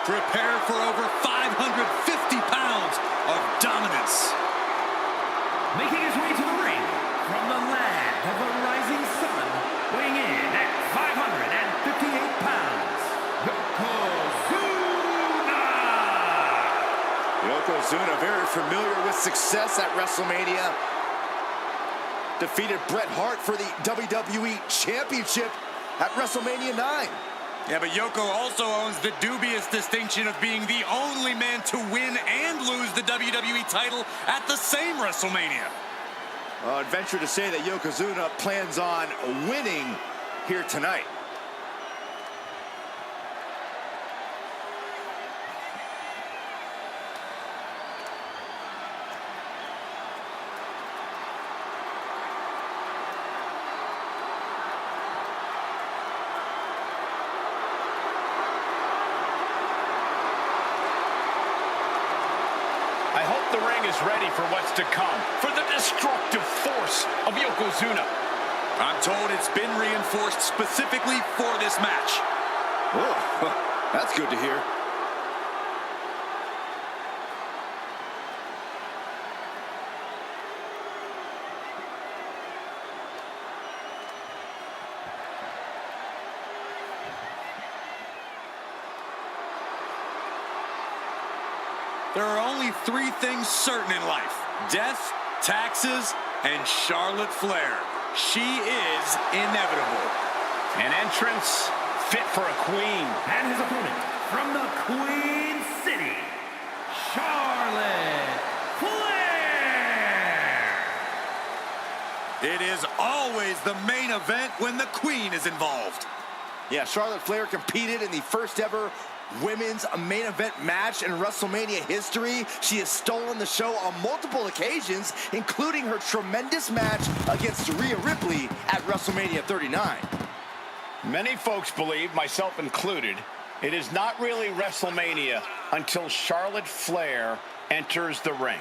Prepare for over 550 pounds of dominance. Making his way to the ring from the land of the rising sun, weighing in at 558 pounds, Yokozuna! Yokozuna, very familiar with success at WrestleMania. Defeated Bret Hart for the WWE Championship at WrestleMania 9. Yeah, but Yoko also owns the dubious distinction of being the only man to win and lose the WWE title at the same WrestleMania. I'd venture to say that Yokozuna plans on winning here tonight. I hope the ring is ready for what's to come, for the destructive force of Yokozuna. I'm told it's been reinforced specifically for this match. Oh, that's good to hear. There are only three things certain in life: death, taxes, and Charlotte Flair. She is inevitable. An entrance fit for a queen. And his opponent from the Queen City, Charlotte Flair! It is always the main event when the Queen is involved. Yeah, Charlotte Flair competed in the first ever women's main event match in WrestleMania history. She has stolen the show on multiple occasions, including her tremendous match against Rhea Ripley at WrestleMania 39. Many folks believe, myself included, it is not really WrestleMania until Charlotte Flair enters the ring.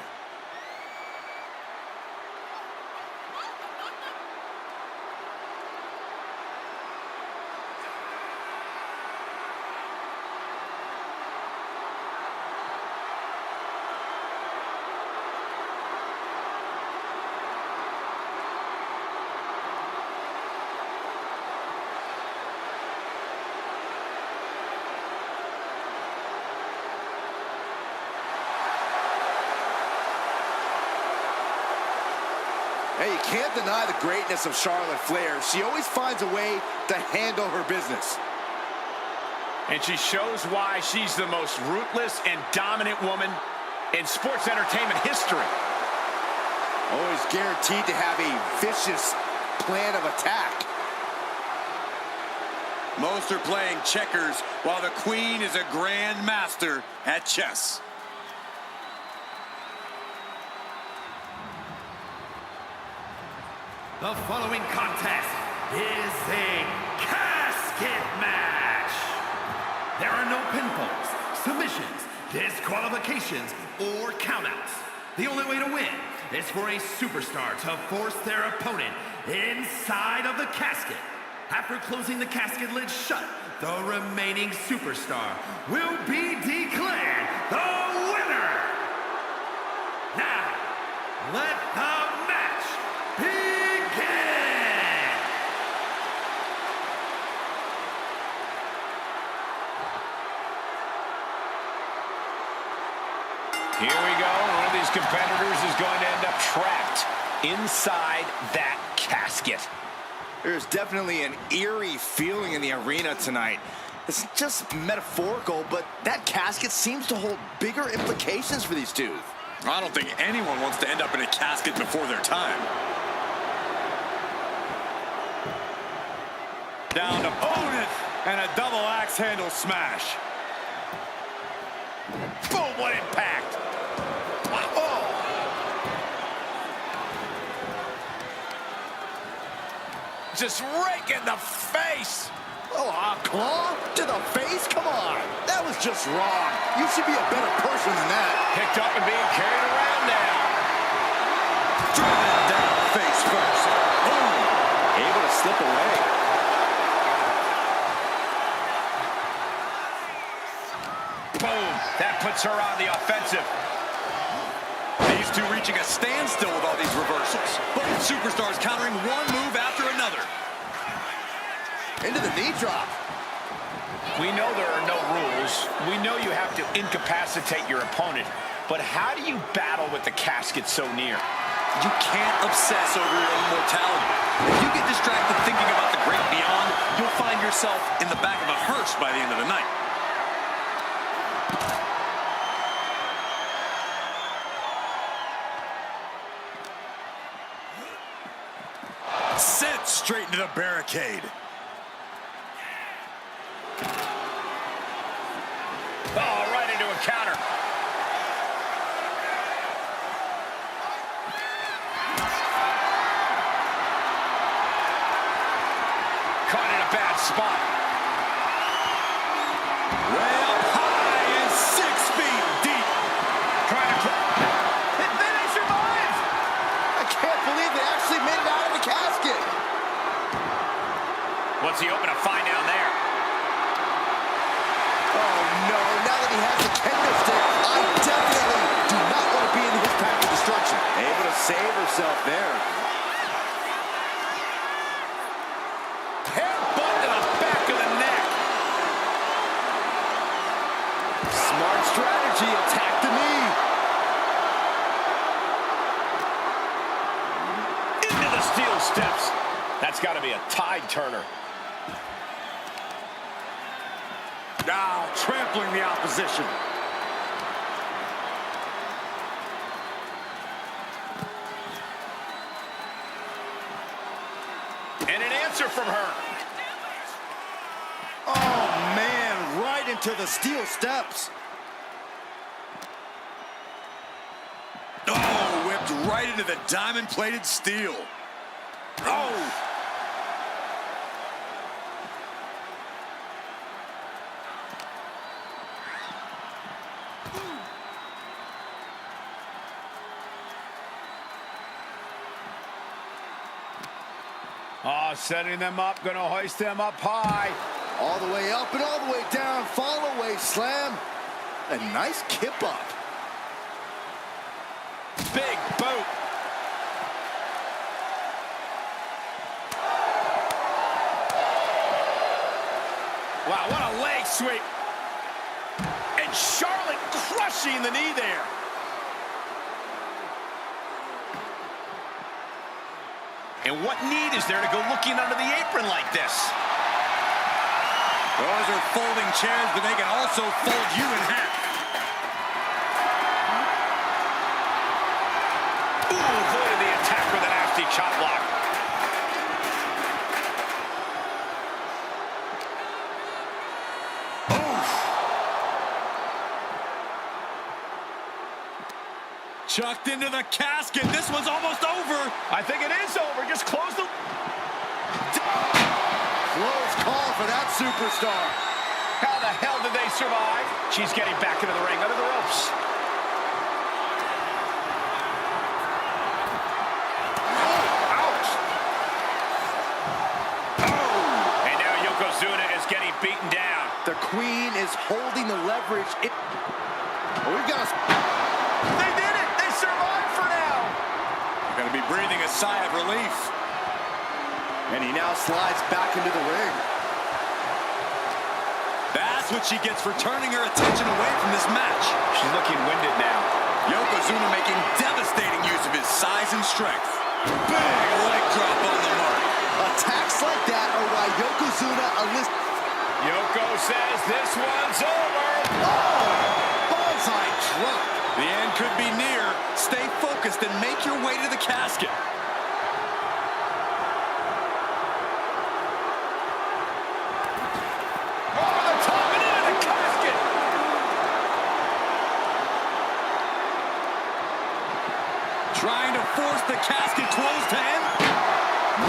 Hey, you can't deny the greatness of Charlotte Flair. She always finds a way to handle her business. And she shows why she's the most ruthless and dominant woman in sports entertainment history. Always guaranteed to have a vicious plan of attack. Most are playing checkers, while the Queen is a grand master at chess. The following contest is a casket match. There are no pinfalls, submissions, disqualifications, or countouts. The only way to win is for a superstar to force their opponent inside of the casket. After closing the casket lid shut, the remaining superstar will be declared the winner. Now, let the match begin. Here we go. One of these competitors is going to end up trapped inside that casket. There's definitely an eerie feeling in the arena tonight. It's just metaphorical, but that casket seems to hold bigger implications for these two. I don't think anyone wants to end up in a casket before their time. Down opponent and a double axe handle smash. Boom, what impact. Oh. Just rake in the face. Oh, a claw to the face? Come on. That was just wrong. You should be a better person than that. Picked up and being carried around now. Driven down face first. Boom. Able to slip away. puts her on the offensive. These two reaching a standstill with all these reversals. Both superstars countering one move after another. Into the knee drop. We know there are no rules. We know you have to incapacitate your opponent. But how do you battle with the casket so near? You can't obsess over your own mortality. If you get distracted thinking about the great beyond, you'll find yourself in the back of a hearse by the end of the night. Sent straight into the barricade. Oh, right into a counter. Caught in a bad spot. Way up high and 6 feet deep. Trying to... And then he survives! I can't believe they actually made it out of the casket. What's he hoping to find down there? Oh, no. Now that he has the kendo stick, I definitely do not want to be in his path of destruction. Able to save herself there. Headbutt to the back of the neck. Smart strategy. Attack the knee. Into the steel steps. That's got to be a tide turner. Now trampling the opposition. And an answer from her. Oh, man. Right into the steel steps. Oh, whipped right into the diamond-plated steel. Oh! Oh, setting them up, gonna hoist them up high. All the way up and all the way down. Fall away slam. A nice kip up. Big boot. Wow, what a leg sweep. And Charlotte crushing the knee there. And what need is there to go looking under the apron like this? Those are folding chairs, but they can also fold you in half. Ooh, avoided the attack with a nasty chop block. Chucked into the casket. This one's almost over. I think it is over. Just close the... Close call for that superstar. How the hell did they survive? She's getting back into the ring under the ropes. Ouch. Oh! And now Yokozuna is getting beaten down. The queen is holding the leverage. Oh, we've got a... They did it! They survived for now! Gonna be breathing a sigh of relief. And he now slides back into the ring. That's what she gets for turning her attention away from this match. She's looking winded now. Yokozuna making devastating use of his size and strength. Big leg drop on the mark. Attacks like that are why Yokozuna Yoko says this one's over. Oh! Bonsai drop. The end could be near. Stay focused and make your way to the casket. Over the top and into the casket. Trying to force the casket closed to him.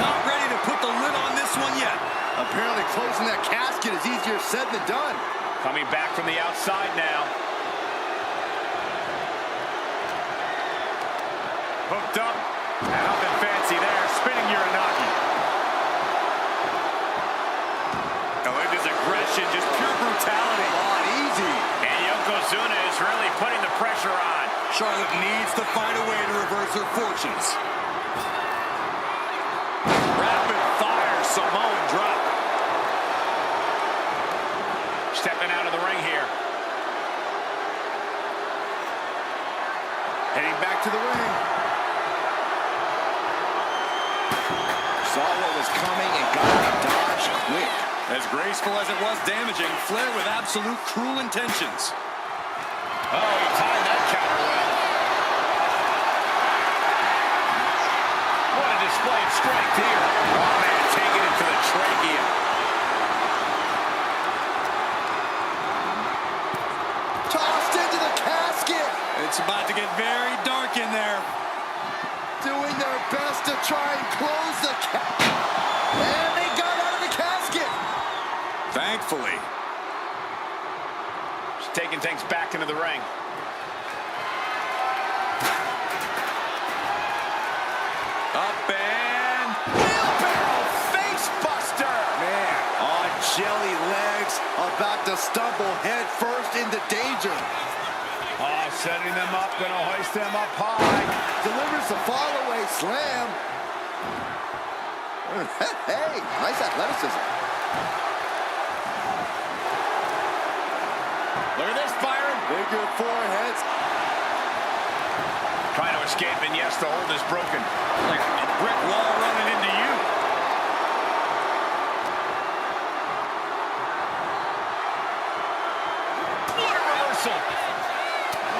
Not ready to put the lid on this one yet. Apparently closing that casket is easier said than done. Coming back from the outside now. Hooked up. Nothing fancy there. Spinning Uranagi. Oh, look at this aggression. Just pure brutality. On easy. And Yokozuna Yokozuna is really putting the pressure on. Charlotte needs to find a way to reverse her fortunes. Rapid fire Samoan drop. Stepping out of the ring here. Heading back to the ring. Saw what was coming and got to dodge quick. As graceful as it was damaging, Flair with absolute cruel intentions. Oh, he timed that counter well. What a display of strength here. Oh, man, taking it to the trachea. Tossed into the casket. It's about to get very dark in there. Doing their best to try and close the casket. And they got out of the casket. Thankfully. Just taking things back into the ring. Up and Wheelbarrow face buster. Man, on jelly legs, about to stumble head first into danger. Oh, setting them up, gonna hoist them up high. Delivers the fall-away slam. Hey, nice athleticism. Look at this, Byron. Bigger foreheads. Trying to escape, and yes, the hold is broken. like a brick wall running into you. What a reversal.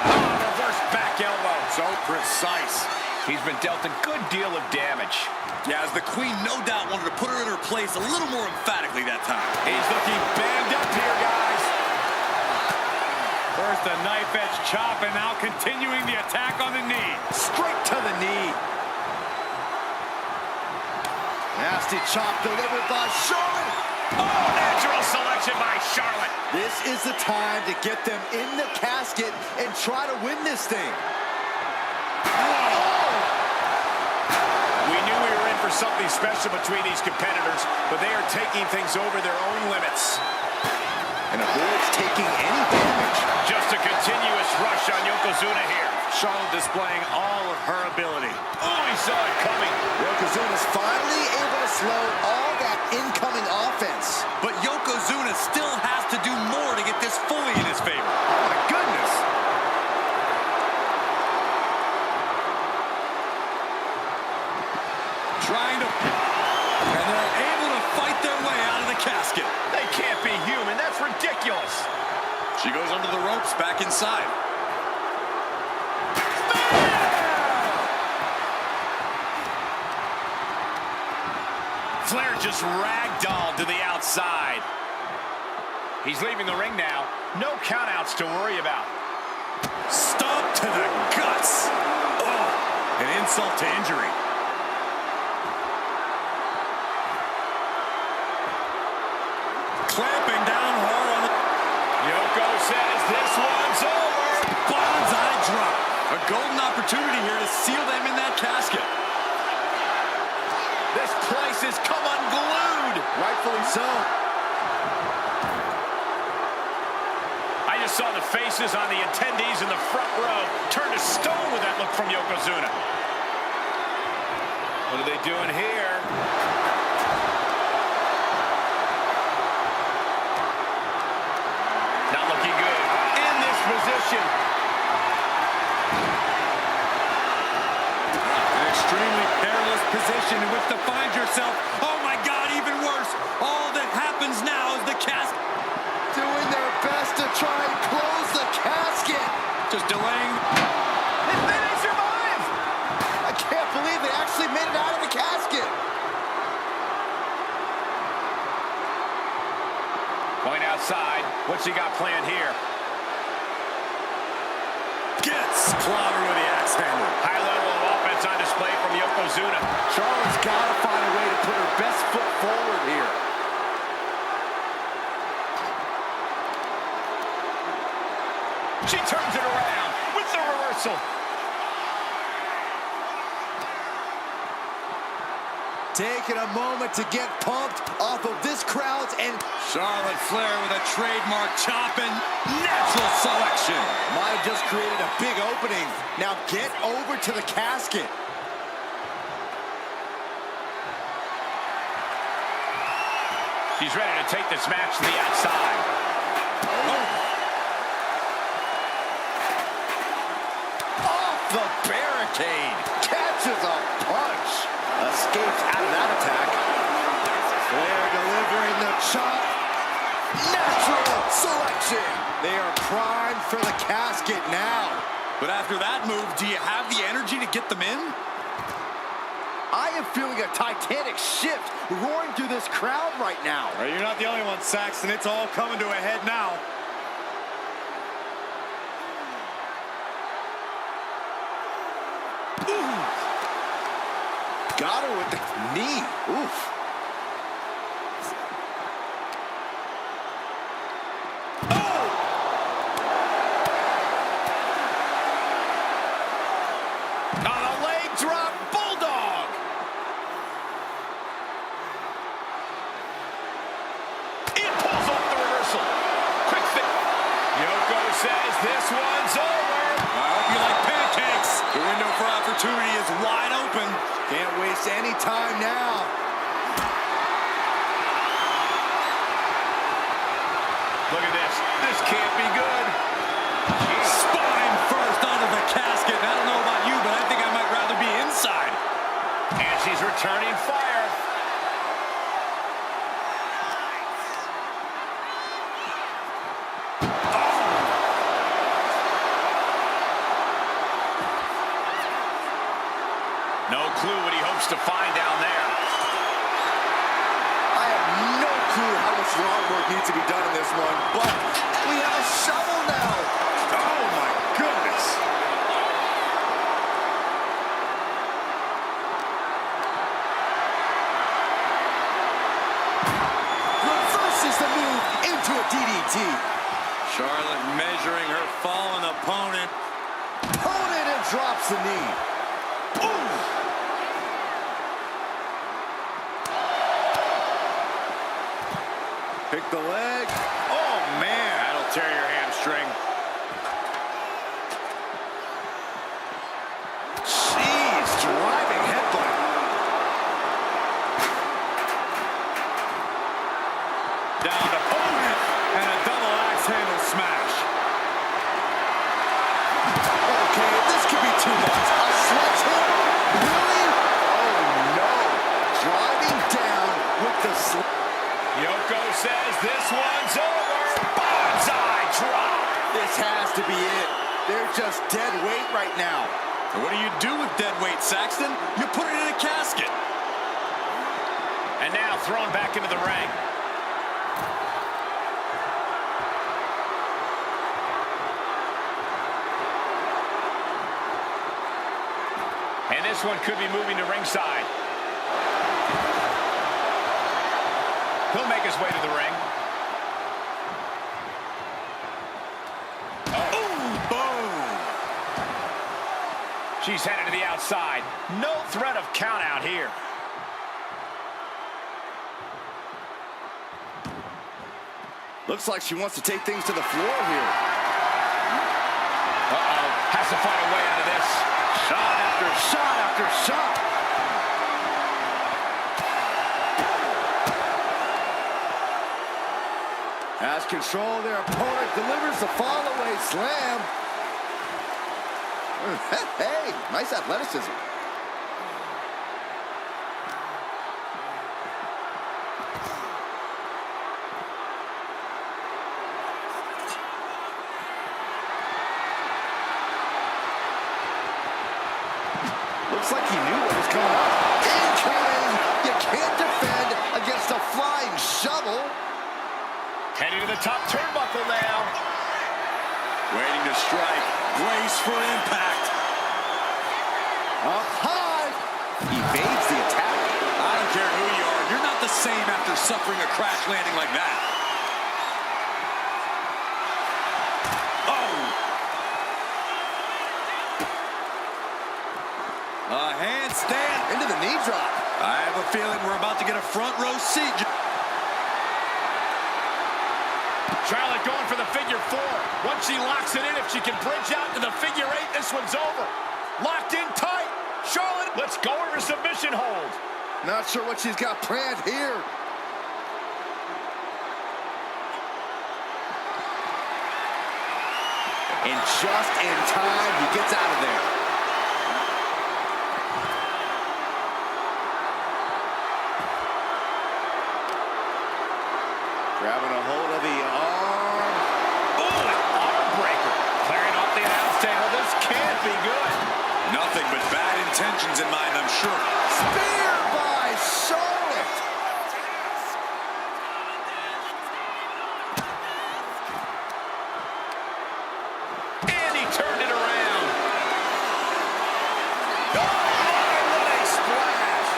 Oh, reverse back elbow. So precise. He's been dealt a good deal of damage. Yeah, as the Queen no doubt wanted to put her in her place a little more emphatically that time. He's looking banged up here, guys. First a knife edge chop, and now continuing the attack on the knee. Straight to the knee. Nasty chop delivered by Charlotte. Oh, natural selection by Charlotte. This is the time to get them in the casket and try to win this thing. We knew we were in for something special between these competitors, but they are taking things over their own limits. And avoids taking any damage. Just a continuous rush on Yokozuna here. Charlotte displaying all of her ability. Oh, he saw it coming. Yokozuna's finally able to slow all that incoming offense. But Yokozuna still has to do more to get this fully in his favor. Oh my goodness. Trying to... And they're able to fight their way out of the casket. They can't be human. That's ridiculous. She goes under the ropes, back inside. Flair just ragdolled to the outside. He's leaving the ring now. No countouts to worry about. Stomp to the guts. Oh, an insult to injury. Clamping down hard on the... Yoko says this one's over. Bonsai drop. A golden opportunity here to seal them in that casket. This place has come unglued. Rightfully so. I just saw the faces on the attendees in the front row turn to stone with that look from Yokozuna. What are they doing here? Not looking good. In this position. An extremely perilous position in which to find yourself. Oh my God, even worse. All that happens now is the casket. Doing their best to try and close the casket. Just delaying. And then they survive. I can't believe they actually made it out of the casket. Going outside. What's he got planned here? Gets clobbered with the axe handle. High level of offense on display from Yokozuna. Charlotte's got to find a way to put her best foot forward here. She turns it around with the reversal. taking a moment to get pumped off of this crowd's and Charlotte Flair with a trademark chop and natural selection. might have just created a big opening. Now get over to the casket. She's ready to take this match to the outside. Off the barricade. Catches a punch. Escapes out of that attack. Flair delivering the chop. Natural selection. They are primed for the casket now. But after that move, do you have the energy to get them in? I am feeling a titanic shift roaring through this crowd right now. Well, you're not the only one, Saxton. It's all coming to a head now. Ooh. Got her with the knee. Oof. On a leg drop, bulldog. It pulls off the reversal. Quick fix. Yoko says this one's over. I hope you like pancakes. The window for opportunity is wide open. Can't waste any time now. Look at this. This can't be good. Spine first onto the casket. I don't know about you, but I think I might rather be inside. And she's returning fire. No clue what he hopes to find down there. I have no clue how much lawn work needs to be done in this one, but we have a shovel now. Oh, my goodness. Reverses the move into a DDT. Charlotte measuring her fallen opponent. Opponent and drops the knee. Ooh. Pick the leg. Oh, man. That'll tear your hamstring. Jeez, driving headbutt. Down to opponent and a double axe handle smash. Okay, this could be too much. A sledgehammer? Really? Oh, no. Driving down with the Yoko says this one's over. Bonsai drop. This has to be it. They're just dead weight right now. And what do you do with dead weight, Saxton? You put it in a casket. And now thrown back into the ring. And this one could be moving to ringside. He'll make his way to the ring. Oh, boom. She's headed to the outside. No threat of count out here. Looks like she wants to take things to the floor here. Uh-oh. Has to find a way out of this. Shot after shot after shot. Has control of their opponent, delivers the fall-away slam. Hey, nice athleticism. Looks like he knew what was coming up. Incoming! You can't defend against a flying shovel. Heading to the top turnbuckle now. Waiting to strike. Brace for impact. Up high. Evades the attack. I don't care who you are. You're not the same after suffering a crash landing like that. Oh! A handstand. Into the knee drop. I have a feeling we're about to get a front row seat. Charlotte going for the figure 4. Once she locks it in, if she can bridge out to the figure 8, this one's over. Locked in tight. Charlotte, let's go over submission hold. Not sure what she's got planned here. And just in time, he gets out of there. Grabbing a hold of the arm. Ooh, an arm breaker. Clearing off the announce table. This can't be good. Nothing but bad intentions in mind, I'm sure. Spear by Charlotte. And he turned it around. Oh, what a splash.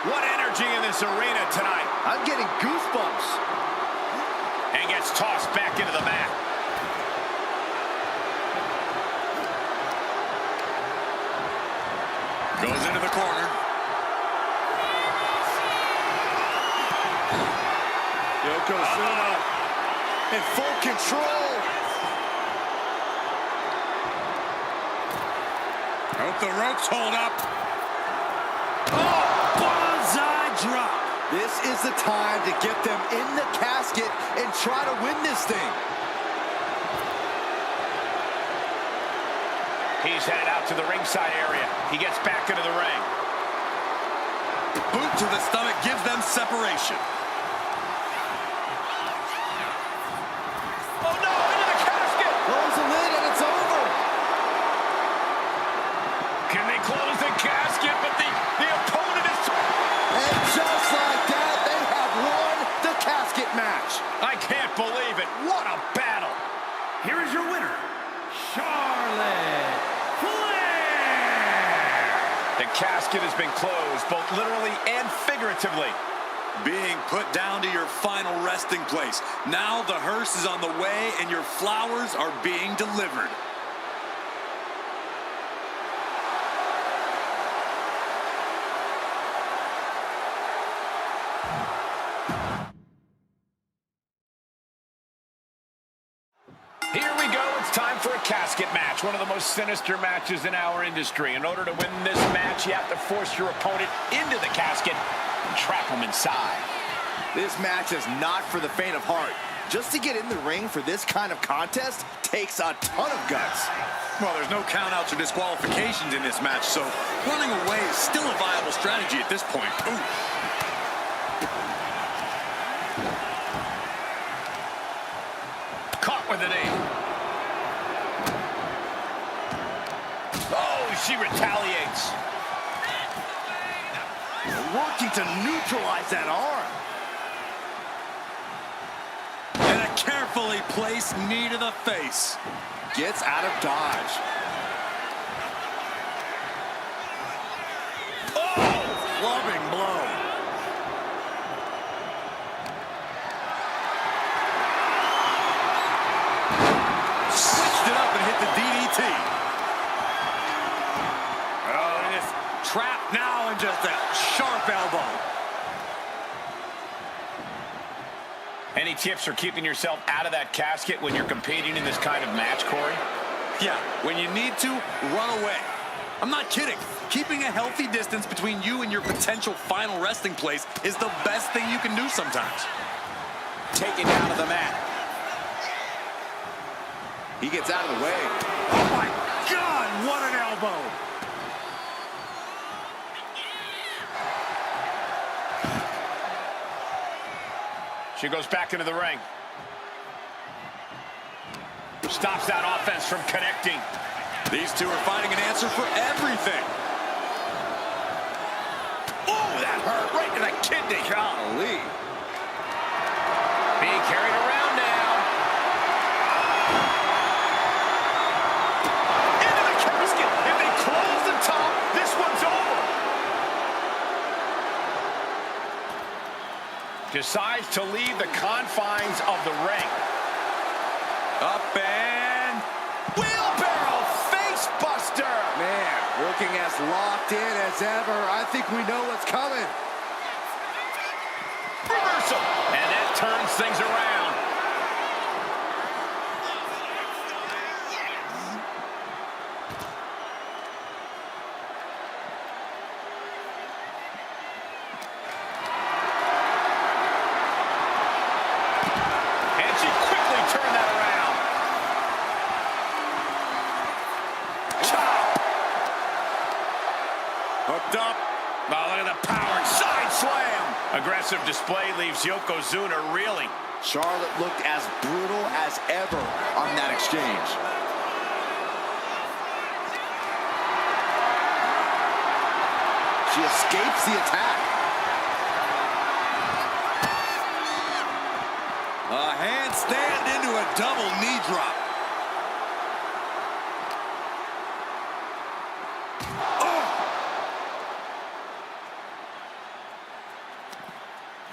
What energy in this arena tonight. I'm getting goosebumps. And gets tossed back into the mat. Goes into the corner. Yokozuna in full control. Hope the ropes hold up. Oh, bonsai drop. This is the time to get them in the casket and try to win this thing. He's headed out to the ringside area. He gets back into the ring. Boot to the stomach gives them separation. Oh no, into the casket! Close the lid and it's over. Can they close the casket? But the opponent is... And just like that, they have won the casket match. I can't believe it. What a battle. Here is your winner, Charlotte Flair. The casket has been closed, both literally and figuratively. Being put down to your final resting place. Now the hearse is on the way and your flowers are being delivered. Here we go. It's time for a casket match, one of the most sinister matches in our industry. In order to win this match, you have to force your opponent into the casket and trap him inside. This match is not for the faint of heart. Just to get in the ring for this kind of contest takes a ton of guts. Well, there's no countouts or disqualifications in this match, so running away is still a viable strategy at this point. Ooh. Caught with an knee. Oh, she retaliates. Working to neutralize that arm. And a carefully placed knee to the face. Gets out of dodge. Oh, clubbing blow. Switched it up and hit the DDT. Oh, and it's trapped now and just a sharp elbow. Any tips for keeping yourself out of that casket when you're competing in this kind of match, Corey? Yeah, when you need to, run away. I'm not kidding. Keeping a healthy distance between you and your potential final resting place is the best thing you can do sometimes. Taken down to the mat. He gets out of the way. Oh my God, what an elbow! She goes back into the ring. Stops that offense from connecting. These two are finding an answer for everything. Oh, that hurt right to the kidney. Golly. Being carried around now. Into the casket. If they close the top, this one's over. Decides to leave the confines of the ring. Up and Wheelbarrow face buster. Man, looking as locked in as ever. I think we know what's coming. Reversal. And that turns things around. And she quickly turned that around. Chop. Hooked up. Oh, look at the power. Side slam. Aggressive display leaves Yokozuna reeling. Charlotte looked as brutal as ever on that exchange. She escapes the attack. A handstand into a double knee drop.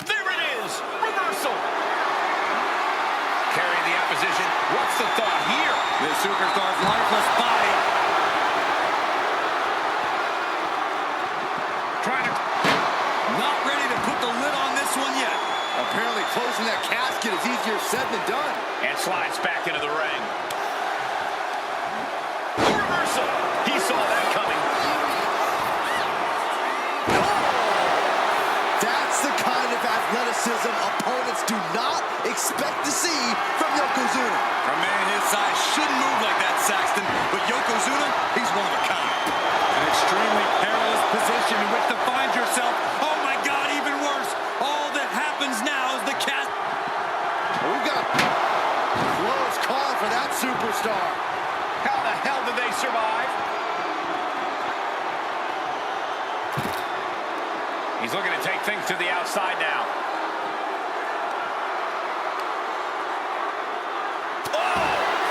There it is. Reversal. Carrying the opposition. What's the thought here? This superstar's lifeless body. Trying to... Not ready to put the lid on this one yet. Apparently closing that casket is easier said than done. And slides back into the ring. Reversal. He saw that coming. That's the kind of athleticism opponents do not expect to see from Yokozuna. A man his size shouldn't move like that, Saxton, but Yokozuna, he's one of a kind. An extremely perilous position in which to find yourself. Oh my God, even worse. All that happens now is the cast. We've got close call for that superstar. How the hell did they survive? He's looking to take things to the outside now.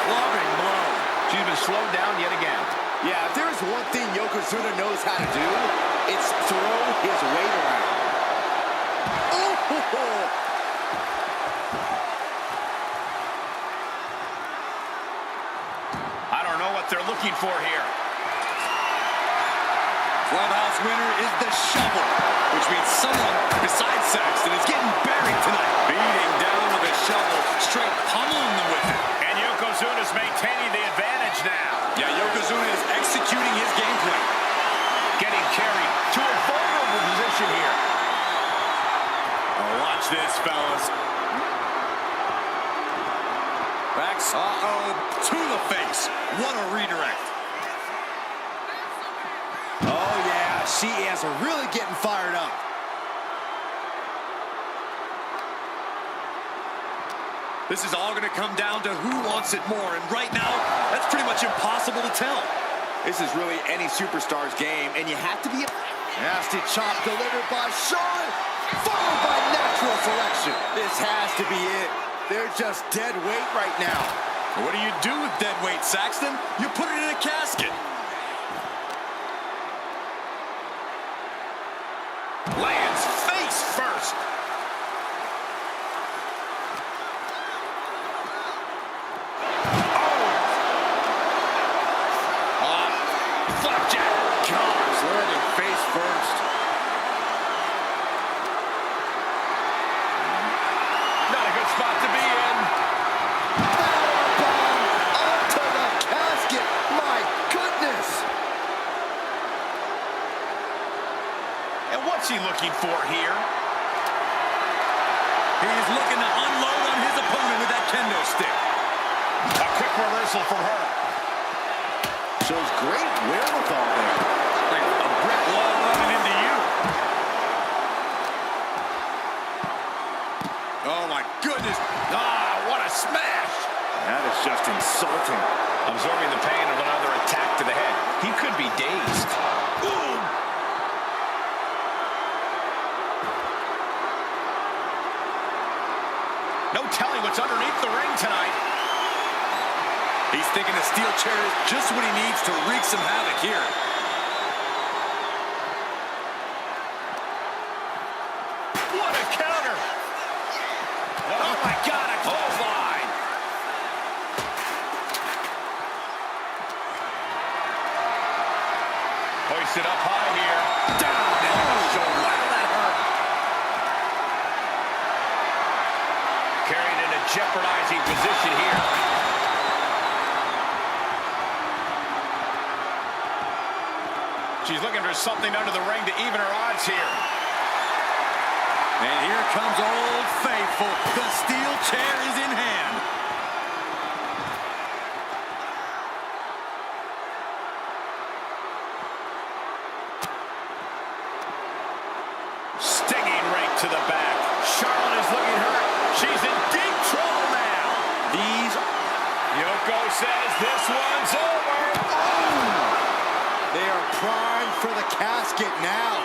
Loving blow. She's been slowed down yet again. Yeah, if there is one thing Yokozuna knows how to do, it's throw his weight around. Oh! I don't know what they're looking for here. Clubhouse winner is the shovel, which means someone besides Saxton is getting buried tonight. Beating down with a shovel, straight pummeling them with it. And Yokozuna's maintaining the advantage now. Yeah, Yokozuna is executing his game plan. Getting carried to a vulnerable position here. Oh, watch this, fellas. Backs, to the face. What a redirect. Oh, yeah, she is really getting fired up. This is all going to come down to who wants it more, and right now, that's pretty much impossible to tell. This is really any superstar's game, and you have to be... Nasty chop delivered by Shawn, followed by natural selection. This has to be it. They're just dead weight right now. What do you do with dead weight, Saxton? You put it in a casket. Lands face first. Flapjack. Gosh, landing face first. Not a good spot to be in. Powerbomb onto the casket. My goodness. And what's he looking for here? He's looking to unload on his opponent with that kendo stick. A quick reversal from her. Shows great wherewithal there. Like a brick wall running into you. Oh, my goodness. Ah, what a smash. That is just insulting. Absorbing the pain of another attack to the head. He could be dazed. Ooh. No telling what's underneath the ring tonight. He's thinking the steel chair is just what he needs to wreak some havoc here. What a counter. Oh, my God, a clothesline. jeopardizing position here. She's looking for something under the ring to even her odds here. And here comes Old Faithful. The steel chair is in hand. Stinging right to the back. Charlotte is looking hurt. She's in deep trouble now. Yoko says this one's over. They are primed for the casket now.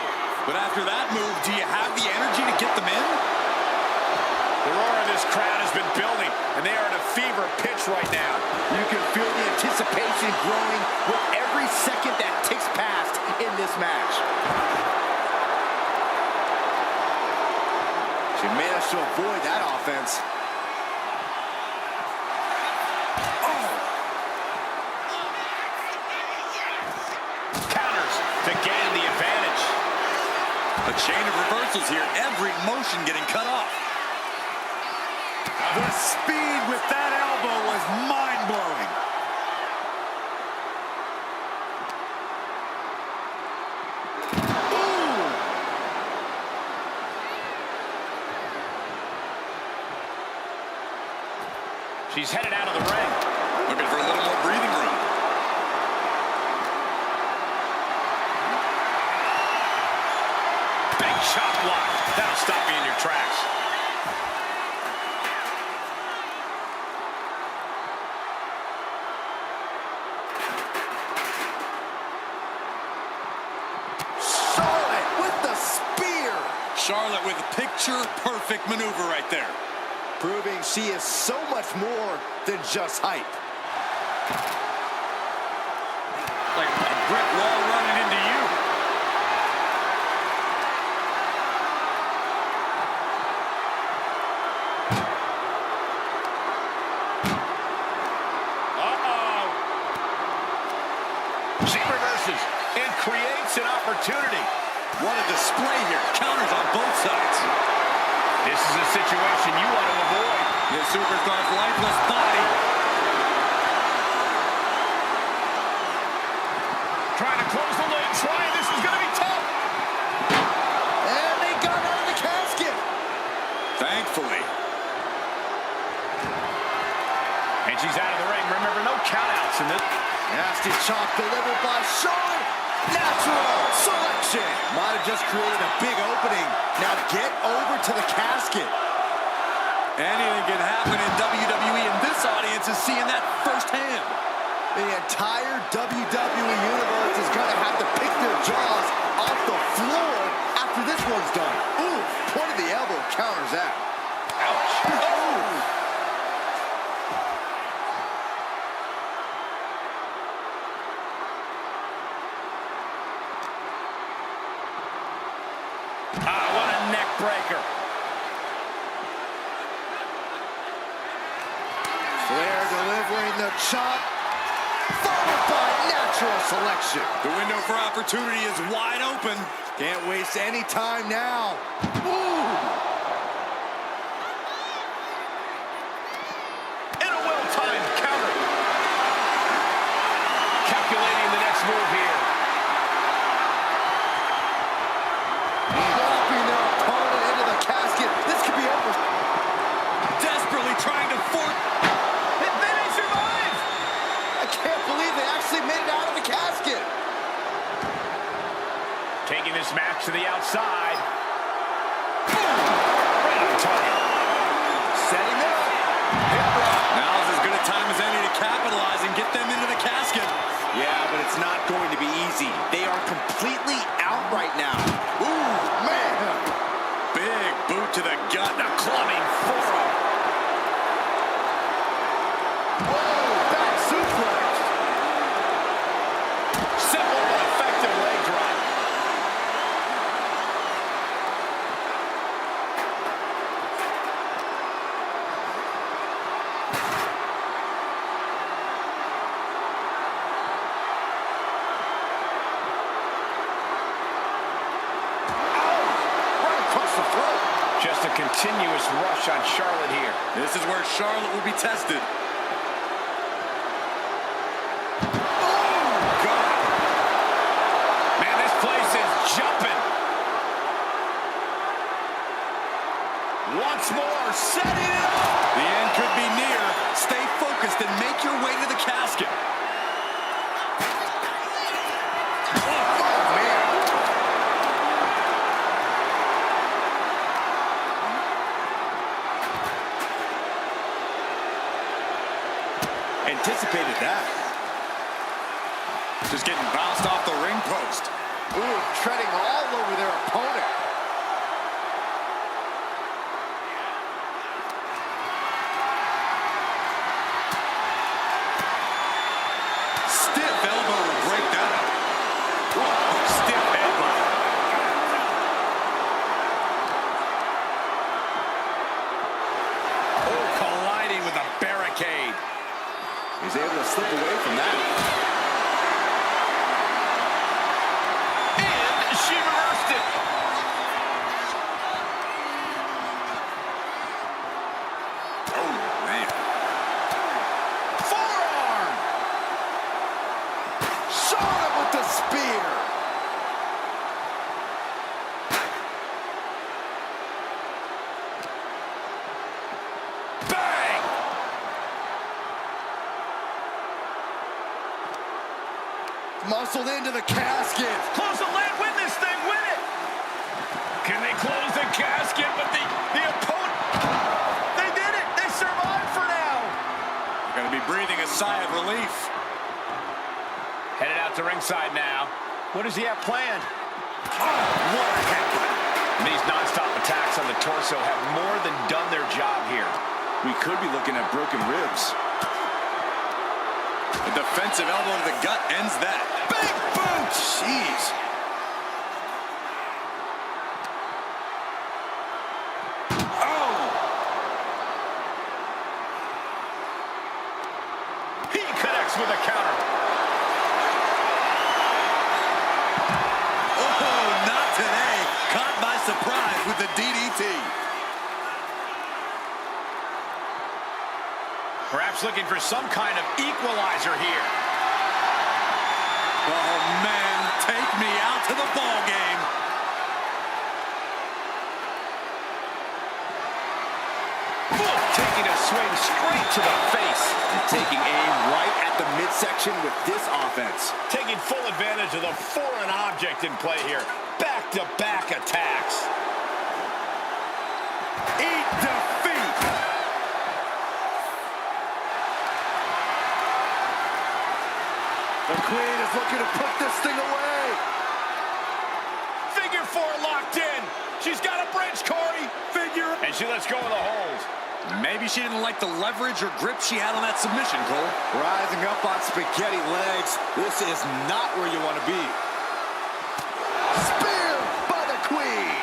But after that move, do you have the energy to get them in? The roar of this crowd has been building, and they are at a fever pitch right now. You can feel the anticipation growing with every second that ticks past in this match. She managed to avoid that offense. Counters to gain the advantage. A chain of reversals here. Every motion getting cut off. The speed with that elbow was mind-blowing. She's headed out of the ring. Looking for a little more breathing room. Big chop block. That'll stop you in your tracks. Charlotte with the spear. Charlotte with a picture-perfect maneuver right there. Proving she is so much more than just hype. Like a brick wall running into you. She reverses and creates an opportunity. What a display here. Counters on both sides. This is a situation you want to avoid. This superstar's lifeless body. Trying to close the lid. This is going to be tough. And they got out of the casket. Thankfully. And she's out of the ring. Remember, no countouts in this. Nasty chop delivered by Charlotte. Natural selection. Might have just created a big opening. Now get over to the casket. Anything can happen in WWE, and this audience is seeing that firsthand. The entire WWE Universe is going to have to pick their jaws off the floor after this one's done. Ooh, point of the elbow counters that. Ouch. Oh! What a neck breaker. Flair delivering the chop, followed by natural selection. The window for opportunity is wide open. Can't waste any time now. Ooh! In a well-timed counter. Calculating the next move here. Dropping their opponent into the casket. This could be over. Desperately trying to force. And then he survives. I can't believe they actually made it out of the casket. Taking this match to the outside. Right on target. Setting it up. Now's as good a time as any to capitalize and get them into the casket. Yeah, but it's not going to be easy. They are completely out right now. Ooh, man. Big boot to the gut. A clubbing forearm. Oh, back suplex. Simple but effective leg drop. Right across the throat. Just a continuous rush on Charlotte here. This is where Charlotte will be tested. Oh, God. Man, this place is jumping. Once more, setting it up. The end could be near. Stay focused and make your way to the casket. Anticipated that. Just getting bounced off the ring post. Ooh, treading all over their opponent. Stiff elbow will break that up. Whoa, stiff headbutt. Oh, colliding with a barricade. He's able to slip away from that. And she reversed it. Oh, man. Forearm. Charlotte with the spear. Bang. Muscled into the casket. Close the lid, win this thing, win it. Can they close the casket? But the opponent, they did it. They survived for now. Gonna be breathing a sigh of relief. Headed out to ringside now. What does he have planned? Oh, what a headbutt. These non-stop attacks on the torso have more than done their job here. We could be looking at broken ribs. A defensive elbow to the gut ends that. Big boot! Jeez. Oh! He connects with a counter. Oh, not today. Caught by surprise with the DDT. Perhaps looking for some kind of equalizer here. Oh, man, take me out to the ball game. Taking a swing straight to the face. And taking aim right at the midsection with this offense. Taking full advantage of the foreign object in play here. Back-to-back attacks. Eat defeat. The Queen is looking to put this thing away. Figure four locked in. She's got a bridge, Corey. Figure. And she lets go of the hold. Maybe she didn't like the leverage or grip she had on that submission, Cole. Rising up on spaghetti legs. This is not where you want to be. Spear by the Queen.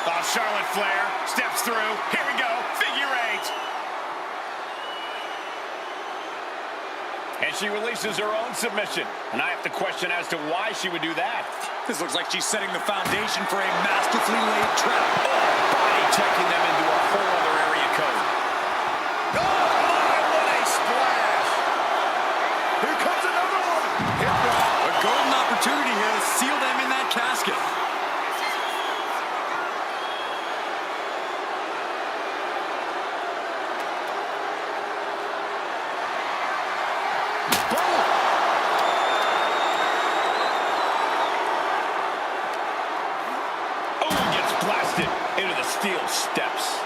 Oh, Charlotte Flair steps through. Here we go. Figure eight. And she releases her own submission. And I have to question as to why she would do that. This looks like she's setting the foundation for a masterfully laid trap. Oh, body checking them into a whole other area code. Oh, my, what a splash. Here comes another one. A golden opportunity here to seal them in that casket. Into the steel steps.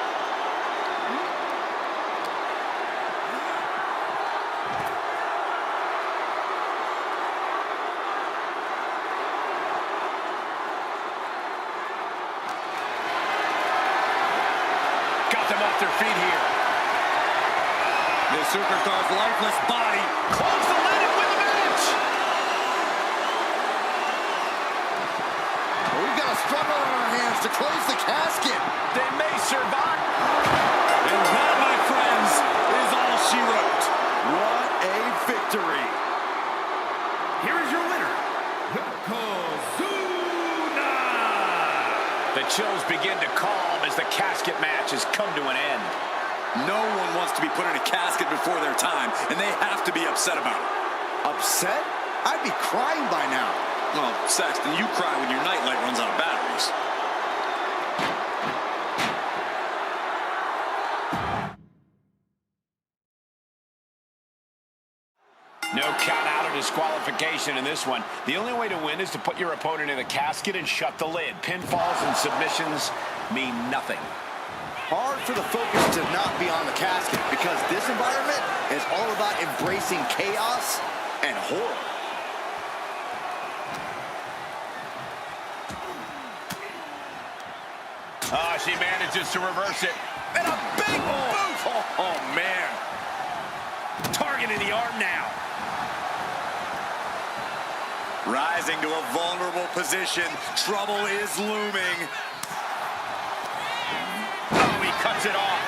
Got them off their feet here. This superstar's lifeless body. Close the lid and win the match. We've got a struggle on our hands to close the casket. They may survive. And that, my friends, is all she wrote. What a victory. Here is your winner, the Yokozuna! The chills begin to calm as the casket match has come to an end. No one wants to be put in a casket before their time, and they have to be upset about it. Upset? I'd be crying by now. Well, Saxton, you cry when your nightlight runs out of batteries. No count out or disqualification in this one. The only way to win is to put your opponent in the casket and shut the lid. Pinfalls and submissions mean nothing. Hard for the focus to not be on the casket because this environment is all about embracing chaos and horror. Oh, she manages to reverse it. And a big boot! Oh, man. Targeting the arm now. Rising to a vulnerable position. Trouble is looming. Oh, he cuts it off.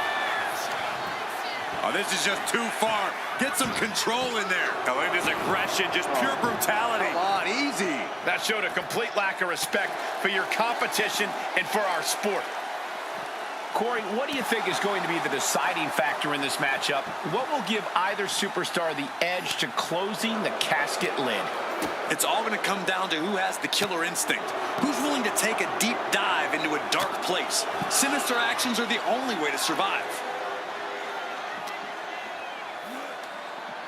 Oh, this is just too far. Get some control in there. Oh, look at this aggression, just pure brutality. Come on, easy. That showed a complete lack of respect for your competition and for our sport. Corey, what do you think is going to be the deciding factor in this matchup? What will give either superstar the edge to closing the casket lid? It's all going to come down to who has the killer instinct. Who's willing to take a deep dive into a dark place? Sinister actions are the only way to survive.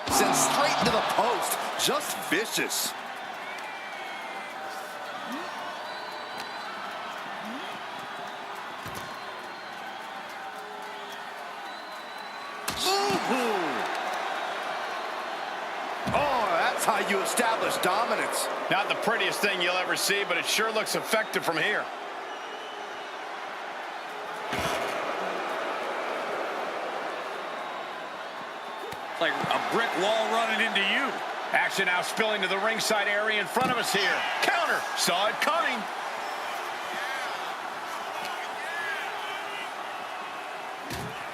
Sent straight into the post. Just vicious. How you establish dominance. Not the prettiest thing you'll ever see, but it sure looks effective from here. Like a brick wall running into you. Action now spilling to the ringside area in front of us here. Counter. Saw it coming.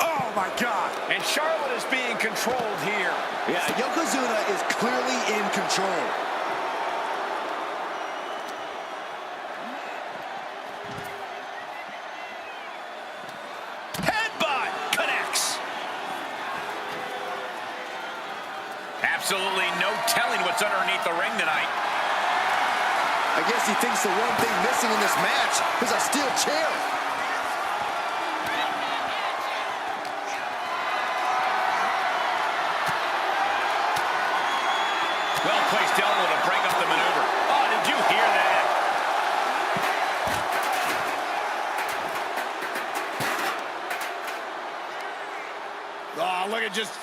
Oh, my God. And Charlotte is being controlled here. Yeah, Yokozuna is clearly in control. Headbutt connects. Absolutely no telling what's underneath the ring tonight. I guess he thinks the one thing missing in this match is a steel chair. Well-placed elbow to break up the maneuver. Oh, did you hear that? Oh, look at just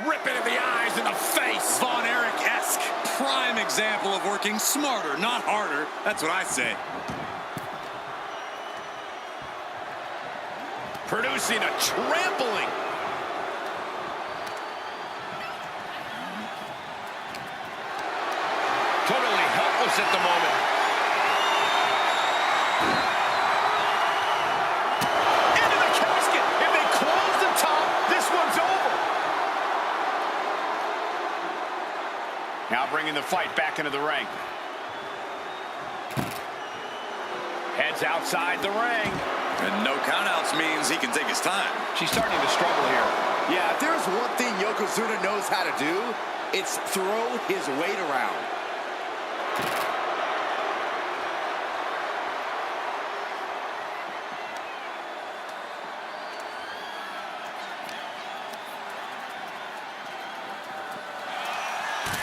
ripping at the eyes and the face. Von Erich-esque. Prime example of working smarter, not harder. That's what I say. Producing a trampling. Totally helpless at the moment. Into the casket. If they close the top, this one's over. Now bringing the fight back into the ring. Heads outside the ring. And no countouts means he can take his time. She's starting to struggle here. Yeah, if there's one thing Yokozuna knows how to do, it's throw his weight around.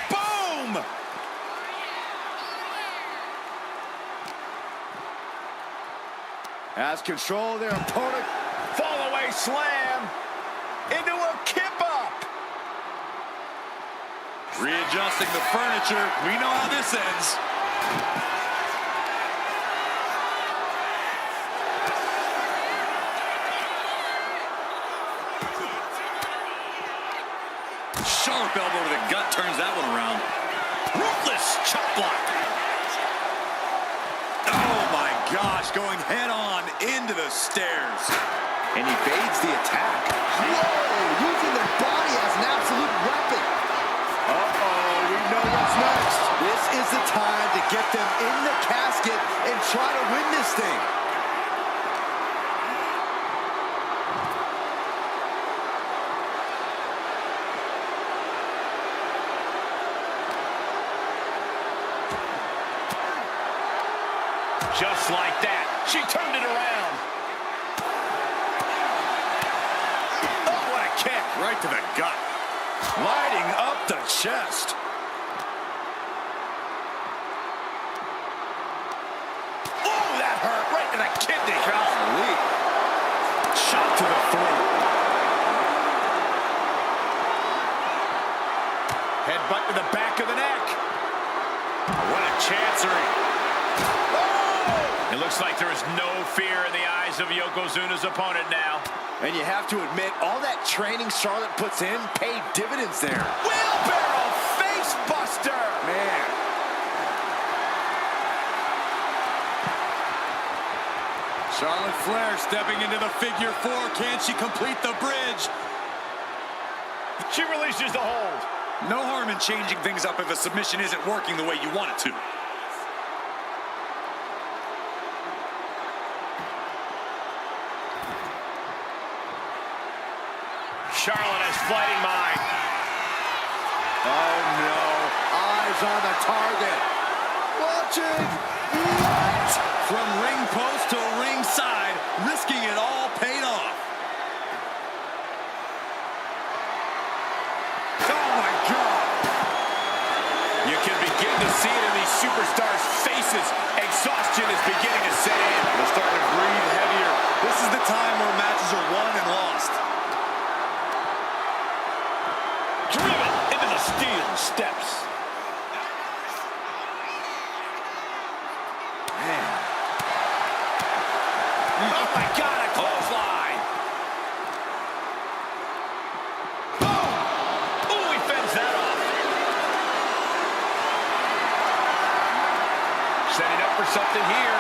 Boom! Has control of their opponent. Fall away slam into a kip up. Readjusting the furniture. We know how this ends. Sharp elbow to the gut turns that one around. Ruthless chop block. Oh my gosh, going head on into the stairs. And evades the attack. Whoa, using their body as an absolute weapon. Uh-oh, we know what's next. This is the time to get them in the casket and try to win this thing. Just like that, she turned it around. Oh, what a kick. Right to the gut. Lighting up the chest. Oh, that hurt. Right to the kidney. Golly. Shot to the throat. Headbutt to the back of the neck. What a chancery. It looks like there is no fear in the eyes of Yokozuna's opponent now. And you have to admit, all that training Charlotte puts in paid dividends there. Wheelbarrow face buster! Man. Charlotte Flair stepping into the figure four. Can she complete the bridge? She releases the hold. No harm in changing things up if a submission isn't working the way you want it to. Charlotte has fighting mind. Oh, no. Eyes on the target. Watching. What? From ring post to ringside, risking it all paid off. Oh, my God. You can begin to see it in these superstars' faces. Exhaustion is beginning to set in. They're starting to breathe heavier. This is the time where matches are won and lost. Driven into the steel steps. Man. Oh my God, a clothesline. Boom! Ooh, he fends that off. Setting up for something here.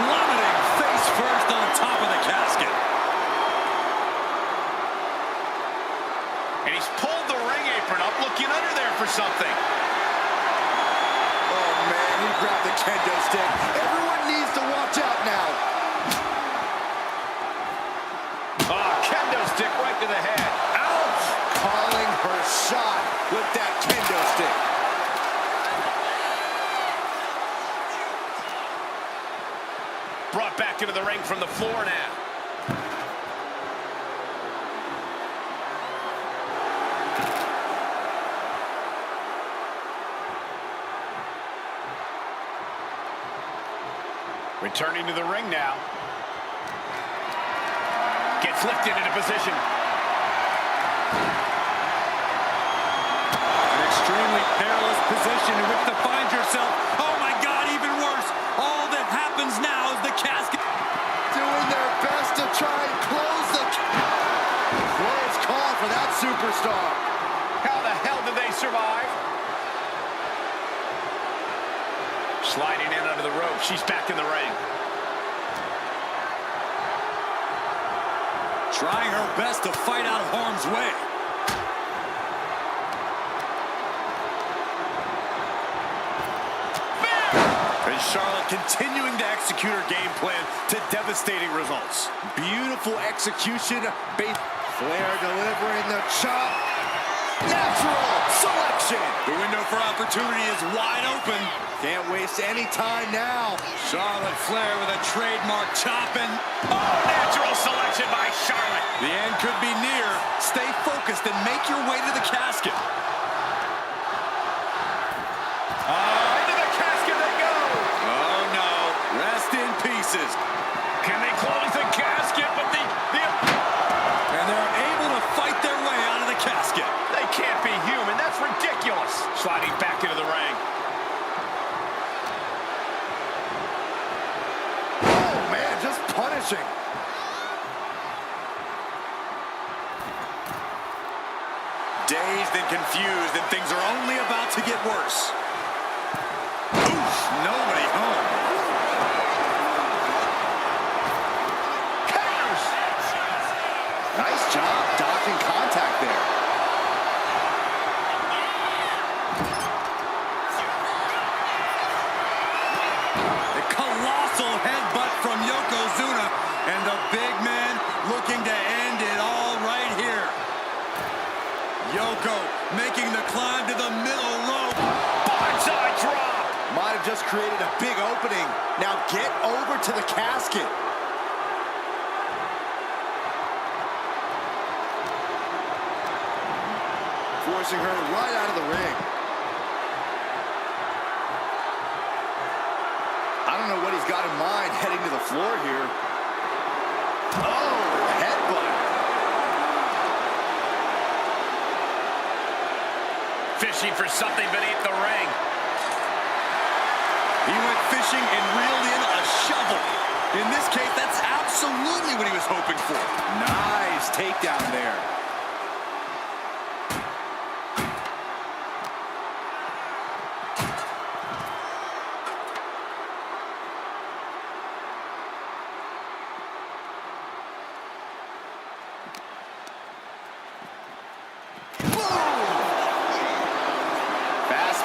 Plummeting face first on top of the casket. And he's pulled the ring apron up, looking under there for something. Oh, man, he grabbed the kendo stick. Everyone needs to watch out now. Oh, kendo stick right to the head. Ouch! Calling her shot with that kendo stick. Brought back into the ring from the floor now. Returning to the ring now. Gets lifted into position. An extremely perilous position in which to find yourself. Oh my God, even worse. All that happens now is the casket. Doing their best to try and close the... Close call for that superstar. How the hell did they survive? Sliding in under the rope. She's back in the ring. Trying her best to fight out of harm's way. And Charlotte continuing to execute her game plan to devastating results. Beautiful execution. Flair delivering the chop. Natural selection. The window for opportunity is wide open. Can't waste any time now. Charlotte Flair with a trademark chop and... Oh, natural selection by Charlotte. The end could be near. Stay focused and make your way to the casket. Into the casket they go. Oh, no. Rest in pieces. Can they close the casket? But And they're able to fight their way out of the casket. They can't be human. That's ridiculous. Sliding back into the ring. Oh, man, just punishing. Dazed and confused, and things are only about to get worse. Oof, nobody home. Counters. Nice job docking contact there. just created a big opening. Now get over to the casket. Forcing her right out of the ring. I don't know what he's got in mind heading to the floor here. Oh, headbutt. Fishing for something beneath the ring. He went fishing and reeled in a shovel. In this case, that's absolutely what he was hoping for. Nice takedown there.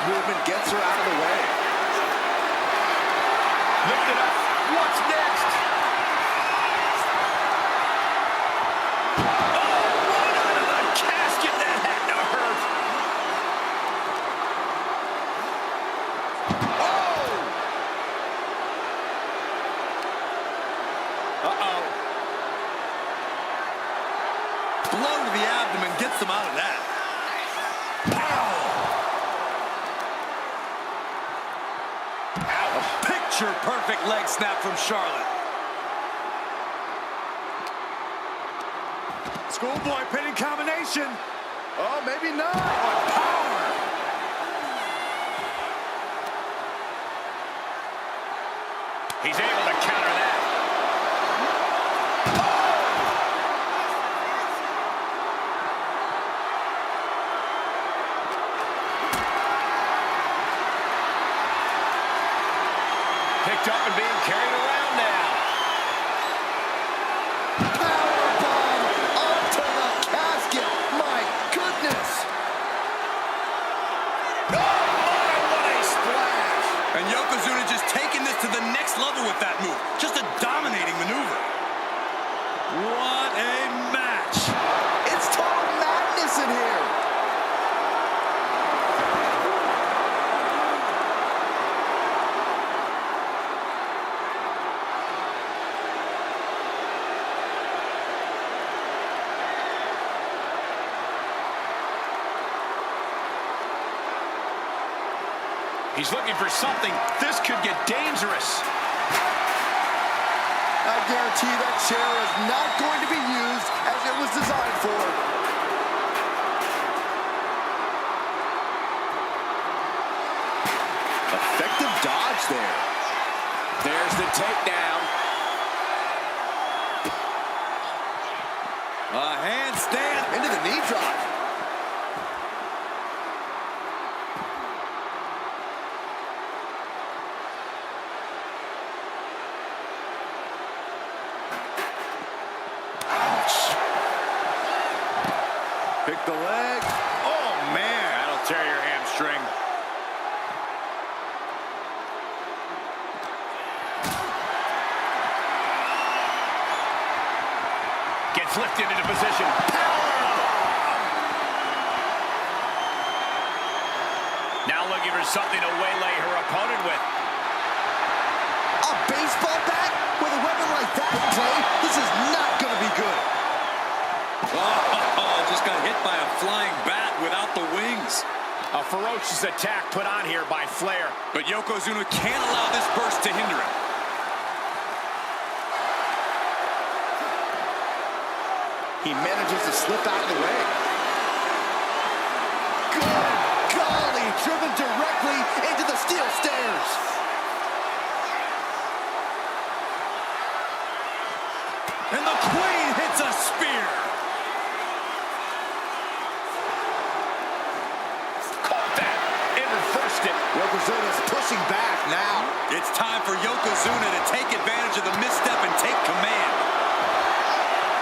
Movement gets her out of the way. Lift it up. What's next? Oh, right under the casket. That had to hurt. Oh! Uh-oh. Blow to the abdomen gets them out of that. Picture-perfect leg snap from Charlotte. Schoolboy pinning combination. Oh, maybe not. Oh, power. He's able to counter that. Picked up and being carried around now. Powerbomb onto the casket. My goodness. Oh, my, what a splash. And Yokozuna just taking this to the next level with that move. Just a dominating maneuver. What a match. It's total madness in here. He's looking for something. This could get dangerous. I guarantee that chair is not going to be used as it was designed for. Effective dodge there. There's the takedown. A handstand Into the knee drop. Pick the leg. Oh, man. That'll tear your hamstring. Gets lifted into position. Now looking for something to waylay her opponent with. A baseball bat with a weapon like that in play? This is not going to be good. Oh, just got hit by a flying bat without the wings. A ferocious attack put on here by Flair. But Yokozuna can't allow this burst to hinder him. He manages to slip out of the way. Good golly, driven directly into the steel stairs. And the Queen hits a spear. Caught that and reversed it. Yokozuna's pushing back now. It's time for Yokozuna to take advantage of the misstep and take command.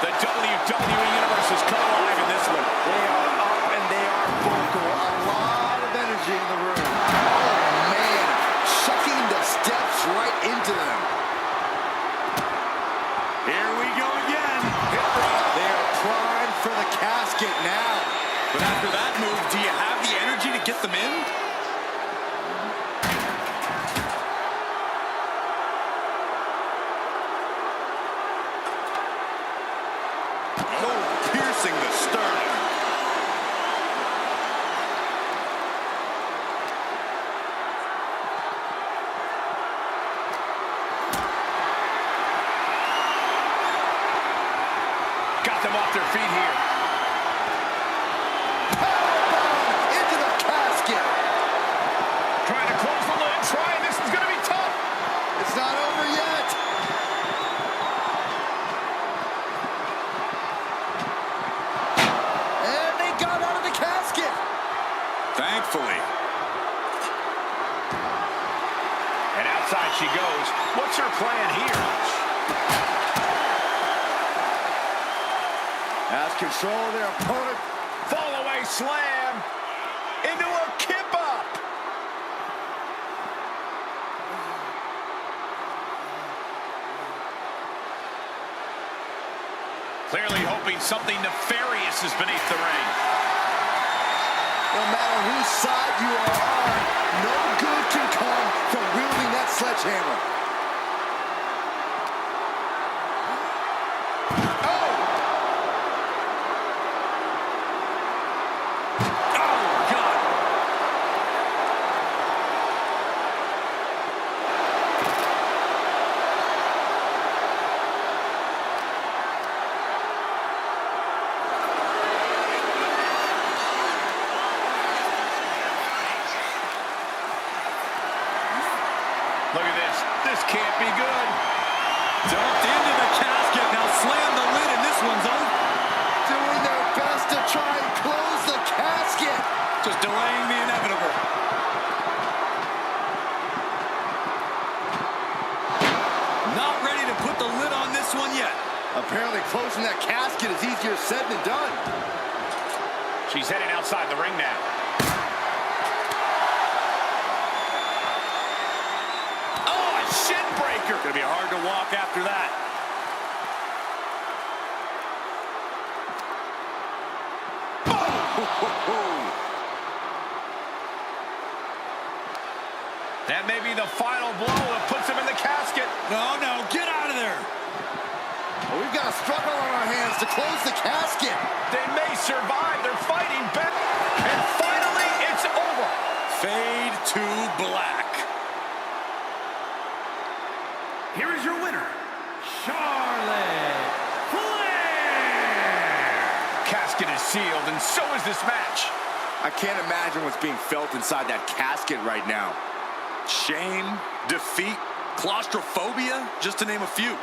The WWE Universe has come alive in this one. They are up and they are vocal. A lot of energy in the room. Oh, man. Chucking the steps right into them. Here we go again. They are primed for the casket now. But after that move, do you have the energy to get them in? feet here. Powerbomb into the casket. Trying to close the lid, trying. This is going to be tough. It's not over yet. And they got out of the casket. Thankfully. And outside she goes. What's her plan here? Has control of their opponent. Fall away slam into a kip up. Clearly hoping something nefarious is beneath the ring. No matter whose side you are on, no good can come from wielding that sledgehammer. Look at this. This can't be good. Dumped into the casket. Now slam the lid, and this one's over. Doing their best to try and close the casket. Just delaying the inevitable. Not ready to put the lid on this one yet. Apparently closing that casket is easier said than done. She's heading outside the ring now. Shin breaker. Gonna be hard to walk after that. That may be the final blow that puts him in the casket. No, get out of there. Well, we've got a struggle on our hands to close the casket. They may survive. They're fighting back. And finally, it's over. Fade to black. Here is your winner, Charlotte Flair. Casket is sealed, and so is this match. I can't imagine what's being felt inside that casket right now. Shame, defeat, claustrophobia, just to name a few.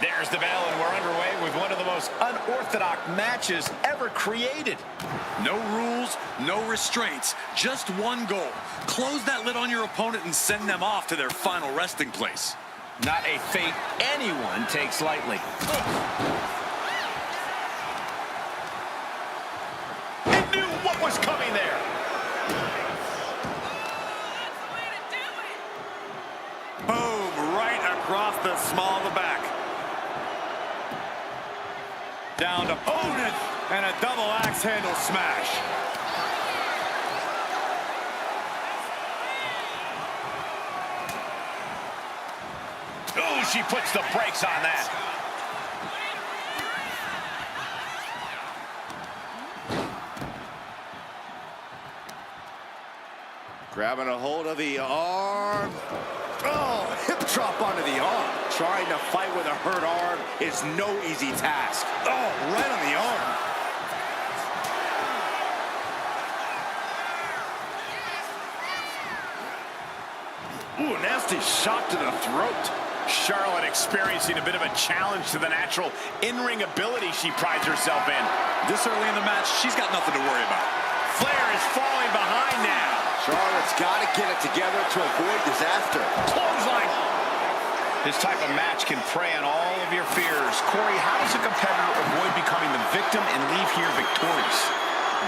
There's the bell, and we're underway with one of the most unorthodox matches ever created. No rules, no restraints, just one goal. Close that lid on your opponent and send them off to their final resting place. Not a fate anyone takes lightly. He knew what was coming there. Boom, right across the small of the back. Down to opponent, and a double axe handle smash. Oh, she puts the brakes on that. Grabbing a hold of the arm. Oh, hip drop onto the arm. Trying to fight with a hurt arm is no easy task. Oh, right on the arm. Ooh, nasty shot to the throat. Charlotte experiencing a bit of a challenge to the natural in-ring ability she prides herself in. This early in the match, she's got nothing to worry about. Flair is falling behind now. Charlotte's got to get it together to avoid disaster. Clothesline. This type of match can prey on all of your fears. Corey, how does a competitor avoid becoming the victim and leave here victorious?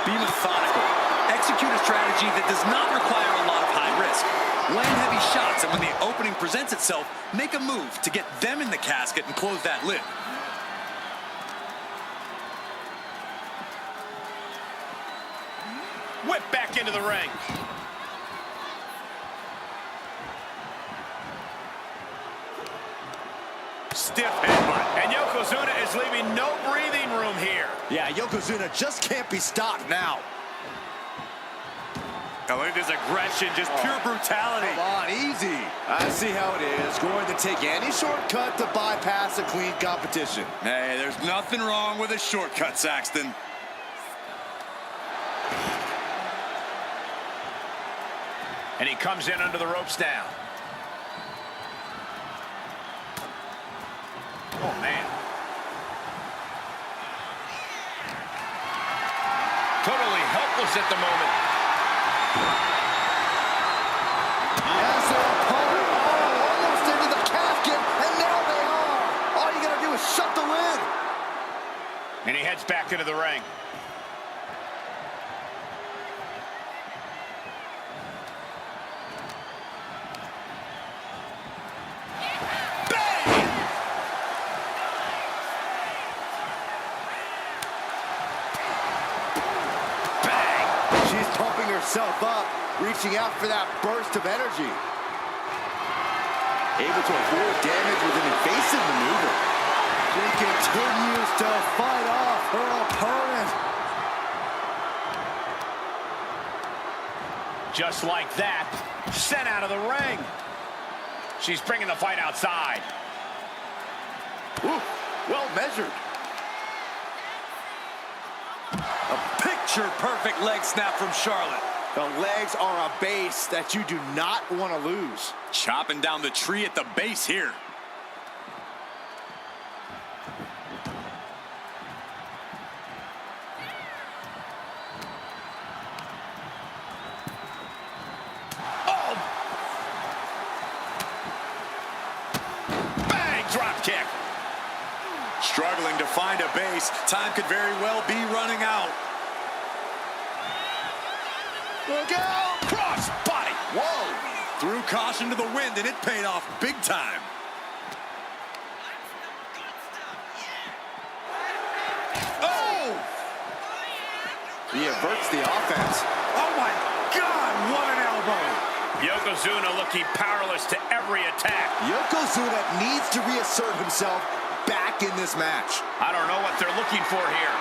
Be methodical. Execute a strategy that does not require a lot of high risk. Land heavy shots, and when the opening presents itself, make a move to get them in the casket and close that lid. back into the ring. Stiff headbutt. And Yokozuna is leaving no breathing room here. Yeah, Yokozuna just can't be stopped now. Now look at this aggression, just pure brutality. Come on, easy. I see how it is. Going to take any shortcut to bypass a clean competition. Hey, there's nothing wrong with a shortcut, Saxton. And he comes in under the ropes now. Oh, man. Totally helpless at the moment. Yes, their opponent almost into the casket, and now they are. All you gotta do is shut the lid. And he heads back into the ring. Herself up, reaching out for that burst of energy. Able to avoid damage with an evasive maneuver. She continues to fight off her opponent. Just like that, sent out of the ring. She's bringing the fight outside. Ooh, well measured. A picture-perfect leg snap from Charlotte. The legs are a base that you do not want to lose. Chopping down the tree at the base here. Oh! Bang! Drop kick. Struggling to find a base. Time could very well be running out. Look out! Cross body. Whoa! Threw caution to the wind, and it paid off big time. Oh! He averts the offense. Oh, my God, what an elbow. Yokozuna looking powerless to every attack. Yokozuna needs to reassert himself back in this match. I don't know what they're looking for here.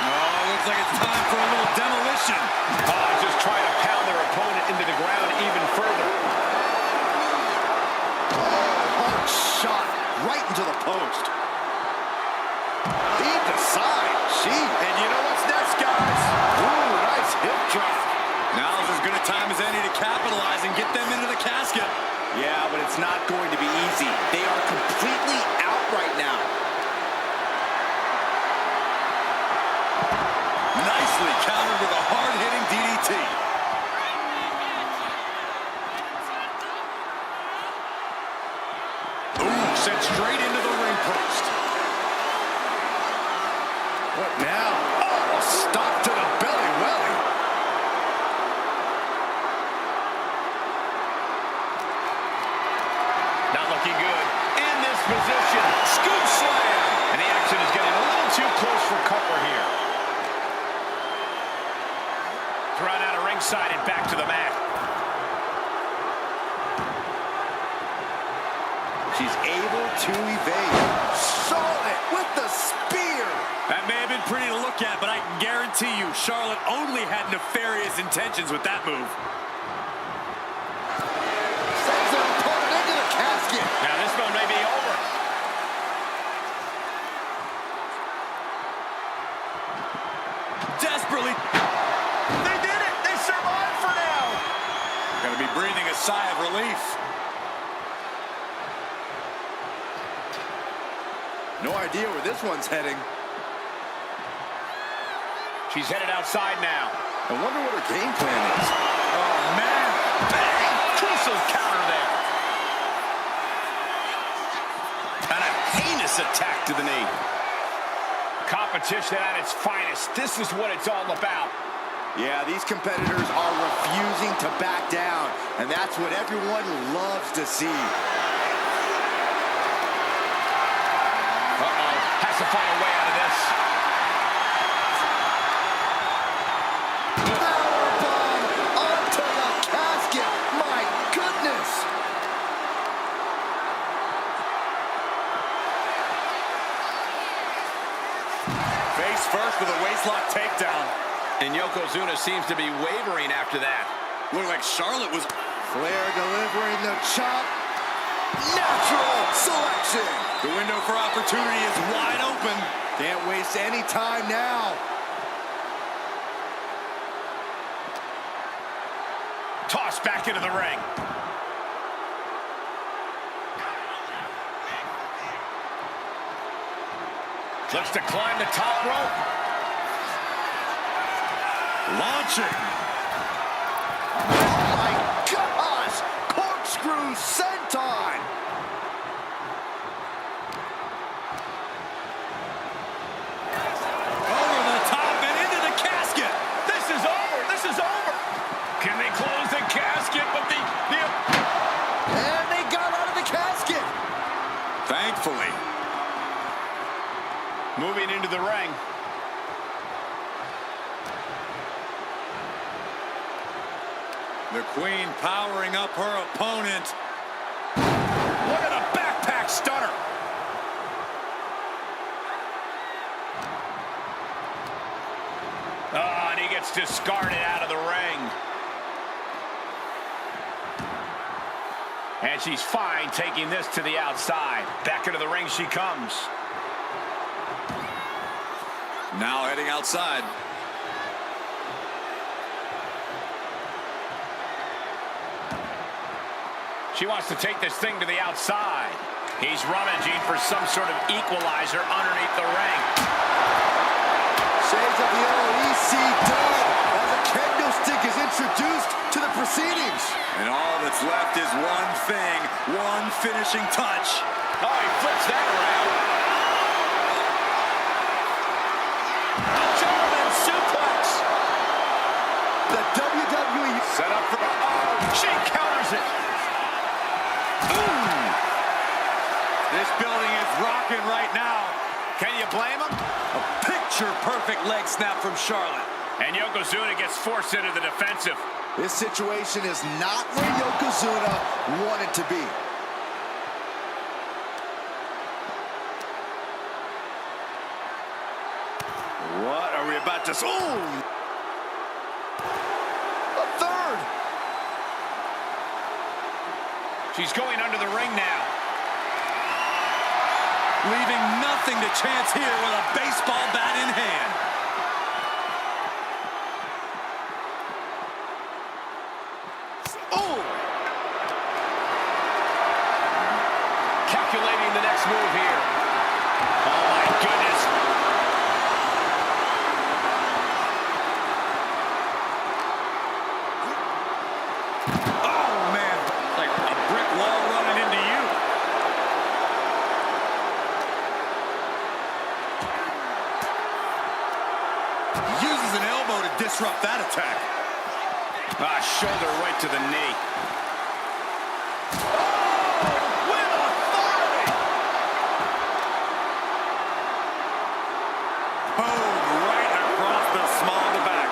Oh, looks like it's time for a little demolition. Just trying to pound their opponent into the ground even further. Hard shot right into the post. Deep aside. And you know what's next, guys? Ooh, nice hip drop. Now's as good a time as any to capitalize and get them into the casket. Yeah, but it's not going to be easy. They are completely out right now. Nicely countered with a hard-hitting DDT. Ooh, sent straight into the ring post. What now? Oh, a stop to the belly welly. Not looking good. In this position. Scoop slam. And the action is getting a little too close for comfort here. Thrown out of ringside and back to the mat. She's able to evade. Charlotte with the spear. That may have been pretty to look at, but I can guarantee you Charlotte only had nefarious intentions with that move. Sends her opponent into the casket. Now this one may be over. Desperately. They did it! They survived for now! Gonna be breathing a sigh of relief. No idea where this one's heading. She's headed outside now. I wonder what her game plan is. Oh, man. Bang! Crucial counter there. And a heinous attack to the knee. Competition at its finest. This is what it's all about. Yeah, these competitors are refusing to back down, and that's what everyone loves to see. Has to find a way out of this. seems to be wavering after that. Looked like Charlotte was... Flair delivering the chop. Natural selection. The window for opportunity is wide open. Can't waste any time now. Tossed back into the ring. Looks to climb the top rope. Launching. Oh my gosh! Corkscrew senton. Over the top and into the casket. This is over. This is over. Can they close the casket? But And they got out of the casket. Thankfully. moving into the ring. The Queen powering up her opponent. Look at the backpack stunner. Oh, and he gets discarded out of the ring. And she's fine taking this to the outside. Back into the ring she comes. Now heading outside. She wants to take this thing to the outside. He's rummaging for some sort of equalizer underneath the ring. Shades of the OEC dub as a kendo stick is introduced to the proceedings. And all that's left is one thing, one finishing touch. Oh, he flips that around. A German suplex. The WWE Set up for, she counters it. Boom! This building is rocking right now. Can you blame him? A picture-perfect leg snap from Charlotte. And Yokozuna gets forced into the defensive. This situation is not where Yokozuna wanted to be. What are we about to... Oh! A third. She's going under the ring now. Leaving nothing to chance here with a baseball bat in hand. Oh! Calculating the next move here. Oh, my goodness. Oh, man. Like a brick wall running into you. Uses an elbow to disrupt that attack. Shoulder right to the knee. With authority! Boom, right across the small of the back.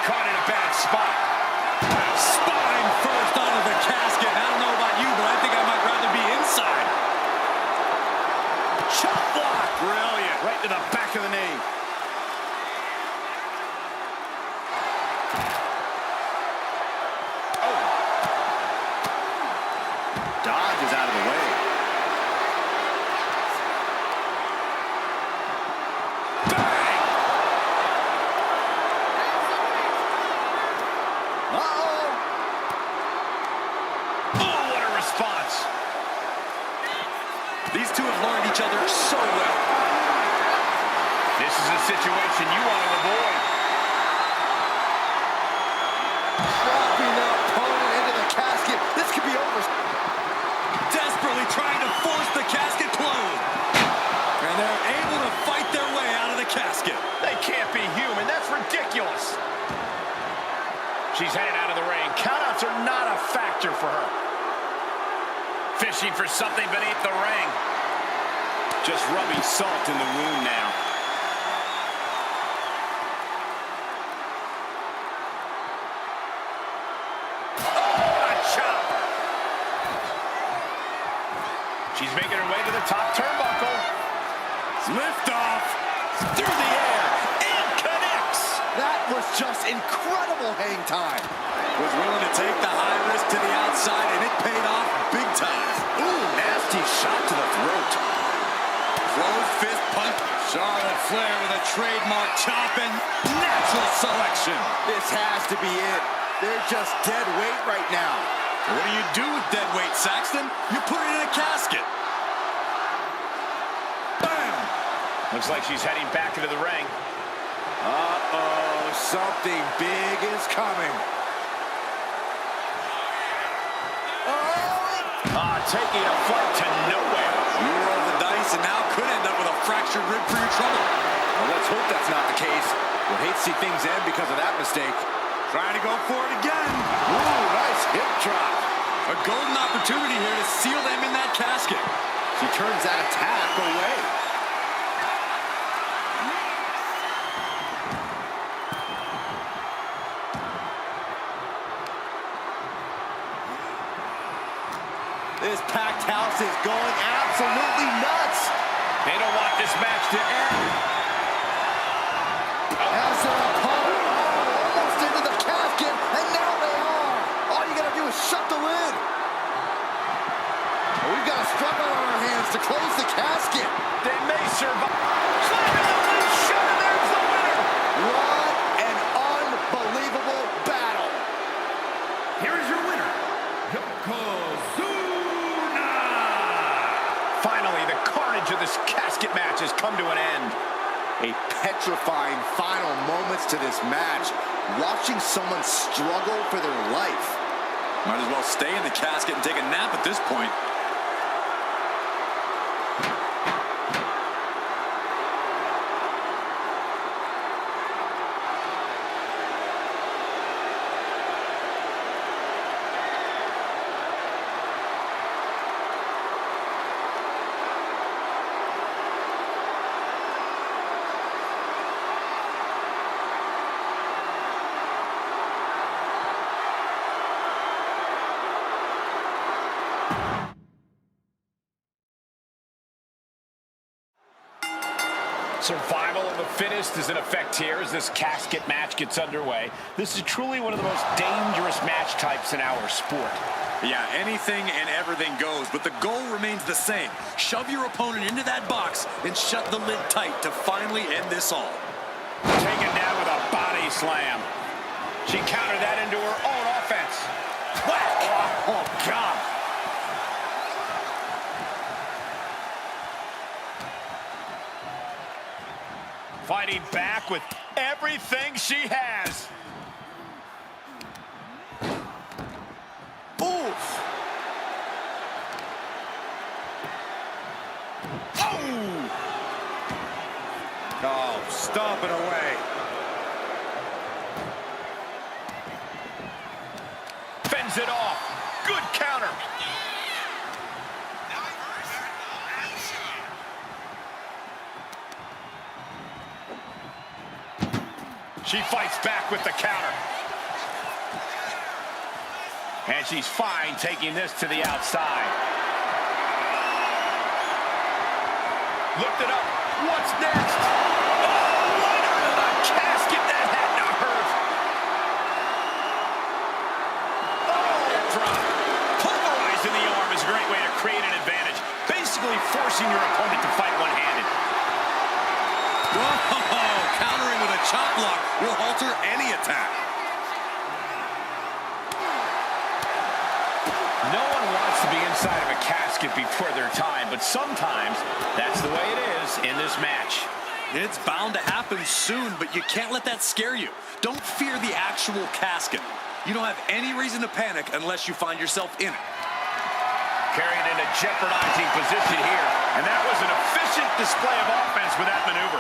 Caught in a bad spot. Spine first onto the casket. I don't know about you, but I think I might rather be inside. Chop block. Brilliant. Right to the back of the knee. Oh. Dodge is out of the way. Bang. Uh-oh! Oh, what a response. These two have learned each other so well. This is a situation you want to avoid. Dropping the opponent into the casket. This could be over. Desperately trying to force the casket closed. And they're able to fight their way out of the casket. They can't be human. That's ridiculous. She's headed out of the ring. Count out factor for her. Fishing for something beneath the ring. Just rubbing salt in the wound now. She's making her way to the top turnbuckle. Lift off through the air and connects. That was just incredible hang time. Was willing to take the high risk to the outside, and it paid off big time. Ooh, nasty shot to the throat. Closed fist punch. Charlotte Flair with a trademark chop and natural selection. This has to be it. They're just dead weight right now. What do you do with dead weight, Saxton? You put it in a casket. Bam! Looks like she's heading back into the ring. Uh-oh, something big is coming. Taking a flight to nowhere. You roll the dice and now could end up with a fractured rib for your trouble. Well, let's hope that's not the case. We'll hate to see things end because of that mistake. Trying to go for it again. Ooh, nice hip drop. A golden opportunity here to seal them in that casket. She turns that attack away. This packed house is going absolutely nuts. They don't want this match to end. As their opponent almost into the casket, and now they are. All you gotta do is shut the lid. We've got a struggle on our hands to close the casket. They may survive. Slamming the lid shut, and there's the winner. What an unbelievable battle. Here is your winner, Yokozuna. Finally, the carnage of this casket match has come to an end. A petrifying final moments to this match. Watching someone struggle for their life. Might as well stay in the casket and take a nap at this point. Survival of the fittest is in effect here as this casket match gets underway. This is truly one of the most dangerous match types in our sport. Yeah, anything and everything goes, but the goal remains the same. Shove your opponent into that box and shut the lid tight to finally end this all. Taken down with a body slam. She countered that into her own offense. Whack! Oh, God. Fighting back with everything she has. Oof. Oh, stomping away. Fends it off. Good counter. She fights back with the counter. And she's fine taking this to the outside. Looked it up. What's next? Oh, right under the casket. That had to hurt. Oh, drop. Pulverizing the arm is a great way to create an advantage. Basically forcing your opponent to fight one-handed. Whoa, countering with a chop block will alter any attack. No one wants to be inside of a casket before their time, but sometimes that's the way it is in this match. It's bound to happen soon, but you can't let that scare you. Don't fear the actual casket. You don't have any reason to panic unless you find yourself in it. Carried in a jeopardizing position here, and that was an efficient display of offense with that maneuver.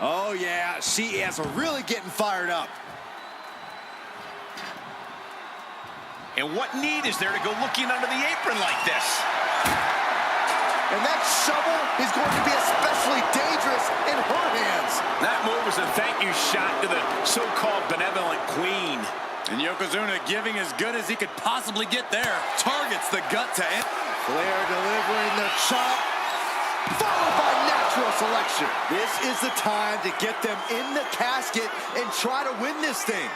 Oh, yeah, she is really getting fired up. And what need is there to go looking under the apron like this? And that shovel is going to be especially dangerous in her hands. That move was a thank you shot to the so-called benevolent queen. And Yokozuna giving as good as he could possibly get there. Targets the gut to end. Flair delivering the chop, followed by natural selection. This is the time to get them in the casket and try to win this thing.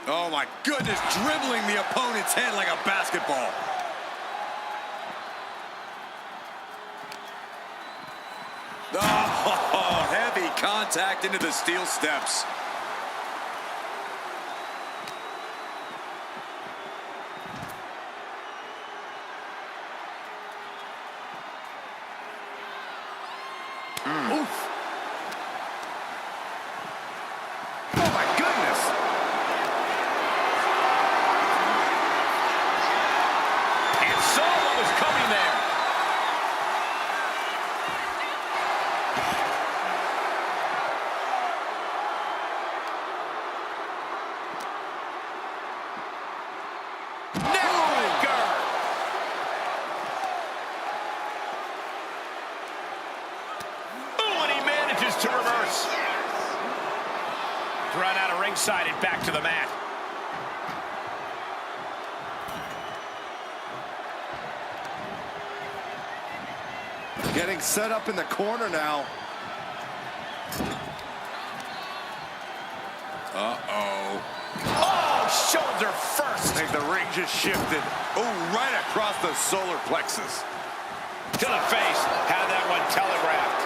Oh my goodness, dribbling the opponent's head like a basketball. Oh, heavy contact into the steel steps. Oof. Oh my goodness. And saw what was coming there. Neckbreaker. Ooh, and he manages to reverse. Run out of ringside and back to the mat. Getting set up in the corner now. Uh-oh. Oh, shoulder first. I think the ring just shifted. Oh, right across the solar plexus. To the face. Had that one telegraphed.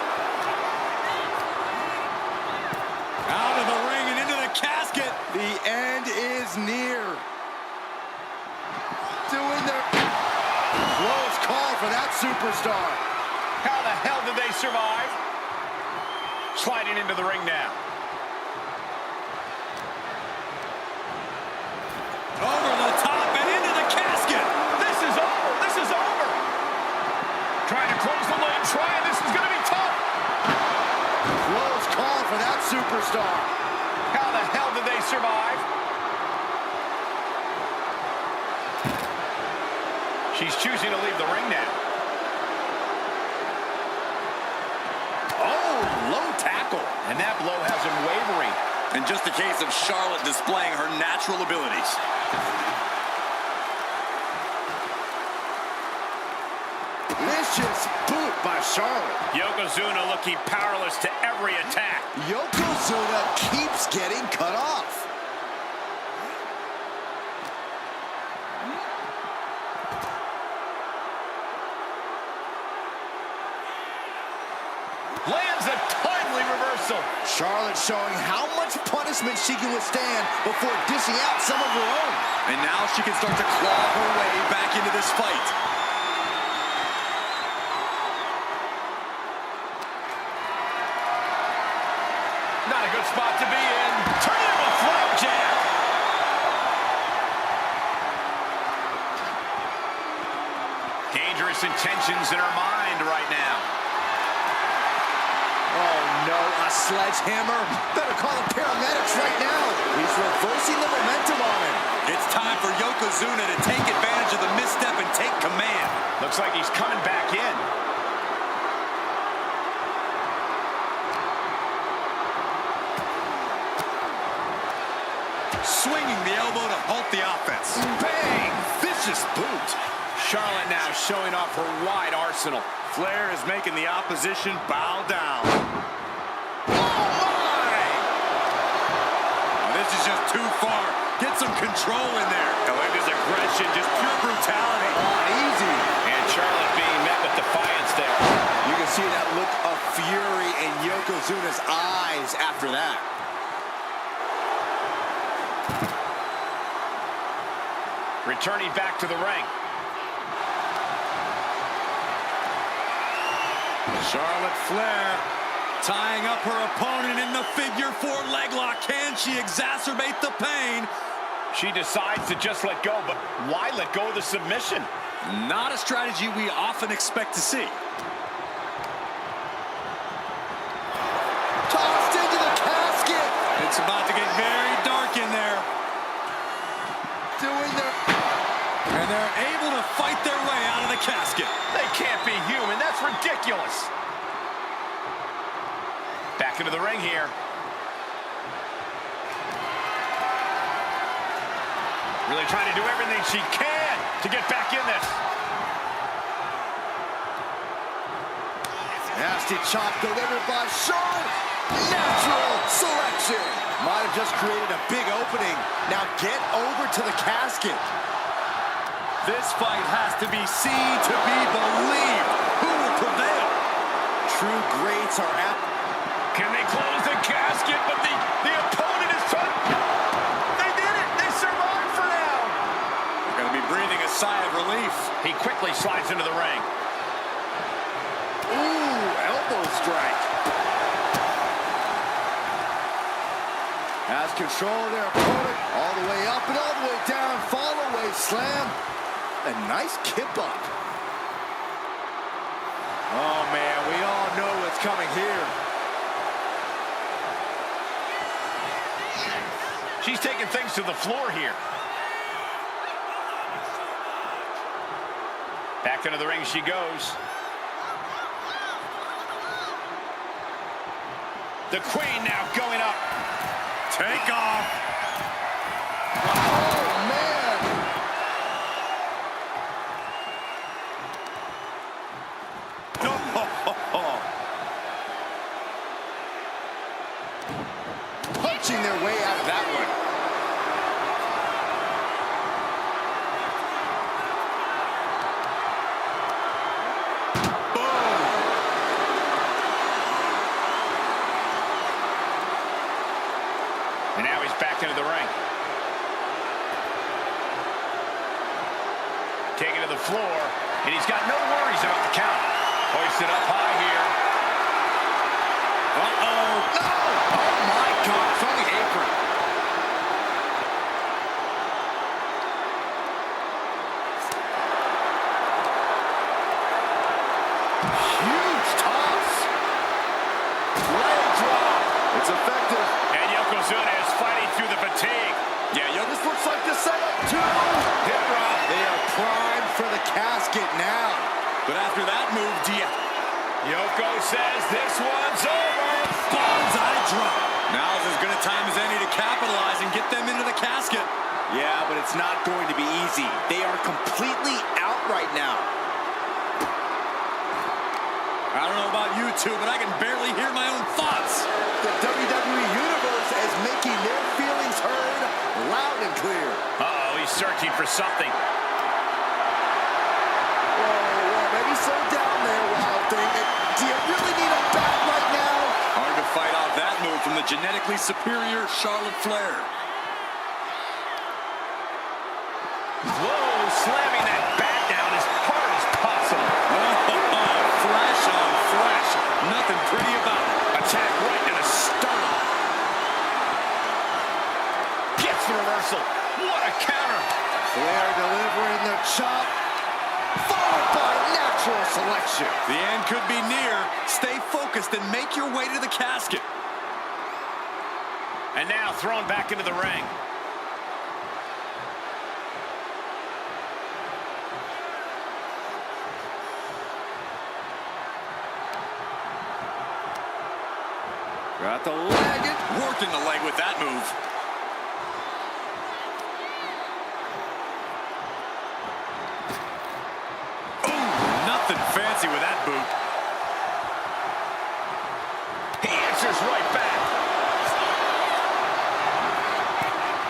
Out of the ring and into the casket. The end is near. Doing their close call for that superstar. How the hell did they survive? Sliding into the ring now. Over the top and into the casket. This is over. This is over. Trying to close the lid. Trying. This is going to be tough. Close call for that superstar. How the hell did they survive? She's choosing to leave the ring now. Oh, low tackle. And that blow has him wavering. And just a case of Charlotte displaying her natural abilities. Vicious boot by Charlotte. Yokozuna looking powerless to every attack. Yokozuna keeps getting cut off. Lands a timely reversal. Charlotte showing how much punishment she can withstand before dishing out some of her own. And now she can start to claw her way back into this fight. Not a good spot to be in. Turn it into a flapjack. Dangerous intentions in her mind right now. Oh no, a sledgehammer. Better call the paramedics right now. He's reversing the momentum on him. It's time for Yokozuna to take advantage of the misstep and take command. Looks like he's coming back in. Swinging the elbow to halt the offense. Bang! Vicious boot. Charlotte now showing off her wide arsenal. Flair is making the opposition bow down. Oh my! This is just too far. Get some control in there. This aggression, just pure brutality. Easy. And Charlotte being met with defiance there. You can see that look of fury in Yokozuna's eyes after that. Returning back to the ring. Charlotte Flair tying up her opponent in the figure four leg lock. Can she exacerbate the pain? She decides to just let go, but why let go of the submission? Not a strategy we often expect to see. Tossed into the casket. It's about to get very dark in there. And they're able to fight their way out of the casket. They can't be human. That's ridiculous. Back into the ring here. Really trying to do everything she can to get back in this. Nasty chop delivered by Shawn. Natural selection. Might have just created a big opening. Now get over to the casket. This fight has to be seen to be believed. Who will prevail? True greats are at... Can they close the casket? But the opponent is trying... They did it! They survived for now! Going to be breathing a sigh of relief. He quickly slides into the ring. Ooh, elbow strike. Has control of their opponent. All the way up and all the way down. Fall away slam. A nice kip up. Oh, man, we all know what's coming here. She's taking things to the floor here. Back into the ring she goes. The Queen now going up. Take off. Oh, man. Punching their way out of that one. And now he's back into the ring. Taken to the floor, and he's got no worries about the count. Hoisted up high here. Uh-oh. No! Oh, my God. From the apron. Huge toss. Leg drop. It's effective. And Yokozuna is fighting through the fatigue. Yeah, this looks like the setup. Hip drop. They are primed for the casket now. But after that move, Yoko says this one's over. Bonsai drop. Now's as good a time as any to capitalize and get them into the casket. Yeah, but it's not going to be easy. They are completely out right now. I don't know about you two, but I can barely hear my own thoughts. The WWE Universe is making their feelings heard loud and clear. Uh-oh, he's searching for something. Whoa, maybe slow down there, Wild Thing. Do you really need a bat right now? Hard to fight off that move from the genetically superior Charlotte Flair. Whoa, slamming that bat down as hard as possible. Flash on flash. Nothing pretty about it. Attack right in the sternum. Gets the reversal. What a counter. Flair delivering the chop, followed by natural selection. The end could be near. Stay focused and make your way to the casket. And now thrown back into the ring. Got the leg. Working the leg with that move. Nothing fancy with that boot. He answers right back.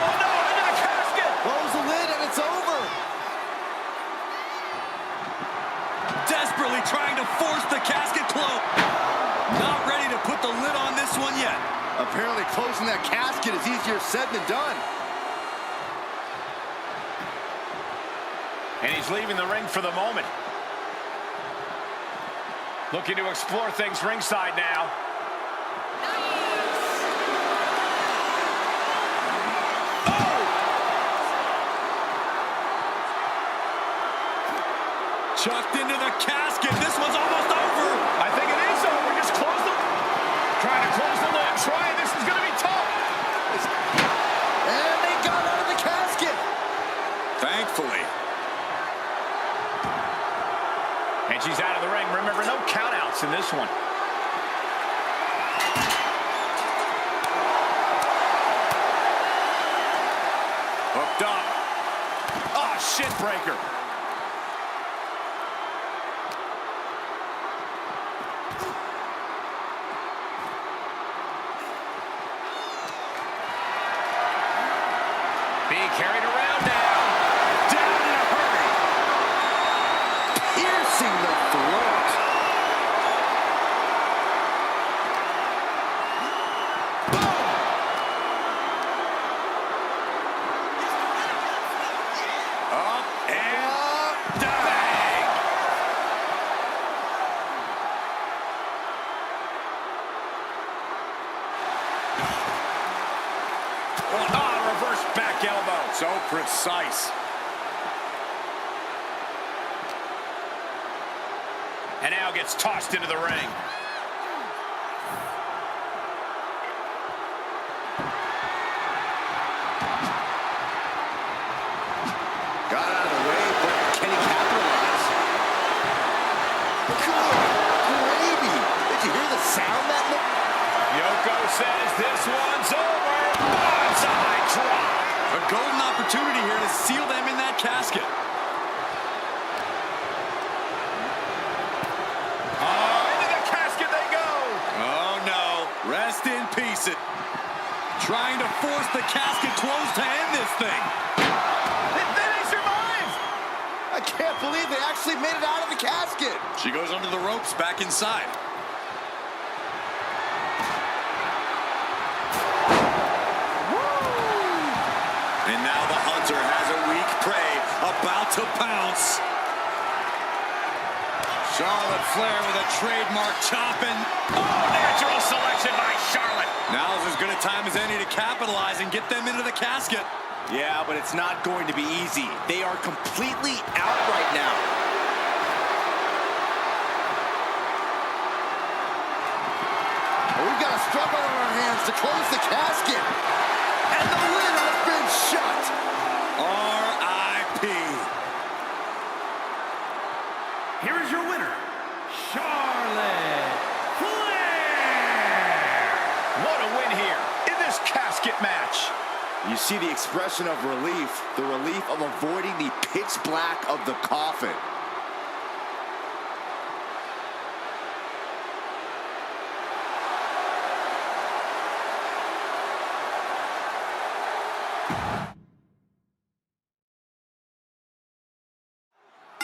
Oh no, into the casket! Close the lid and it's over. Desperately trying to force the casket closed. Not ready to put the lid on this one yet. Apparently closing that casket is easier said than done. And he's leaving the ring for the moment. Looking to explore things ringside now. Chucked into the casket. This one's almost over. I think it is over. Just close the... Trying to close the lid. Trying. This is going to be tough. And they got out of the casket. Thankfully. And she's out of the ring. Remember, no countouts in this one. Hooked up. Oh, shit breaker. Being carried around now. Down in a hurry. Piercing the throat. Up and bang. Oh, reverse back elbow. So precise. And now gets tossed into the ring. Got out of the way, but can he capitalize? Good gravy. Did you hear the sound that made? Yoko says this one's over. Bonsai drop. A golden opportunity here to seal them in that casket. Into the casket they go. Oh, no. Rest in peace. Trying to force the casket closed to end this thing. They survive. I can't believe they actually made it out of the casket. She goes under the ropes back inside. And now the hunter has a weak prey about to pounce. Charlotte Flair with a trademark chopping. Oh, natural selection by Charlotte. Now's as good a time as any to capitalize and get them into the casket. Yeah, but it's not going to be easy. They are completely out right now. We've got a struggle on our hands to close the casket. And the lid has been shut. R.I.P. Here is your winner, Charlotte Flair. What a win here in this casket match. You see the expression of relief, the relief of avoiding the pitch black of the coffin.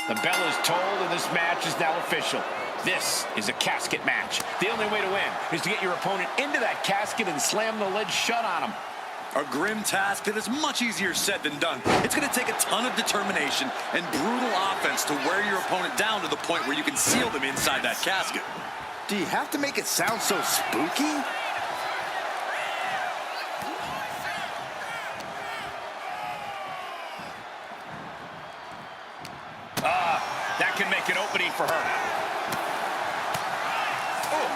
The bell is tolled and this match is now official. This is a casket match. The only way to win is to get your opponent into that casket and slam the lid shut on him. A grim task that is much easier said than done. It's going to take a ton of determination and brutal offense to wear your opponent down to the point where you can seal them inside that casket. Do you have to make it sound so spooky? That can make an opening for her. Oh.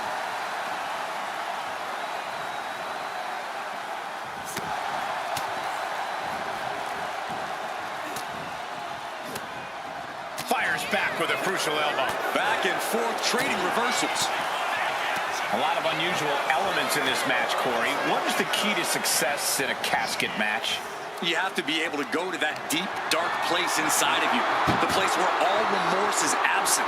Fires back with a crucial elbow. Back and forth trading reversals. A lot of unusual elements in this match, Corey. What is the key to success in a casket match? You have to be able to go to that deep, dark place inside of you. The place where all remorse is absent.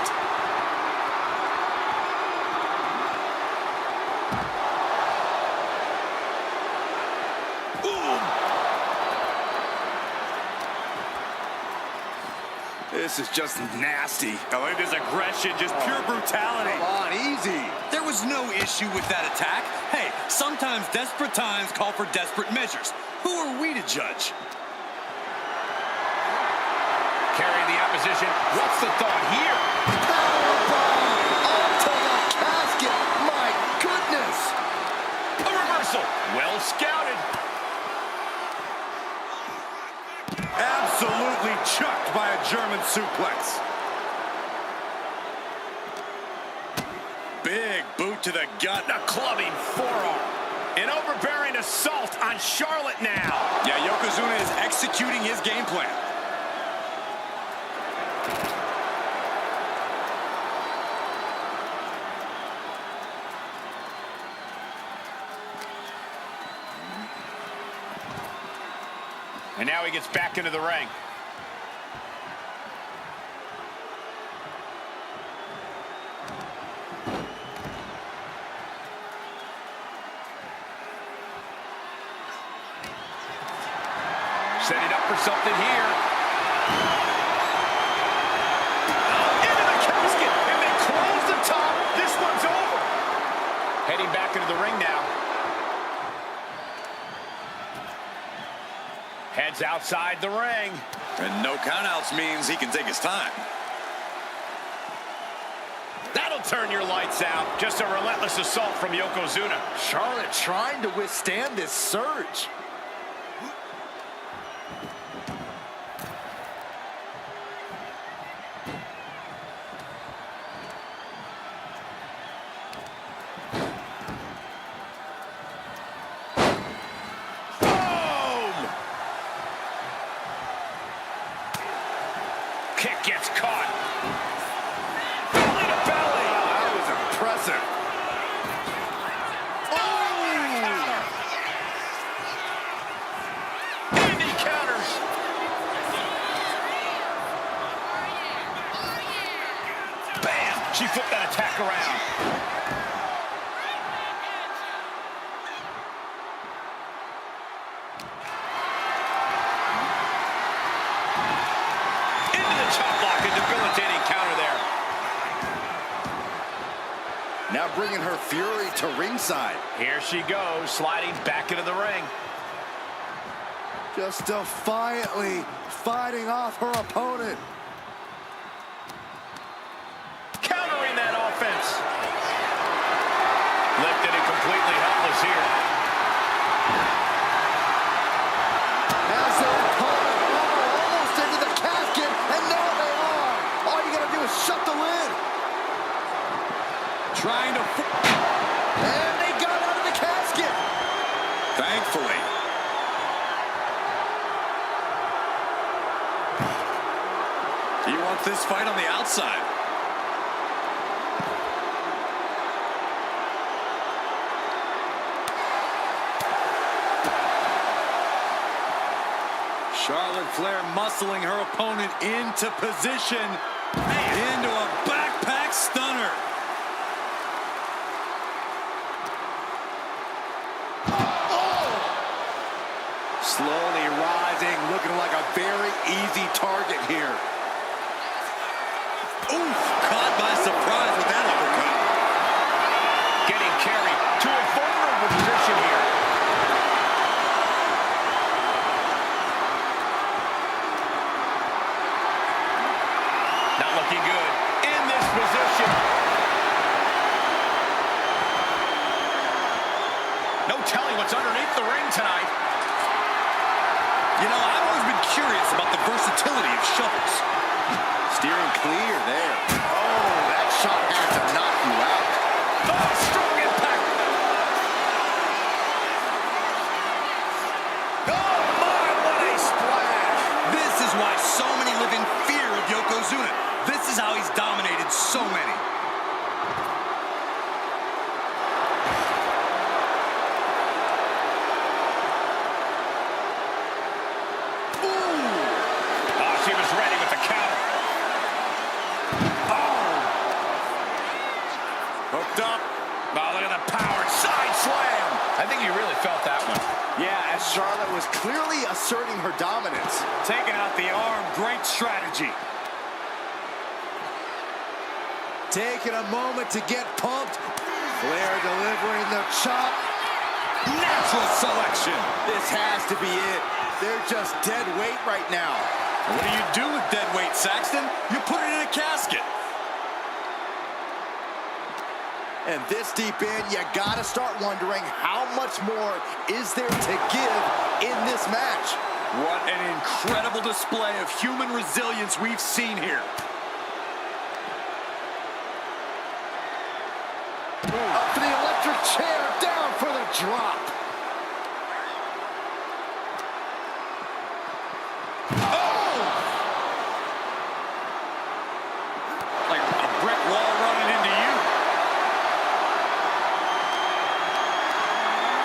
This is just nasty. Oh, look at this aggression, just pure brutality. Come on, easy. There was no issue with that attack. Hey, sometimes desperate times call for desperate measures. Who are we to judge? Carrying the opposition. What's the thought here? Powerbomb onto the casket. My goodness. A reversal. Well scouted. Absolutely chucked by a German suplex. big boot to the gut. A clubbing forearm. An overbearing assault on Charlotte now. Yeah, Yokozuna is executing his game plan. And now he gets back into the ring. Setting up for something here. Into the casket, and they close the top. This one's over. Heading back into the ring now. Heads outside the ring. And no countouts means he can take his time. That'll turn your lights out. Just a relentless assault from Yokozuna. Charlotte trying to withstand this surge. Kick gets caught. Belly to belly. Oh, that was impressive. And he counters. Bam! She flipped that attack around. Chop block, a debilitating counter there. Now bringing her fury to ringside. Here she goes, sliding back into the ring. Just defiantly fighting off her opponent. Countering that offense. Lifted and completely helpless here. As their opponent almost into the casket, and now they are. All you gotta do is shut the lid. Trying to... And they got out of the casket. Thankfully. You want this fight on the outside. Charlotte Flair muscling her opponent into position. Into a backpack stunner. Slowly rising, looking like a very easy target here. Oof, caught by surprise with that uppercut. Getting carried to a vulnerable position here. Not looking good in this position. No telling what's underneath the ring tonight. You know, I've always been curious about the versatility of shovels. Steering clear there. Oh, that shot had to knock you out. Oh, strong impact. Oh, my, what a splash. This is why so many live in fear of Yokozuna. This is how he's dominated so many. Oh, she was ready with the counter. Hooked up. Oh, look at the power. Side slam. I think you really felt that one. Yeah, as Charlotte was clearly asserting her dominance. Taking out the arm. Great strategy. Taking a moment to get pumped. Flair delivering the chop. Natural selection. This has to be it. They're just dead weight right now. What do you do with dead weight, Saxton? You put it in a casket. And this deep in, you gotta start wondering how much more is there to give in this match. What an incredible display of human resilience we've seen here. Up for the electric chair, down for the drop. Oh! Like a brick wall running into you.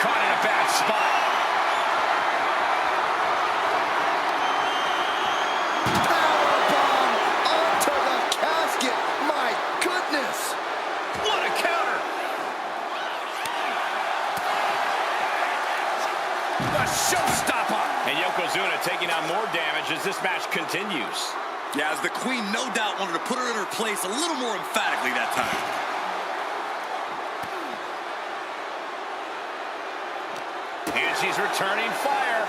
Caught in a bad spot. Powerbomb onto the casket. My goodness. What a counter! The showstopper! And Yokozuna taking on more damage as this match continues. Yeah, as the Queen no doubt wanted to put her in her place a little more emphatically that time. And she's returning fire.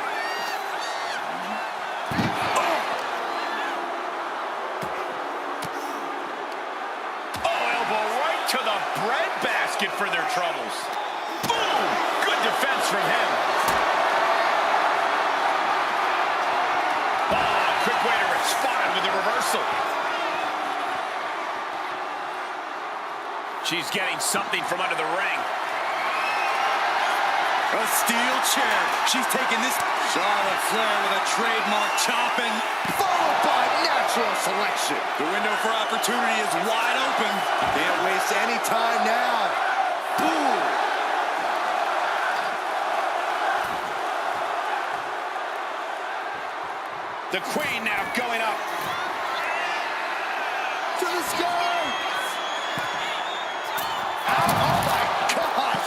Oh, elbow right to the breadbasket for their troubles. Boom! Good defense from him. Oh, quick way to respond with the reversal. She's getting something from under the ring. A steel chair. She's taking this. Charlotte Flair with a trademark chopping. Followed by natural selection. The window for opportunity is wide open. Can't waste any time now. Boom. The Queen now going up. To the sky. Oh my God.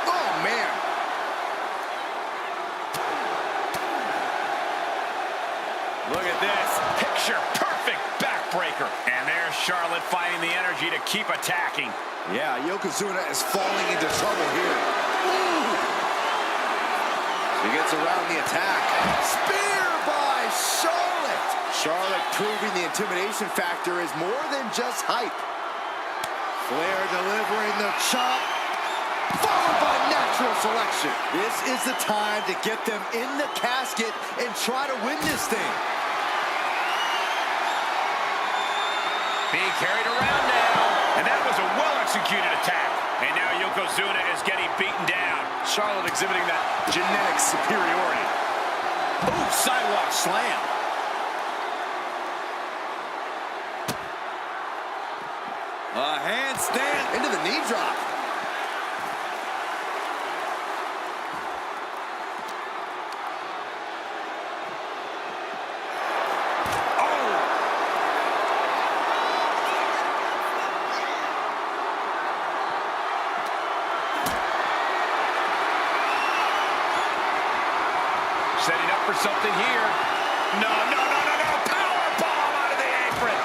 Oh man. Look at this. Picture perfect backbreaker. And there's Charlotte finding the energy to keep attacking. Yeah, Yokozuna is falling into trouble here. Ooh. She gets around the attack. Spear by Charlotte. Charlotte proving the intimidation factor is more than just hype. Flair delivering the chop. Followed by natural selection. This is the time to get them in the casket and try to win this thing. Being carried around now. And that was a well-executed attack. And now Yokozuna is getting beaten down. Charlotte exhibiting that genetic superiority. Ooh, sidewalk slam. A handstand Into the knee drop. Setting up for something here. No. Power bomb out of the apron.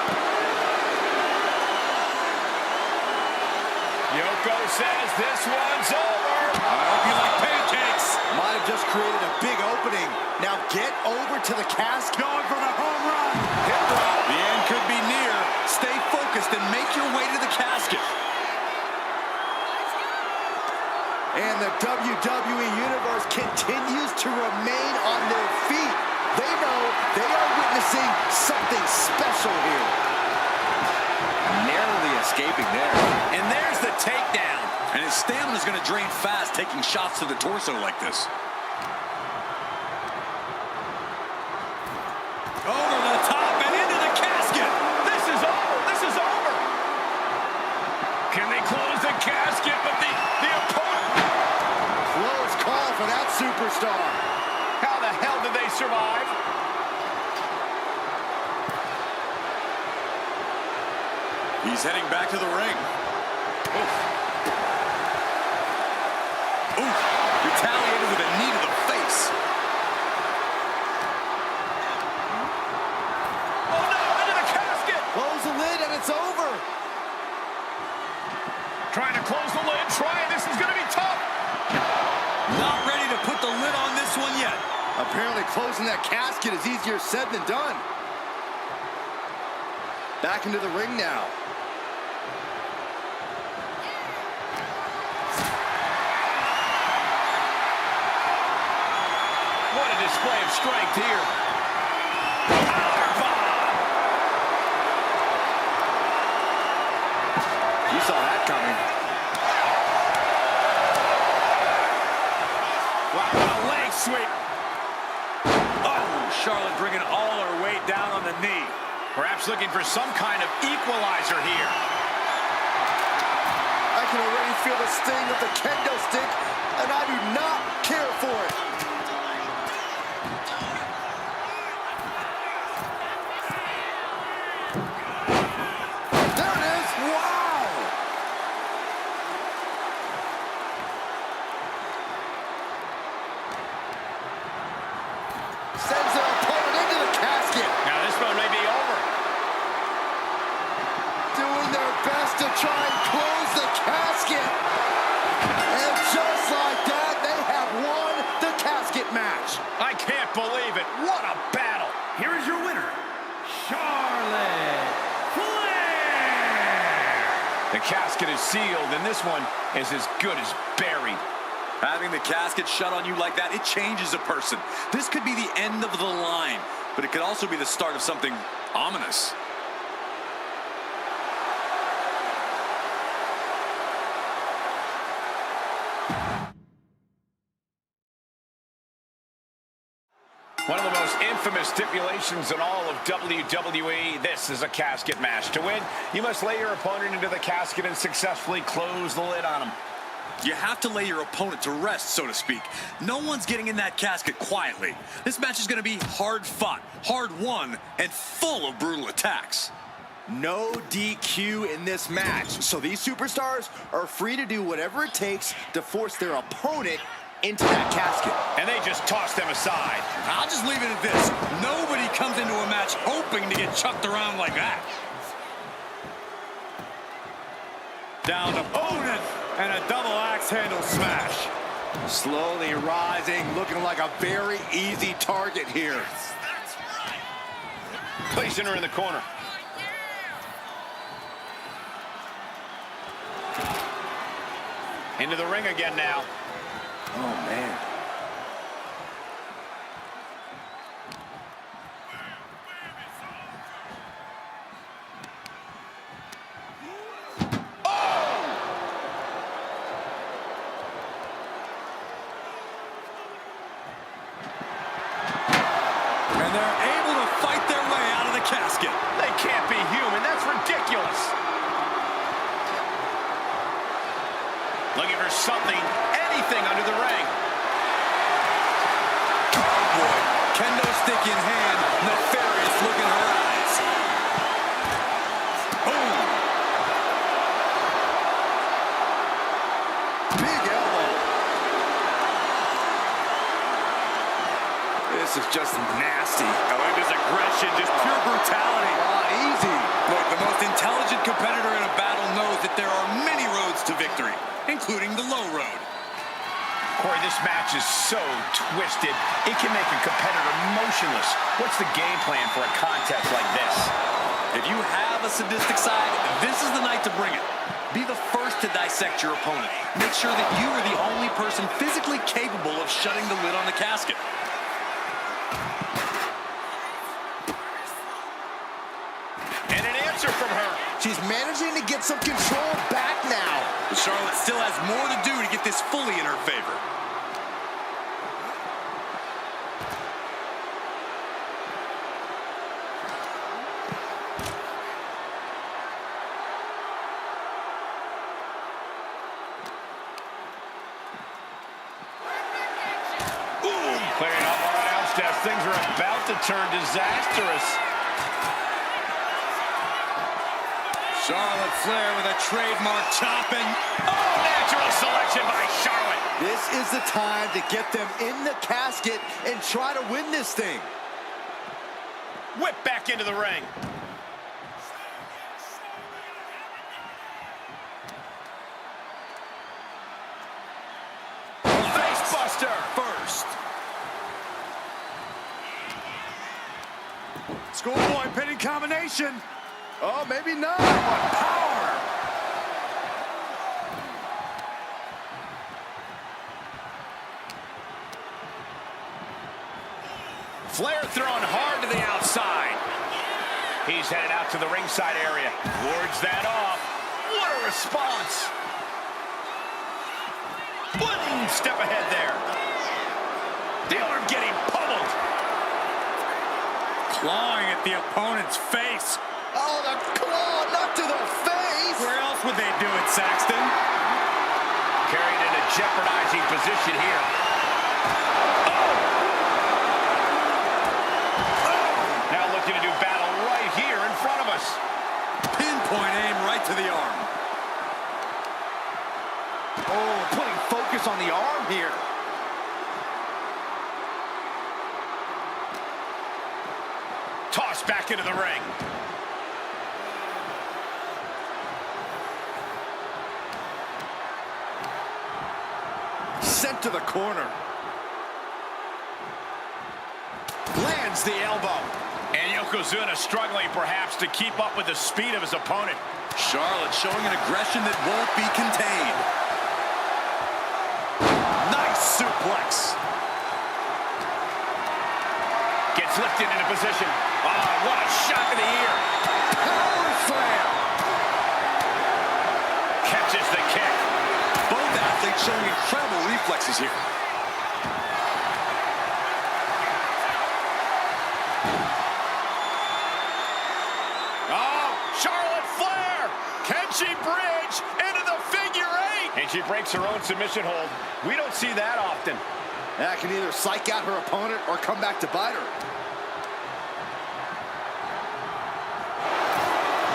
Yoko says this one's over. I hope you like pancakes. Might have just created a big opening. Now get over to the casket. Going for the home run. Hip drop. The end could be near. Stay focused and make your way to the casket. And the WWE Universe continues to remain on their feet. They know they are witnessing something special here. Narrowly escaping there. And there's the takedown. And his stamina's going to drain fast, taking shots to the torso like this. Over the top and into the casket. This is over. This is over. Can they close the casket? But the opponent. Close call for that superstar. How the hell did they survive? He's heading back to the ring. Oof. Oof. Retaliated with a knee to the face. Oh no, into the casket. Close the lid and it's over. Trying to close the lid. This is going to be tough. Not ready to put the lid on this one yet. Apparently closing that casket is easier said than done. Back into the ring now. What a display of strength here. Powerbomb! You saw that coming. Wow, what a leg sweep. Oh, Charlotte bringing all her weight down on the knee. Perhaps looking for some kind of equalizer here. I can already feel the sting of the kendo stick, and I do not care for it. There it is. Wow! Sends their opponent into the casket. Now this one may be over. Doing their best to try and close the casket. And just like that, they have won the casket match. I can't believe it. What a battle. Here is your winner, Charlotte Flair. The casket is sealed, and this one is as good as buried. Having the casket shut on you like that, it changes a person. This could be the end of the line, but it could also be the start of something ominous. One of the most infamous stipulations in all of WWE, this is a casket match. To win, you must lay your opponent into the casket and successfully close the lid on him. You have to lay your opponent to rest, so to speak. No one's getting in that casket quietly. This match is going to be hard fought, hard won, and full of brutal attacks. No DQ in this match, so these superstars are free to do whatever it takes to force their opponent into that casket. And they just toss them aside. I'll just leave it at this. Nobody comes into a match hoping to get chucked around like that. Down opponent and a double axe handle smash. Slowly rising, looking like a very easy target here. Placing her in the corner. Into the ring again now. Oh, man. And they're able to fight their way out of the casket. They can't be human. That's ridiculous. Looking for something, anything under the ring. Oh, boy. Kendo stick in hand. Nefarious look in her eyes. Boom. Big elbow. This is just nasty. I like this aggression, just pure brutality. Easy. Look, the most intelligent competitor in a battle knows that there are many roads to victory, including the low road. Corey, this match is so twisted, it can make a competitor motionless. What's the game plan for a contest like this? If you have a sadistic side, this is the night to bring it. Be the first to dissect your opponent. Make sure that you are the only person physically capable of shutting the lid on the casket. And an answer from her. She's managing to get some control back now. But Charlotte still has more to do to get this fully in her favor. Clearing up our announce desk. Things are about to turn disastrous. Charlotte Flair with a trademark chopping. Oh, natural selection by Charlotte. This is the time to get them in the casket and try to win this thing. Whip back into the ring. Facebuster first. Schoolboy pinning combination. Oh, maybe not. Power. Flair throwing hard to the outside. He's headed out to the ringside area. Wards that off. What a a response. One step ahead there. The arm getting pummeled. Clawing at the opponent's face. Oh, the claw, not to the face. Where else would they do it, Saxton? Carried in a jeopardizing position here. Now looking to do battle right here in front of us. Pinpoint aim right to the arm. Oh, putting focus on the arm here. Tossed back into the ring. Sent to the corner. Lands the elbow. And Yokozuna struggling perhaps to keep up with the speed of his opponent. Charlotte showing an aggression that won't be contained. Nice suplex. Gets lifted into position. Oh, what a shot to the ear. Power slam. Catches the kick. Both athletes showing incredible reflexes here. Oh, Charlotte Flair. Can she bridge into the figure eight? And she breaks her own submission hold. We don't see that often. That can either psych out her opponent or come back to bite her.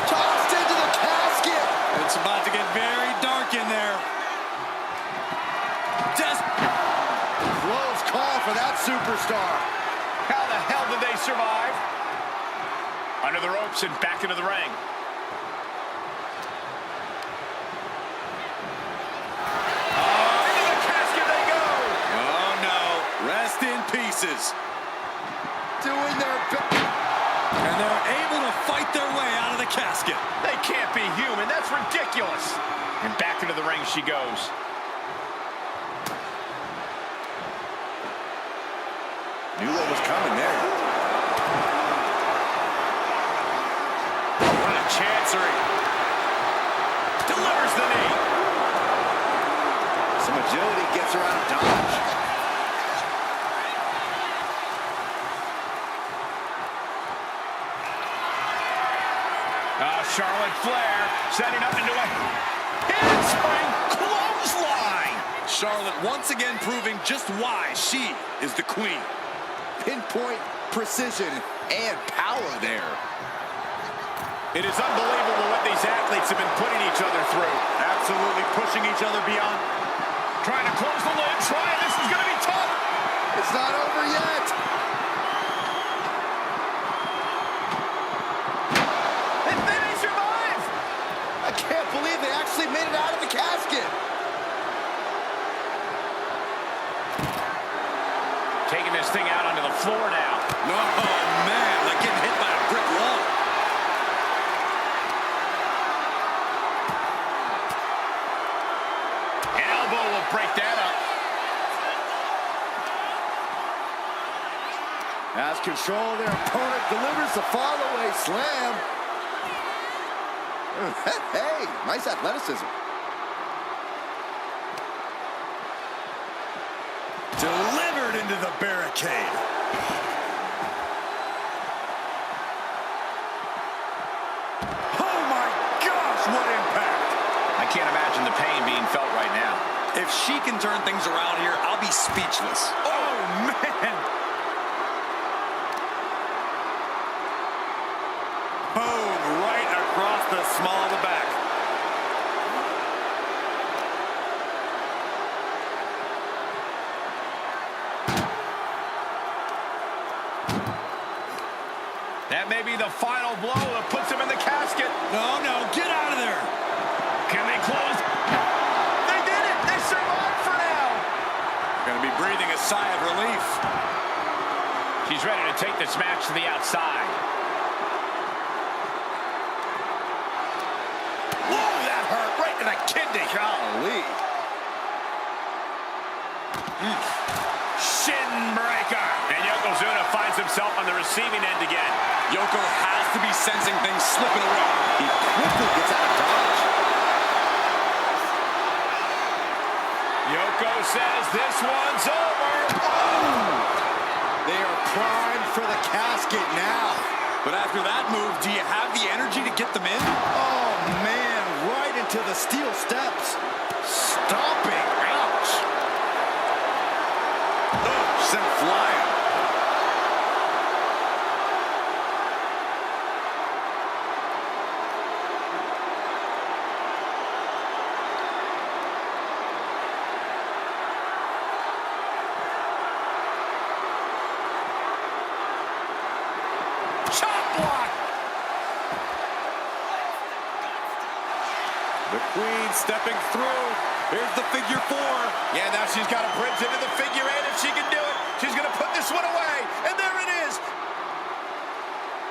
Tossed into the casket. It's about to get very dark in there. Just Close call for that superstar. How the hell did they survive? Under the ropes and back into the ring. Oh, into the casket they go. oh no, rest in pieces. Doing their best. And they're able to fight their way out of the casket. They can't be human. That's ridiculous. And back into the ring she goes. Knew what was coming there. What a chancery. Delivers the knee. Some agility gets her out of dodge. Charlotte Flair setting up into a handspring clothesline. Charlotte once again proving just why she is the queen. Pinpoint precision and power there. It is unbelievable what these athletes have been putting each other through. Absolutely pushing each other beyond. Trying to close the lid. This is going to be tough. It's not over yet. They survive. I can't believe they actually made it out of the casket. Taking this thing out onto the floor now. No, oh man, like getting hit by a brick wall. An elbow will break that up. Has control of their opponent, delivers the fall-away slam. Hey, nice athleticism. Delivered into the barricade. Oh my gosh, what impact. I can't imagine the pain being felt right now. If she can turn things around here, I'll be speechless. Oh man. Boom, right across the small of the back. That may be the final blow that puts him in the casket. No, no, get out of there. Can they close? They did it. They survived for now. Gonna be breathing a sigh of relief. She's ready to take this match to the outside. Whoa, that hurt right in the kidney. Golly. Shin breaker. And Yokozuna finds himself on the receiving end again. Yoko has to be sensing things slipping away. He quickly gets out of dodge. says this one's over. Oh! They are primed for the casket now. But after that move, do you have the energy to get them in? Oh, man, right into the steel steps. Stomping. Ouch. Oh, sent flying. The Queen stepping through. Here's the figure 4. Yeah, now she's got a bridge into the figure 8. If she can do it, she's going to put this one away. And there it is.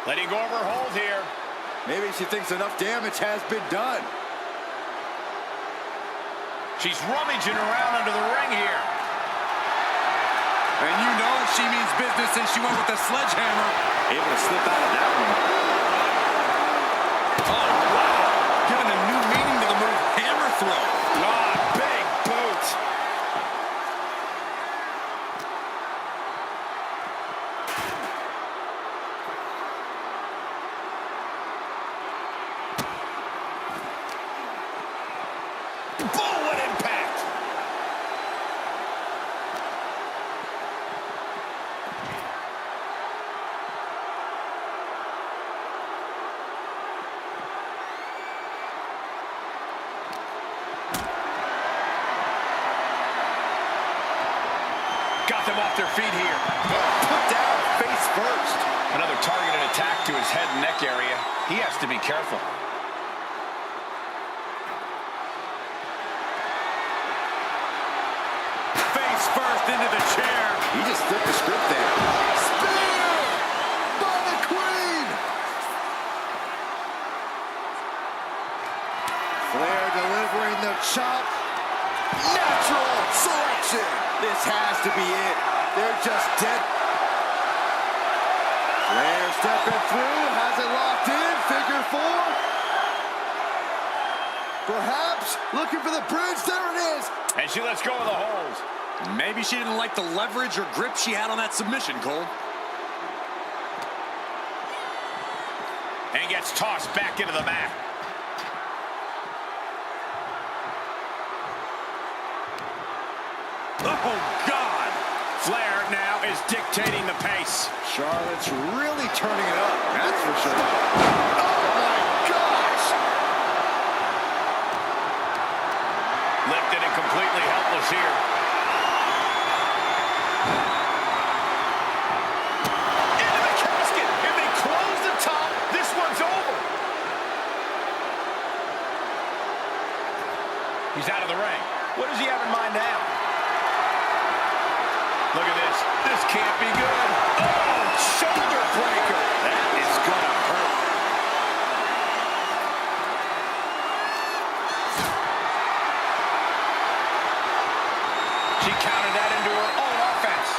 Letting go of her hold here. Maybe she thinks enough damage has been done. She's rummaging around under the ring here. And you know she means business since she went with the sledgehammer. Able to slip out of that one. Oh, wow. Giving a new meaning to the move, hammer throw. Ah, big boot. Boom, what impact. Got them off their feet here. Put down face first. Another targeted attack to his head and neck area. He has to be careful. Face first into the chair. He just flipped the script there. Spear by the Queen. Flair delivering the chop. Natural selection. This has to be it. They're just dead. Flair stepping through. Has it locked in. Figure 4. Perhaps looking for the bridge. There it is. And she lets go of the hold. Maybe she didn't like the leverage or grip she had on that submission, Cole. And gets tossed back into the mat. Oh, God! Flair now is dictating the pace. Charlotte's really turning it up. That's for sure. Oh, my gosh! Lifted and completely helpless here. Into the casket. If they close the top, this one's over. He's out of the ring. What does he have in mind now? Look at this. This can't be good. Oh, shoulder breaker. That is gonna hurt. She countered that into her own offense.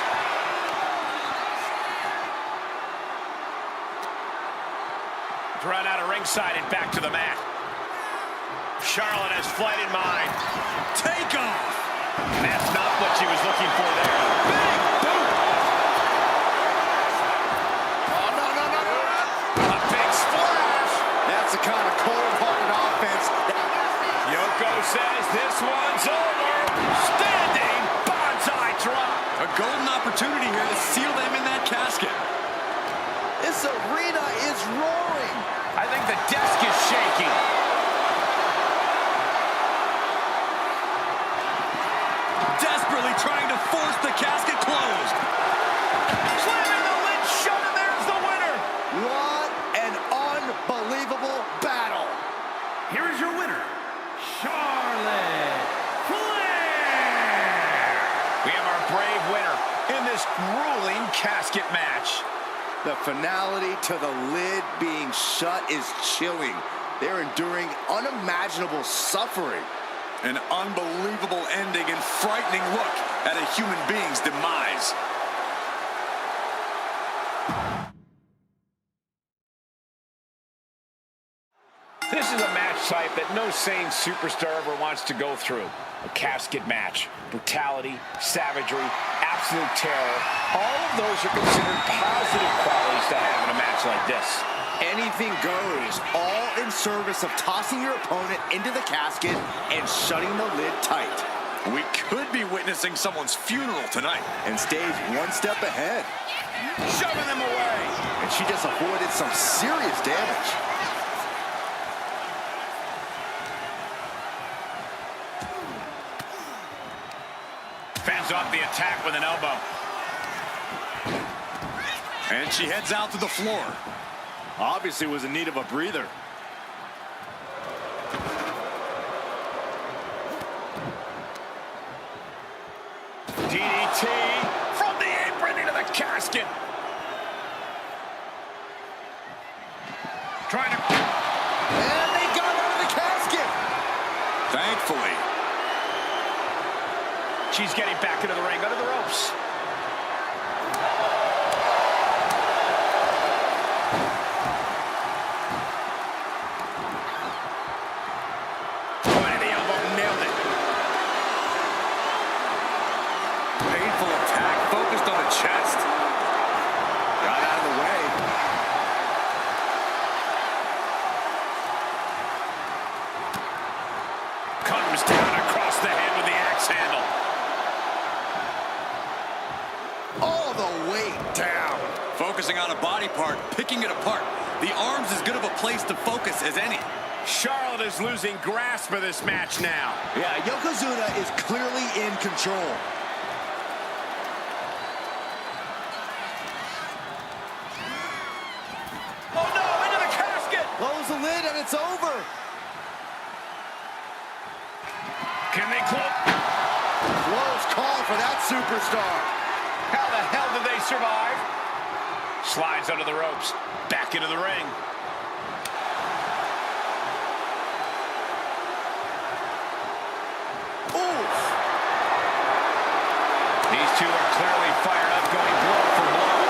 Run out of ringside and back to the mat. Charlotte has flight in mind. Take off! That's not what she was looking for there. Big boot! Oh, no, no, no, no, no. A big splash! That's the kind of cold-hearted offense. Yoko says this one's over. Standing bonsai drop. A golden opportunity here to seal them in that casket. This arena is roaring. I think the desk is shaking. Desperately trying to force the casket closed. Slamming the lid shut, and there's the winner. What an unbelievable battle. Here is your winner, Charlotte Flair. We have our brave winner in this grueling casket match. The finality to the lid being shut is chilling. They're enduring unimaginable suffering. An unbelievable ending and frightening look at a human being's demise. This is a match type that no sane superstar ever wants to go through. A casket match. Brutality, savagery, absolute terror. All of those are considered positive qualities to have in a match like this. Anything goes, all in service of tossing your opponent into the casket and shutting the lid tight. We could be witnessing someone's funeral tonight. And stays one step ahead. Shoving them away. And she just avoided some serious damage. Fends off the attack with an elbow. And she heads out to the floor. Obviously was in need of a breather. DDT from the apron into the casket. Trying to... And they got out of the casket. Thankfully. She's getting back into the ring, under the ropes. Going to the elbow, nailed it. Painful attack, focused on the chest. Got out of the way. Comes down across the head with the axe handle. All the weight down. Focusing on a body part, picking it apart. The arm's as good of a place to focus as any. Charlotte is losing grasp of this match now. Yeah, Yokozuna is clearly in control. Oh no, into the casket! Close the lid and it's over. Can they close? Close call for that superstar. How the hell did they survive? Slides under the ropes, back into the ring. Oof. These two are clearly fired up, going blow for blow.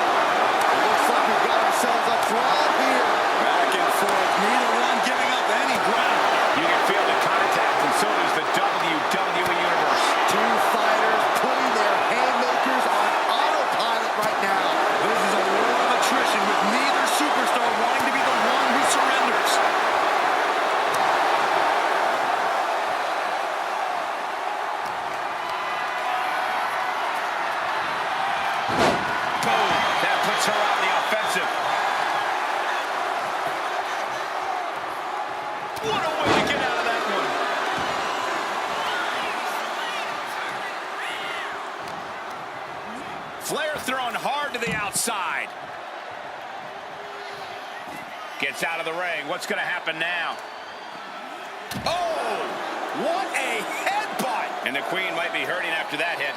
It looks like we've got ourselves a brawl here. Back and forth, neither one giving up any ground. You can feel the contact, and so does the WWE Universe. Two fighters putting their haymakers on autopilot right now. This is a war of attrition with neither superstar wanting to be the one who surrenders. Boom! That puts her on the offensive. What a way to get out of that one. Flair thrown hard to the outside. Gets out of the ring. What's going to happen now? Oh! What a headbutt! And the Queen might be hurting after that hit.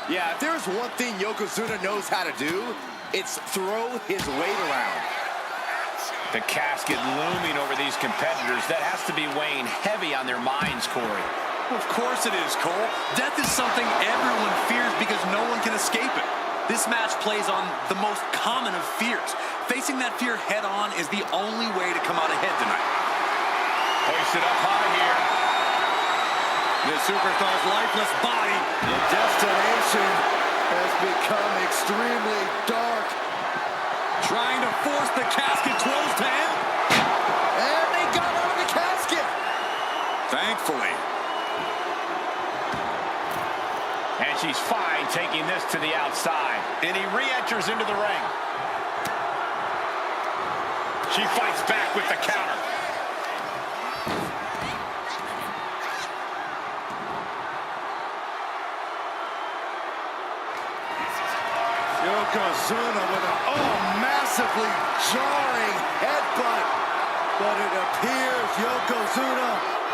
Yeah, if there's one thing Yokozuna knows how to do, it's throw his weight around. The casket looming over these competitors. That has to be weighing heavy on their minds, Corey. Of course it is, Cole. Death is something everyone fears because no one can escape it. This match plays on the most common of fears. Facing that fear head on is the only way to come out ahead tonight. Hoisted up high here. The superstar's lifeless body. The destination has become extremely dark. Trying to force the casket closed to him. And they got out of the casket. Thankfully. And she's fine taking this to the outside. And he re-enters into the ring. She fights back with the counter. Yokozuna with a massively jarring headbutt. But it appears Yokozuna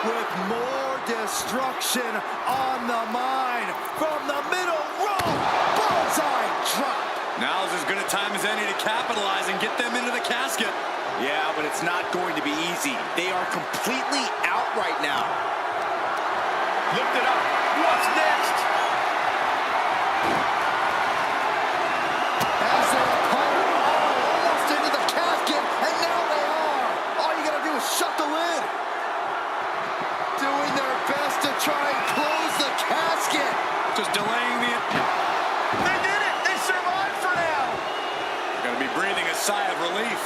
with more destruction on the mind from the middle rope. Bullseye drop. Now's as good a time as any to capitalize and get them into the casket. Yeah, but it's not going to be easy. They are completely out right now. Lift it up. What's next? As their opponent almost into the casket, and now they are. All you gotta do is shut the lid. Doing their best to try and close the Just delaying the... They did it! They survived for now! Gonna be breathing a sigh of relief.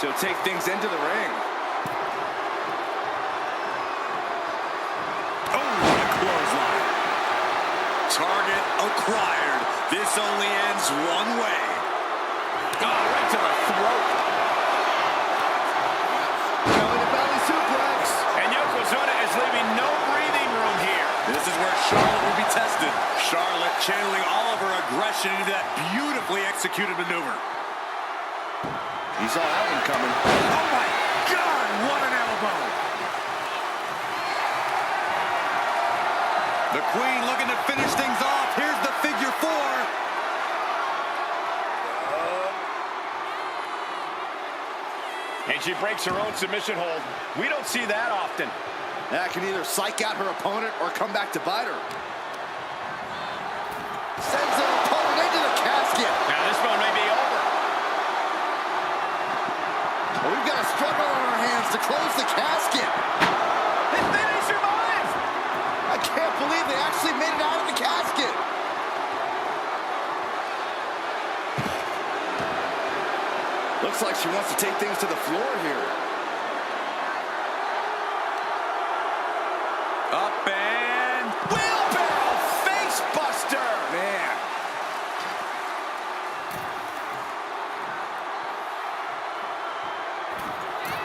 She'll take things into the ring. Oh, what a clothesline. Target acquired. This only ends one way. Oh, right to the throat. Belly to belly suplex. And Yokozuna is leaving no breathing room here. This is where Charlotte will be tested. Charlotte channeling all of her aggression into that beautifully executed maneuver. He saw that one coming. Oh my God, what an elbow! The Queen looking to finish things off. Here's the figure 4. And she breaks her own submission hold. We don't see that often. That can either psych out her opponent or come back to bite her. Sends her opponent into the casket. Now this one may be over. Well, we've got a struggle on our hands to close the casket. And then he survives. I can't believe they actually made it out of the casket. Looks like she wants to take things to the floor here. Up and... Wheelbarrow face buster. Man.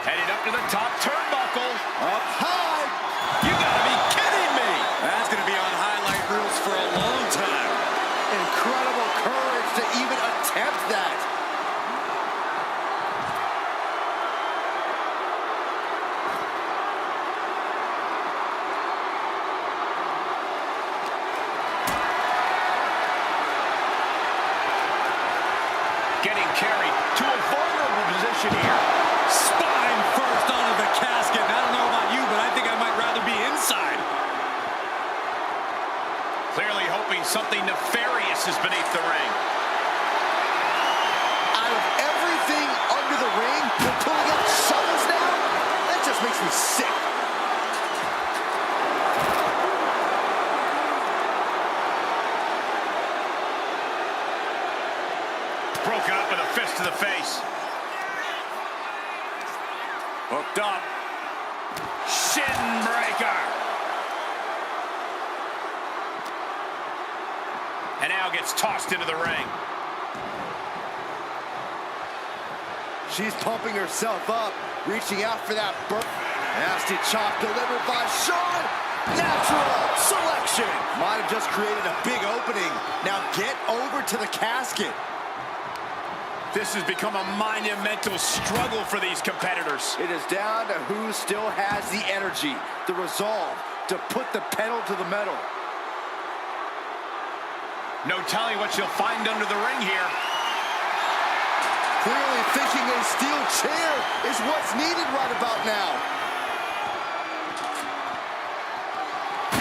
Headed up to the top turnbuckle. Up high. You gotta be kidding me. That's going to be on highlight reels for a long time. Incredible courage to even attempt that. Getting carried to a vulnerable position here. Spine first onto the casket. I don't know about you, but I think I might rather be inside. Clearly hoping something nefarious is beneath the ring. Out of everything under the ring, we're pulling up shovels now? That just makes me sick. Broken up with a fist to the face. Hooked up. Shin breaker. And now gets tossed into the ring. She's pumping herself up, reaching out for that burn. Nasty chop delivered by Shawn. Natural selection. Might have just created a big opening. Now get over to the casket. This has become a monumental struggle for these competitors. It is down to who still has the energy, the resolve to put the pedal to the metal. No telling what she'll find under the ring here. Clearly thinking a steel chair is what's needed right about now.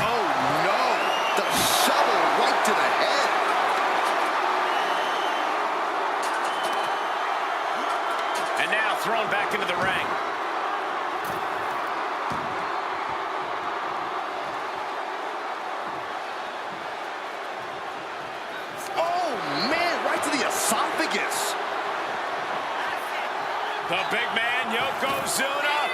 Oh no, the shovel right to the head. And now thrown back into the ring. Oh man, right to the esophagus. The big man, Yokozuna.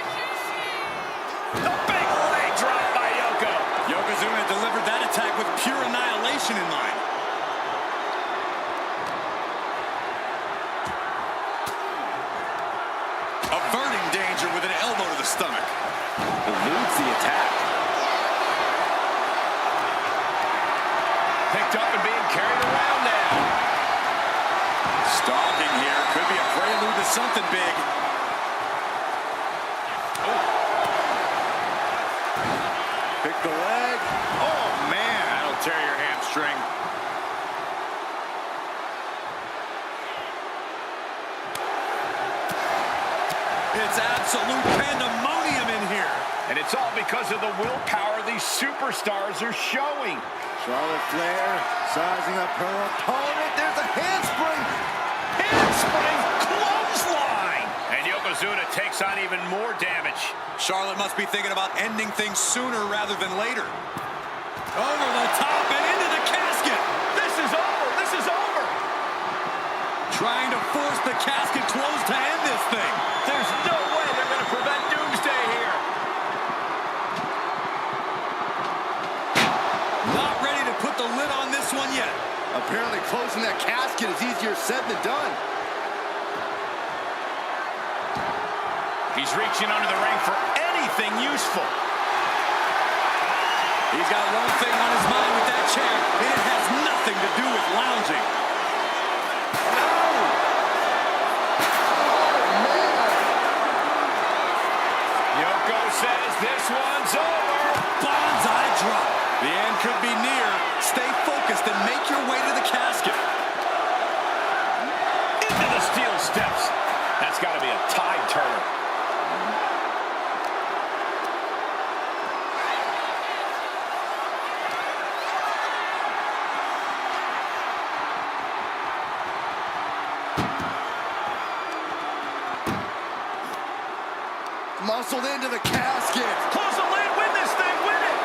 The big leg drop by Yoko. Yokozuna delivered that attack with pure annihilation in mind. Averting danger with an elbow to the stomach. Eludes the attack. Picked up and being carried around now. Stalking here. Could be a prelude to something big. Oh. Pick the leg. Oh, man. That'll tear your hamstring. It's absolute pandemonium in here. And it's all because of the willpower these superstars are showing. Charlotte Flair sizing up her opponent. There's a handspring. Handspring clothesline. And Yokozuna Yokozuna takes on even more damage. Charlotte must be thinking about ending things sooner rather than later. Over the top and into the casket. This is over. This is over. Trying to force the casket closed to end this thing. There's no way they're going to prevent doomsday here. Not ready to put the lid on this one yet. Apparently closing that casket is easier said than done. He's reaching under the ring for anything useful. He's got one thing on his mind with that chair, and it has nothing to do with lounging. Yoko says this one's over. Bonsai drop. The end could be near. Stay focused and make your way to the casket. Into the steel steps. That's got to be a tide turner. Muscled into the casket. Close the lid, win this thing, win it!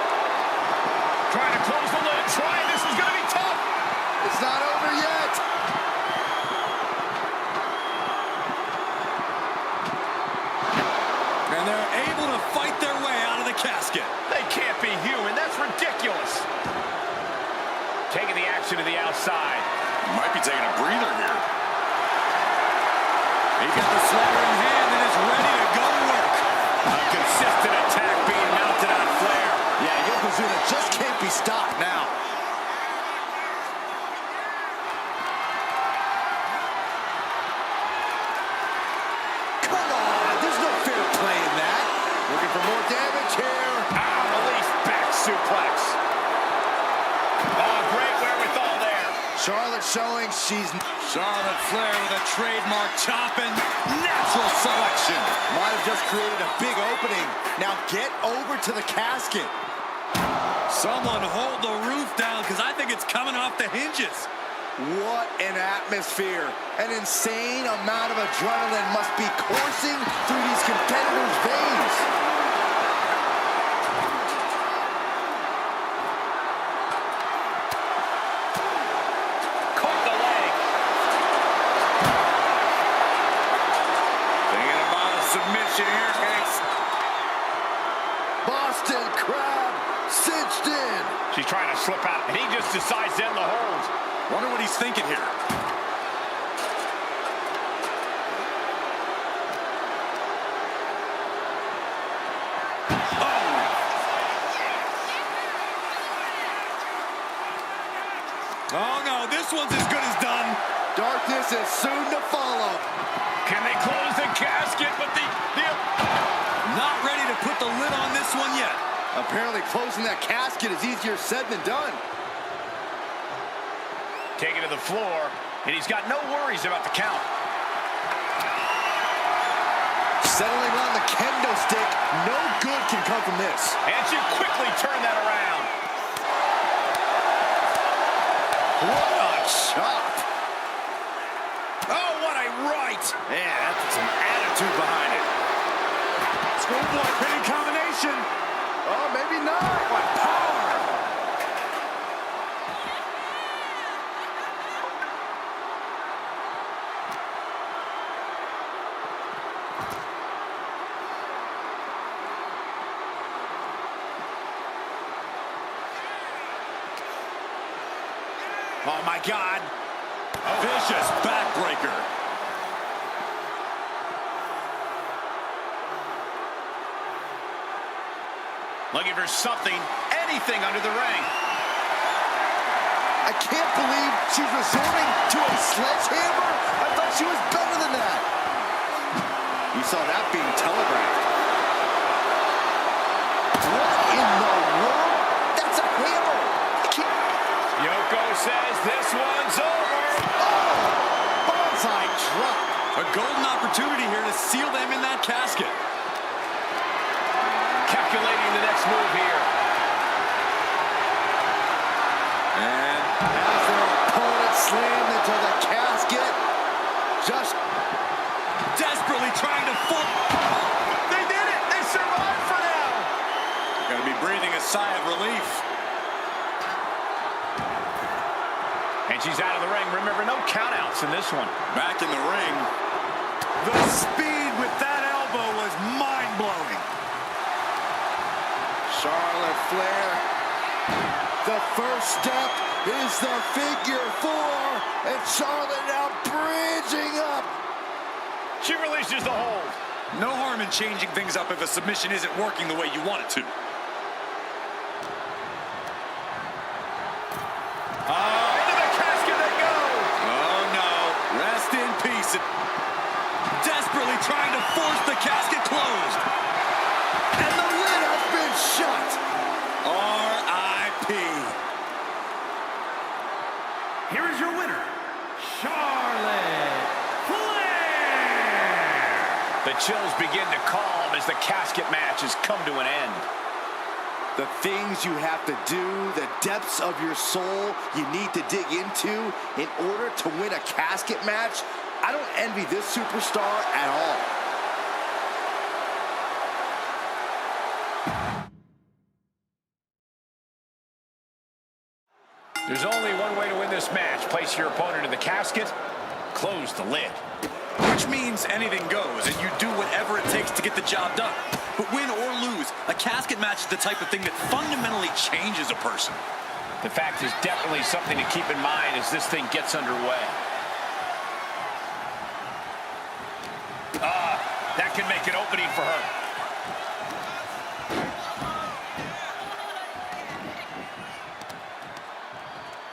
Trying to close the lid, trying, this is gonna be tough! It's not over yet. And they're able to fight their way out of the casket. They can't be human, that's ridiculous! Taking the action to the outside. Might be taking a breather here. He's got the slider in hand and is ready to go to work. A consistent attack being mounted on Flair. Yeah, Yokozuna just can't be stopped now. Come on, there's no fair play in that. Looking for more damage here. Release back suplex. Oh, great wherewithal there. Charlotte showing she's... Charlotte Flair with a trademark chopping. Natural selection. Might have just created a big opening. Now get over to the casket. Someone hold the roof down because I think it's coming off the hinges. What an atmosphere. An insane amount of adrenaline must be coursing through these competitors' veins. Caught the leg. Thinking about a submission here, Case. Boston Crab cinched in. She's trying to slip out, and he just decides to end the hold. Wonder what he's thinking here. Oh no, this one's as good as done. Darkness is soon to follow. Can they close the casket? But the Not ready to put the lid on this one yet. Apparently closing that casket is easier said than done. taken to the floor, and he's got no worries about the count. Settling on the kendo stick. No good can come from this. And she quickly turned that around. What a chop. Oh, what a right. Man, that's some attitude behind it. Schoolboy pinning combination. Oh, maybe not. What power. Oh, my God. Vicious backbreaker. Looking for something, anything under the ring. I can't believe she's resorting to a sledgehammer. I thought she was better than that. You saw that being telegraphed. What in the world? That's a hammer. Yoko says this one's over. Oh, bonsai drop. A golden opportunity here to seal them in that casket. Calculating the next move here. And as their opponent slammed into the casket, just Desperately trying to force chance in this one. Back in the ring. The speed with that elbow was mind-blowing. Charlotte Flair. The first step is the figure 4, and Charlotte now bridging up. She releases the hold. No harm in changing things up if a submission isn't working the way you want it to. Into the casket they go. Oh, no. Rest in peace. Desperately trying to force the casket closed. And the lid has been shut. R.I.P. Here is your winner, Charlotte Flair. The chills begin to calm as the casket match has come to an end. The things you have to do, the depths of your soul you need to dig into in order to win a casket match. I don't envy this superstar at all. There's only one way to win this match. Place your opponent in the casket, close the lid. Which means anything goes, and you do whatever it takes to get the job done. But win or lose, a casket match is the type of thing that fundamentally changes a person. The fact is definitely something to keep in mind as this thing gets underway. That can make an opening for her.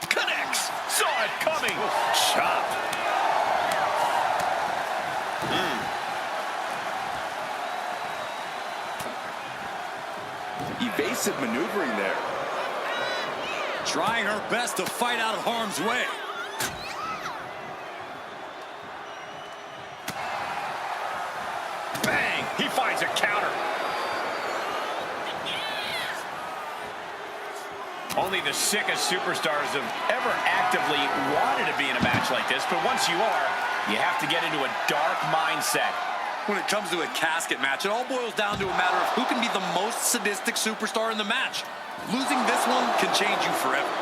Connects. Saw it coming. Chop. Evasive maneuvering there. Trying her best to fight out of harm's way. Bang! He finds a counter. Only the sickest superstars have ever actively wanted to be in a match like this, but once you are, you have to get into a dark mindset. When it comes to a casket match, it all boils down to a matter of who can be the most sadistic superstar in the match. Losing this one can change you forever.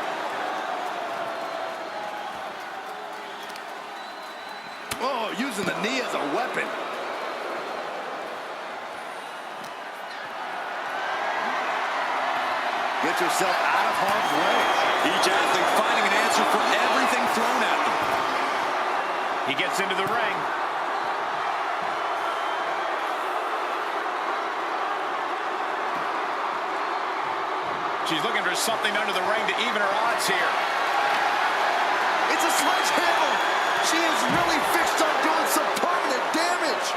Oh, using the knee as a weapon. Get yourself out of harm's way. Each athlete finding an answer for everything thrown at them. He gets into the ring. She's looking for something under the ring to even her odds here. It's a sledgehammer. She is really fixed on doing some permanent damage.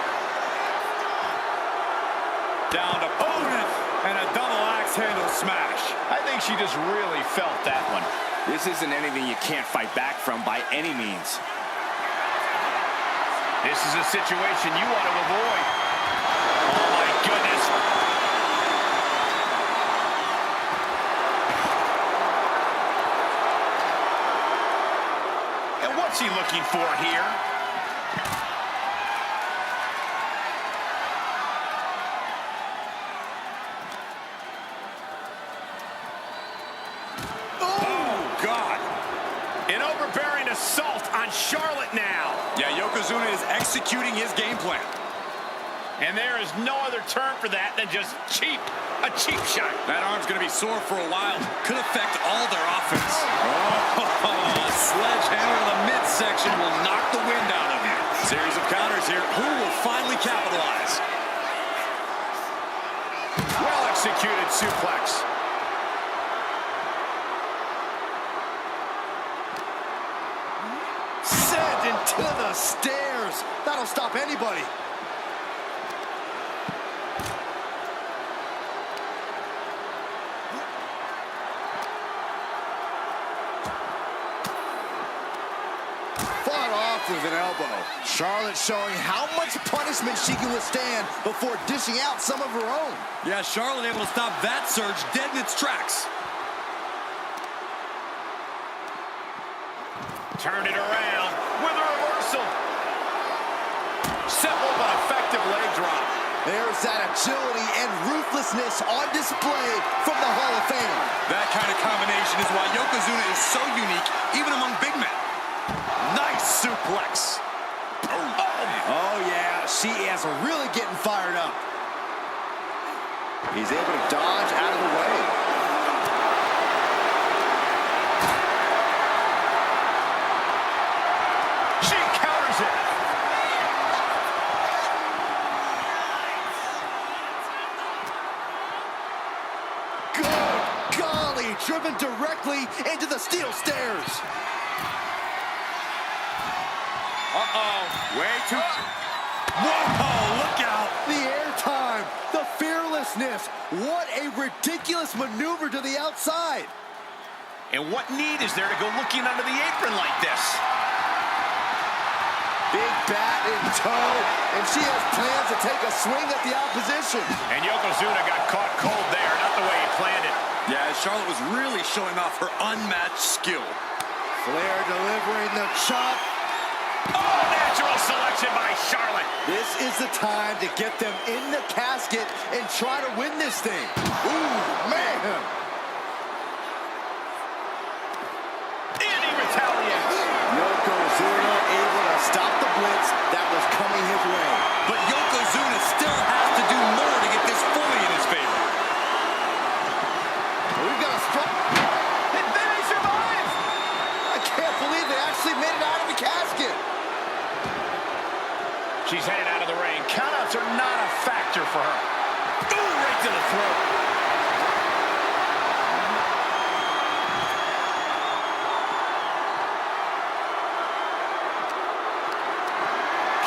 Down to opponent and a double axe handle smash. I think she just really felt that one. This isn't anything you can't fight back from by any means. This is a situation you want to avoid. Oh my goodness. And what's he looking for here? An overbearing assault on Charlotte now. Yeah, Yokozuna is executing his game plan. And there is no other term for that than just cheap. A cheap shot. That arm's going to be sore for a while. Could affect all their offense. Oh, a sledgehammer to the midsection will knock the wind out of you. Series of counters here. Who will finally capitalize? Well executed suplex. Sent into the stairs. That'll stop anybody. Fought off with an elbow. Charlotte showing how much punishment she can withstand before dishing out some of her own. Yeah, Charlotte able to stop that surge dead in its tracks. Turn it around with a reversal. Simple but effective leg drop. There's that agility and ruthlessness on display from the Hall of Fame. That kind of combination is why Yokozuna is so unique, even among big men. Nice suplex. Oh, yeah, she is really getting fired up. He's able to dodge out of the way. She counters it. Good golly, driven directly into the steel stairs. Way too... Whoa, look out. The airtime, the fearlessness. What a ridiculous maneuver to the outside. And what need is there to go looking under the apron like this? Big bat in tow, and she has plans to take a swing at the opposition. And Yokozuna got caught cold there, not the way he planned it. Yeah, Charlotte was really showing off her unmatched skill. Flair delivering the chop. Oh, natural selection by Charlotte. This is the time to get them in the casket and try to win this thing. Ooh, man. And he retaliates. Yokozuna able to stop the blitz that was coming his way. But Yokozuna still has to do more to get this fully in his favor. We've got a strong... And then he survives. I can't believe they actually made it out of the casket. She's headed out of the ring. Countouts are not a factor for her. Ooh, right to the throat.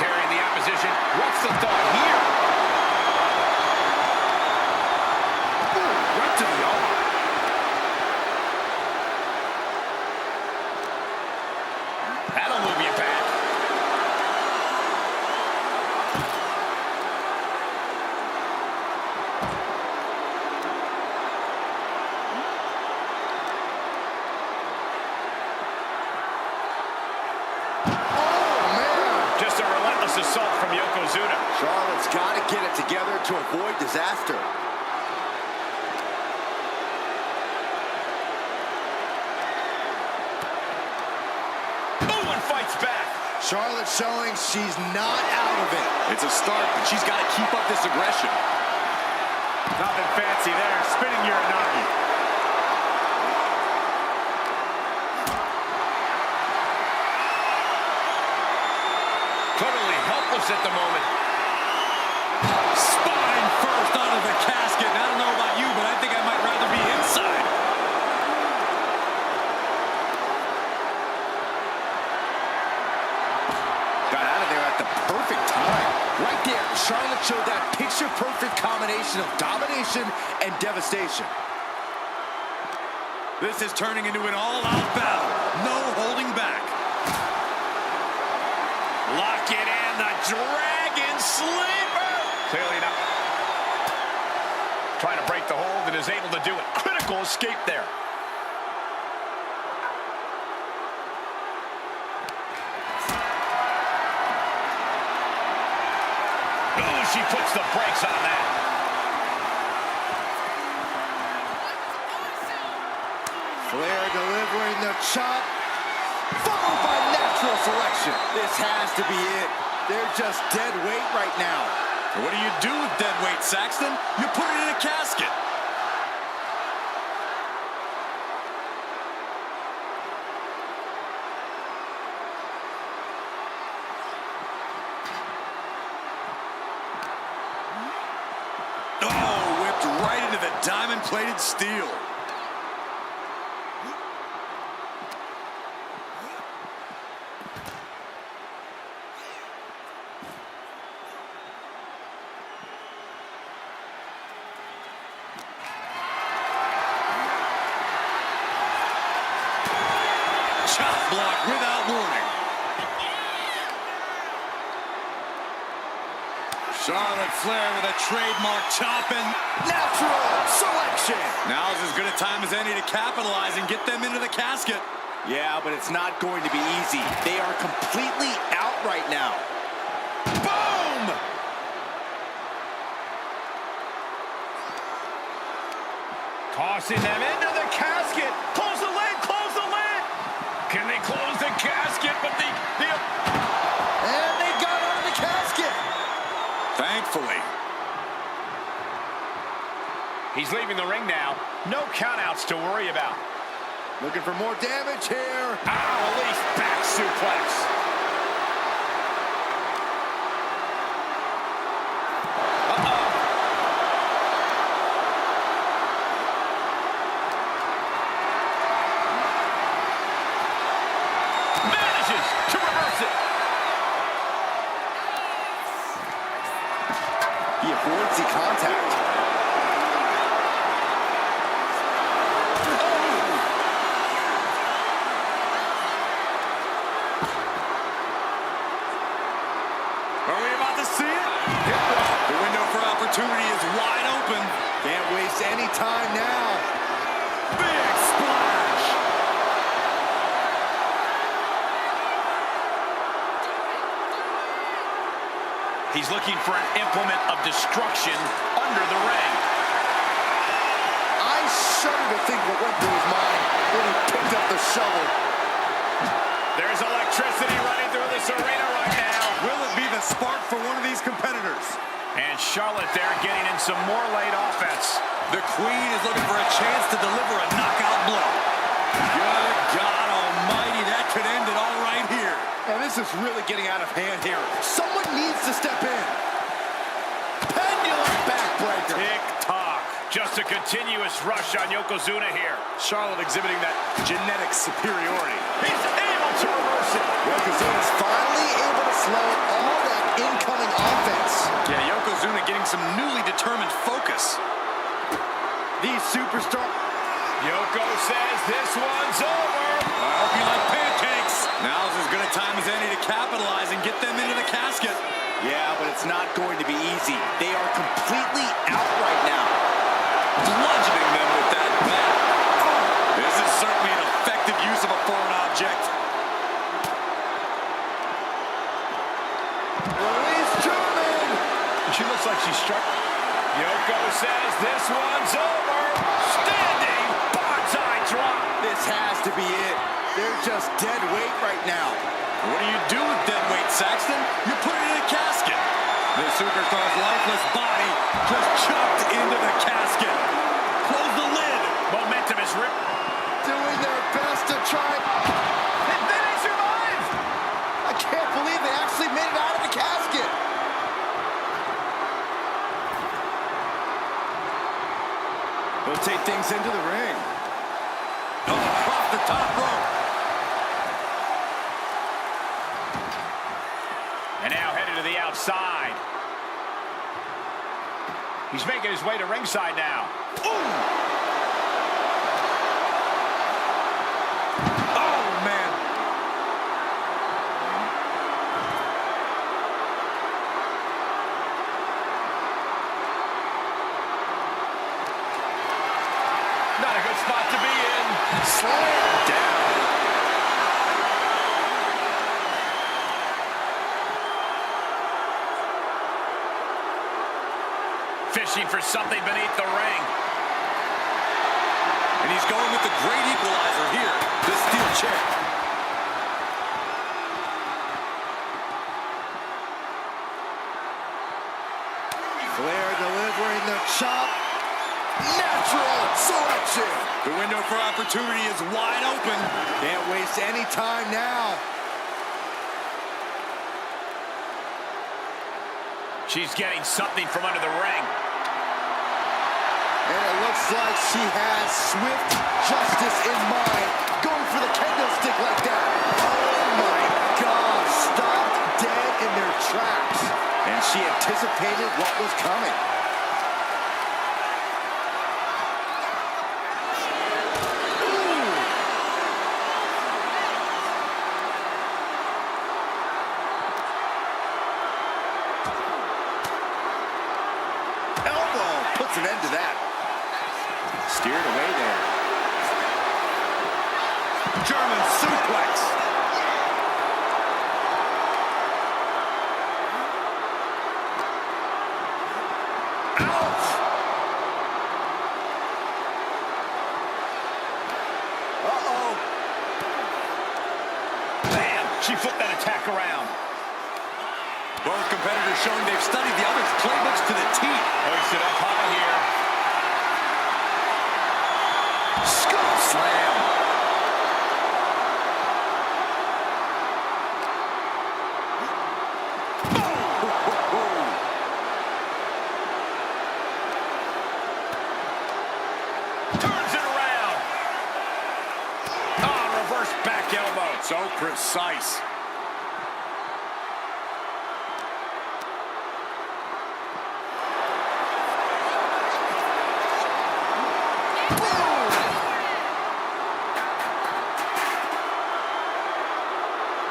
Carrying the opposition. What's the thought here? Ooh, right to the arm. That'll move you back. Assault from Yokozuna. Charlotte's got to get it together to avoid disaster. Ooh, and fights back. Charlotte showing she's not out of it. It's a start, but she's got to keep up this aggression. Nothing fancy there. Spinning Uranagi. Totally helpless at the moment. Spine first out of the casket. I don't know about you, but I think I might rather be inside. Got out of there at the perfect time. Right there, Charlotte showed that picture-perfect combination of domination and devastation. This is turning into an all-out battle. No holding back. Lock it in, the Dragon Sleeper. Clearly not. Trying to break the hold and is able to do it. Critical escape there. Oh, she puts the brakes on that. Flair delivering the chop. Followed by natural selection. This has to be it. They're just dead weight right now. What do you do with dead weight, Saxton? You put it in a casket. Oh, whipped right into the diamond-plated steel. Chop block without warning. Charlotte Flair with a trademark chop and Natural selection. now's as good a time as any to capitalize and get them into the casket. Yeah, but it's not going to be easy. They are completely out right now. Boom! Tossing them into the casket. Close the lid, close the lid. Can they close the casket? but And they got out of the casket. Thankfully. he's leaving the ring now. No countouts to worry about. Looking for more damage here. Release back suplex. Manages to reverse it. He avoids the contact. Are we about to see it? The window for opportunity is wide open. Can't waste any time now. Big splash. He's looking for an implement of destruction under the ring. I shudder to think what went through his mind when he picked up the shovel. There's electricity running through this arena right now. Will it be the spark for one of these competitors? And Charlotte there getting in some more late offense. The Queen is looking for a chance to deliver a knockout blow. Good God almighty, that could end it all right here. And this is really getting out of hand here. Someone needs to step in. Pendulum backbreaker. Tick-tock. Just a continuous rush on Yokozuna here. Charlotte exhibiting that genetic superiority. He's able to reverse it. Yokozuna's finally able to slow all that incoming offense. Yeah, Yokozuna getting some newly determined focus. These superstars... Yoko says this one's over. I hope you like pancakes. Now's as good a time as any to capitalize and get them into the casket. Yeah, but it's not going to be easy. They are completely out right now. Bludgeoning them with that bat. This is certainly an effective use of a foreign object. Release German. She looks like she's struck. Yoko says this one's over. Standing bonsai drop. This has to be it. They're just dead weight right now. What do you do with dead weight, Saxton? You put it in a casket. The superstar's lifeless body just chucked into the casket. Close the lid. Momentum is ripped. Doing their best to try. And then he survived. I can't believe they actually made it out of the casket. They'll take things into the ring. Oh, off the top rope. And now headed to the outside. He's making his way to ringside now. Ooh. Oh, man. Not a good spot to be in. Slam down. Fishing for something beneath the ring. And he's going with the great equalizer here, the steel chair. Flair delivering the chop. Natural selection. The window for opportunity is wide open. Can't waste any time now. She's getting something from under the ring. And it looks like she has swift justice in mind. Going for the kendo stick like that. Oh my God. Stopped dead in their tracks. And she anticipated what was coming. Puts an end to that. Steered away there. German suplex. Ouch! Uh-oh. Bam! She flip that attack around. Both competitors showing they've studied the other's playbooks to the T. Hoist it up high here. Scoop slam. Turns it around. Oh, reverse back elbow. So precise.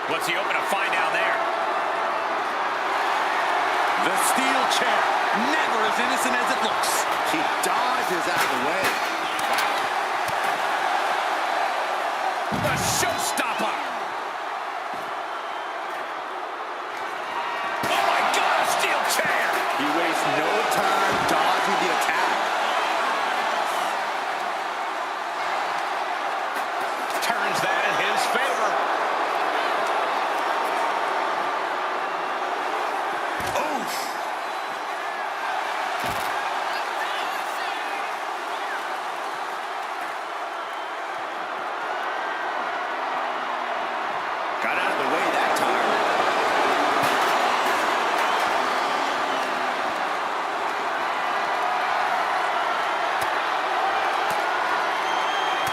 What's he open to find down there? The steel chair, never as innocent as it looks. He dodges out of the way. The showstopper. Oh my God, a steel chair. He wastes no time dodging the attack. Turns that in his favor. Got out of the way that time.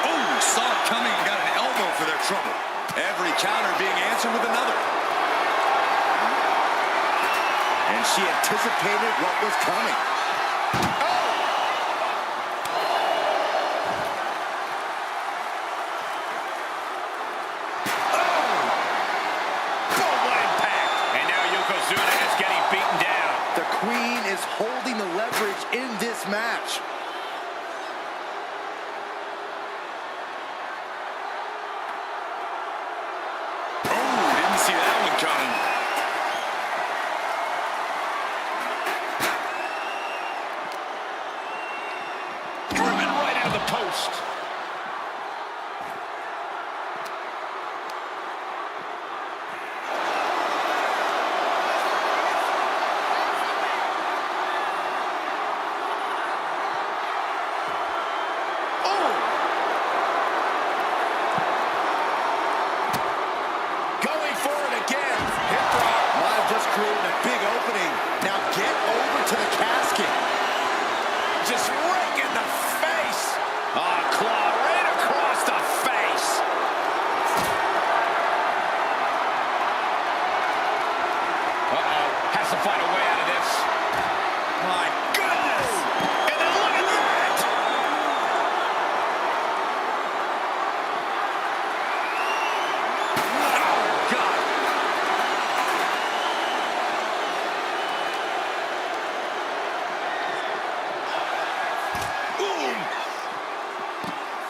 Oh, saw it coming and got an elbow for their trouble. Every counter being answered with another. And she anticipated what was coming. Yokozuna is getting beaten down. The Queen is holding the leverage in this match. Oh, didn't see that one coming. Driven right into the post. Creating a big opening. Now get over to the casket. Just rake in the face. Oh, claw right across the face. Uh-oh. Has to find a way out of this. My goodness. And then look at that. Oh, God.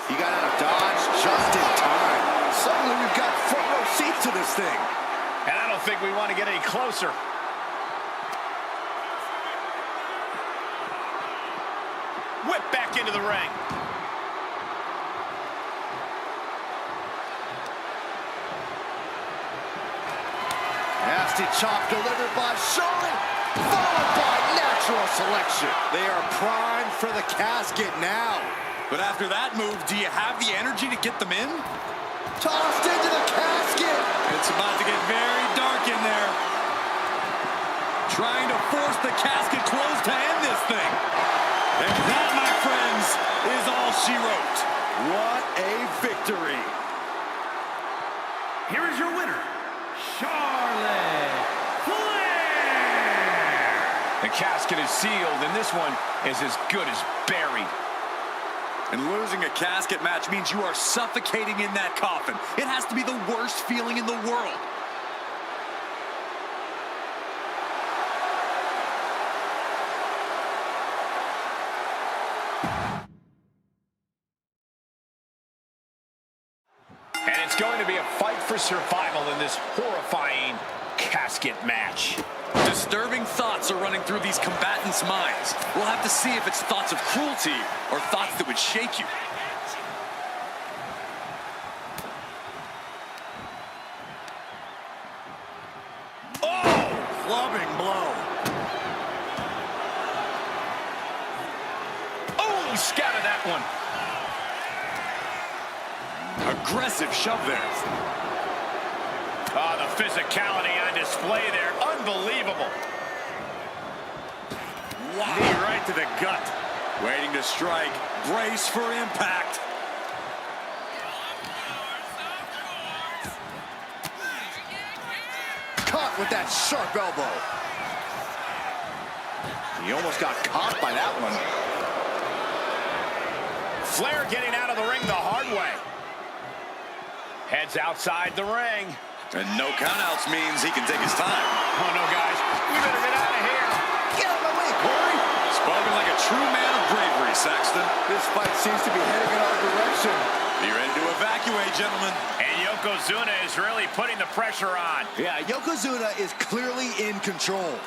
He got out of dodge just in time. Suddenly we've got front row seats to this thing. And I don't think we want to get any closer. Whip back into the ring. Nasty chop delivered by Charlotte, followed by natural selection. They are primed for the casket now. But after that move, do you have the energy to get them in? Tossed into the casket. It's about to get very dark in there. Trying to force the casket closed to end this thing. And that, my friends, is all she wrote. What a victory. Here is your winner, Charlotte Flair. The casket is sealed, and this one is as good as buried. And losing a casket match means you are suffocating in that coffin. It has to be the worst feeling in the world. And it's going to be a fight for survival in this horrifying casket match. Disturbing thoughts are running through these combatants' minds. We'll have to see if it's thoughts of cruelty or thoughts that would shake you. clubbing blow. Oh, scattered that one. Aggressive shove there. Oh, the physicality on display there. Unbelievable. Wow. Knee right to the gut. Waiting to strike. Brace for impact. Caught with that sharp elbow. He almost got caught by that one. Flair getting out of the ring the hard way. Heads outside the ring. And no countouts means he can take his time. Oh, no, guys. We better get out of here. Get out of my way, Corey. Spoken like a true man of bravery, Saxton. This fight seems to be heading in our direction. Be ready to evacuate, gentlemen. And Yokozuna is really putting the pressure on. Yeah, Yokozuna is clearly in control.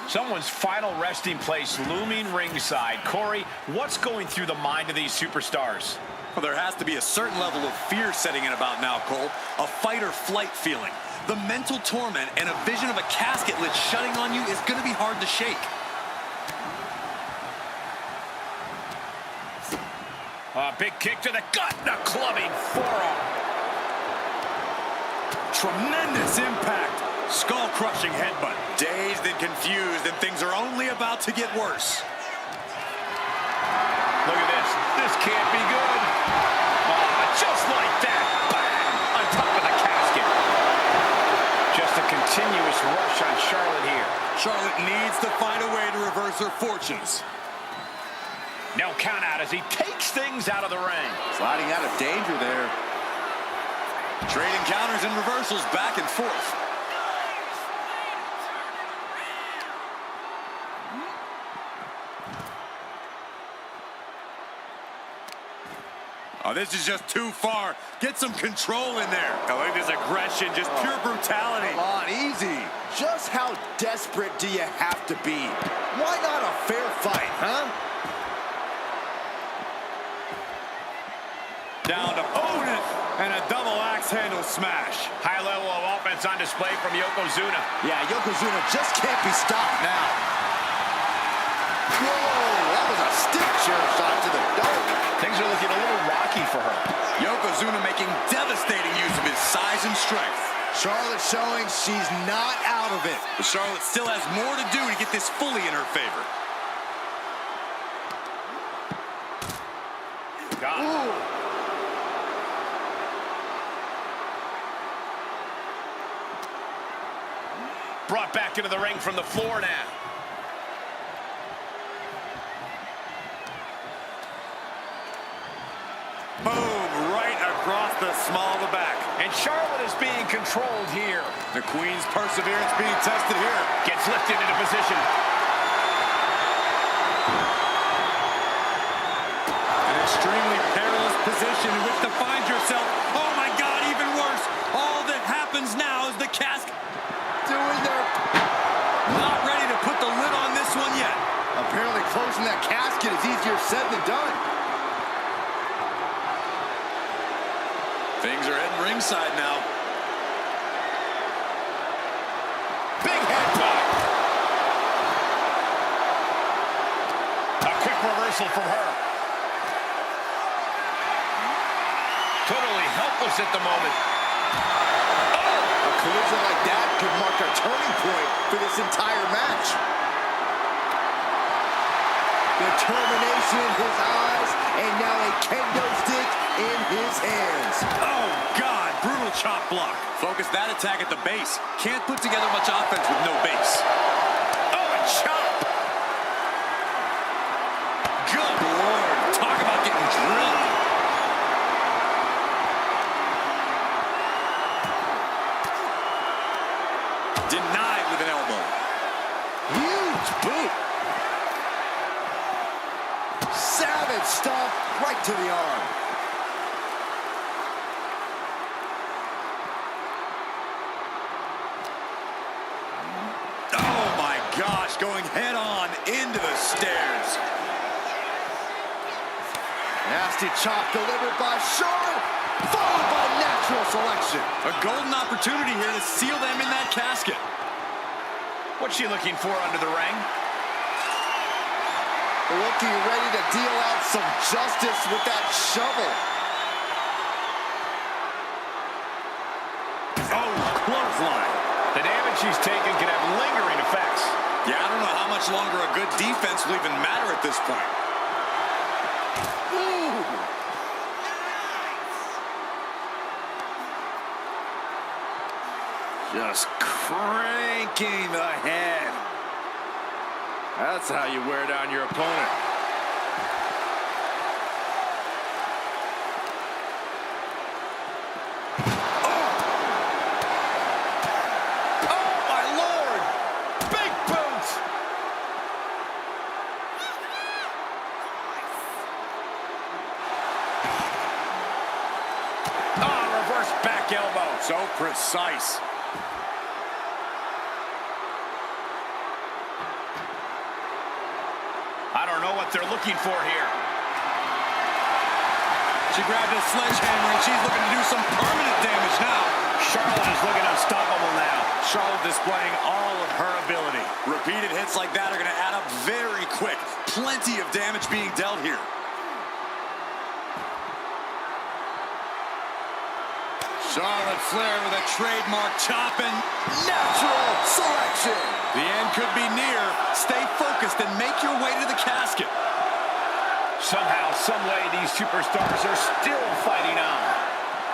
Someone's final resting place looming ringside. Corey, what's going through the mind of these superstars? Well, there has to be a certain level of fear setting in about now, Cole. A fight or flight feeling. The mental torment and a vision of a casket lid shutting on you is going to be hard to shake. A big kick to the gut and a clubbing forearm. Tremendous impact. Skull-crushing headbutt. Dazed and confused, and things are only about to get worse. Look at this. This can't be good. Just like that. Bang! On top of the casket. Just a continuous rush on Charlotte here. Charlotte needs to find a way to reverse her fortunes. No count out as he takes things out of the ring. Sliding out of danger there. Trading counters and reversals back and forth. Oh, this is just too far. Get some control in there. I like this aggression, just pure brutality. Come on, easy. Just how desperate do you have to be? Why not a fair fight, huh? Down to opponent and a double axe handle smash. High level of offense on display from Yokozuna. Yeah, Yokozuna just can't be stopped now. Whoa, that was a stiff chair shot to the dome. Things are looking a little rocky for her. Yokozuna making devastating use of his size and strength. Charlotte showing she's not out of it. But Charlotte still has more to do to get this fully in her favor. Ooh. Brought back into the ring from the floor now. Boom, right across the small of the back. And Charlotte is being controlled here. The Queen's perseverance being tested here. Gets lifted into position. An extremely perilous position in which to find yourself. Oh my God, even worse. All that happens now is the casket Doing their... Not ready to put the lid on this one yet. Apparently closing that casket is easier said than done. Things are heading ringside now. Big headbutt. A quick reversal from her. Totally helpless at the moment. A collision like that could mark a turning point for this entire match. Determination in his eyes, and now a kendo stick in his hands. Oh, God, brutal chop block. Focus that attack at the base. Can't put together much offense with no base. Oh, a chop. Good Lord, talk about getting drilled. Denied with an elbow. Huge boot. Savage stomp right to the arm. Oh my gosh, going head on into the stairs. Nasty chop delivered by Charlotte, followed by natural selection. A golden opportunity here to seal them in that casket. What's she looking for under the ring? Looking ready to deal out some justice with that shovel. Oh, clothesline. The damage she's taken can have lingering effects. Yeah, I don't know how much longer a good defense will even matter at this point. Ooh. Just cranking the head. That's how you wear down your opponent. Back elbow. So precise. I don't know what they're looking for here. She grabbed a sledgehammer and she's looking to do some permanent damage now. Charlotte is looking unstoppable now. Charlotte displaying all of her ability. Repeated hits like that are going to add up very quick. Plenty of damage being dealt here. Charlotte Flair with a trademark chop and Natural selection. the end could be near. Stay focused and make your way to the casket. Somehow, some way, these superstars are still fighting on.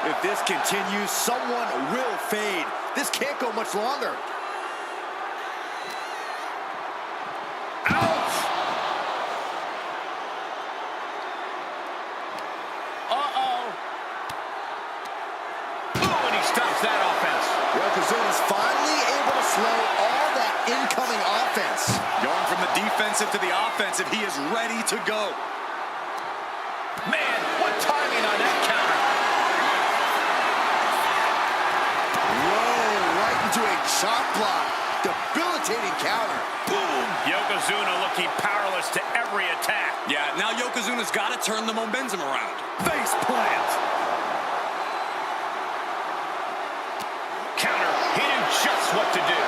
If this continues, someone will fade. This can't go much longer. Ouch! Stops that offense. Yokozuna's finally able to slow all that incoming offense. Going from the defensive to the offensive, he is ready to go. Man, what timing on that counter. Whoa, right into a chop block. Debilitating counter. Boom. Yokozuna looking powerless to every attack. Yeah, now Yokozuna's got to turn the momentum around. Face plant. Counter. He knew just what to do.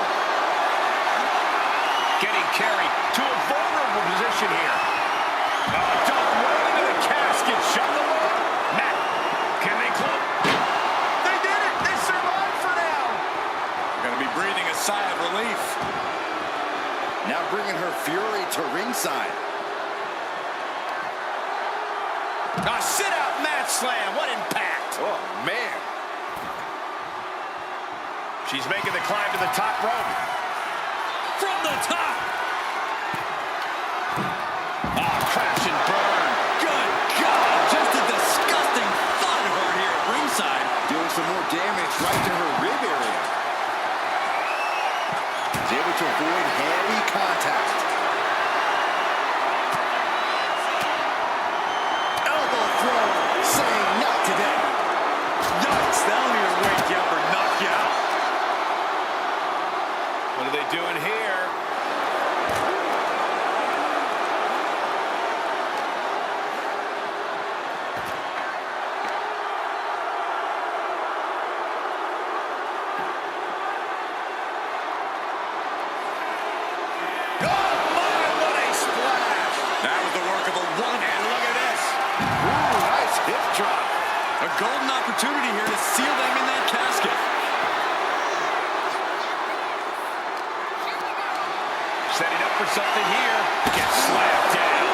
Getting carried to a vulnerable position here. Dumped right into the casket. Shut the door. Matt, can they close? They did it. They survived for now. Going to be breathing a sigh of relief. Now bringing her fury to ringside. A sit-out mat slam. What impact. Oh, man. She's making the climb to the top rope. From the top. Crash and burn. Good God. Just a disgusting thud of her here at ringside. Doing some more damage right to her rib area. Is able to avoid heavy contact. Elbow throw. Saying not today. Yikes. That'll either wake you up or knock you out. What are they doing here? Oh, my, what a splash. That was the work of a one. And look at this. Ooh, nice hip drop. A golden opportunity here to seal them in that casket. Setting up for something here. Gets slammed down.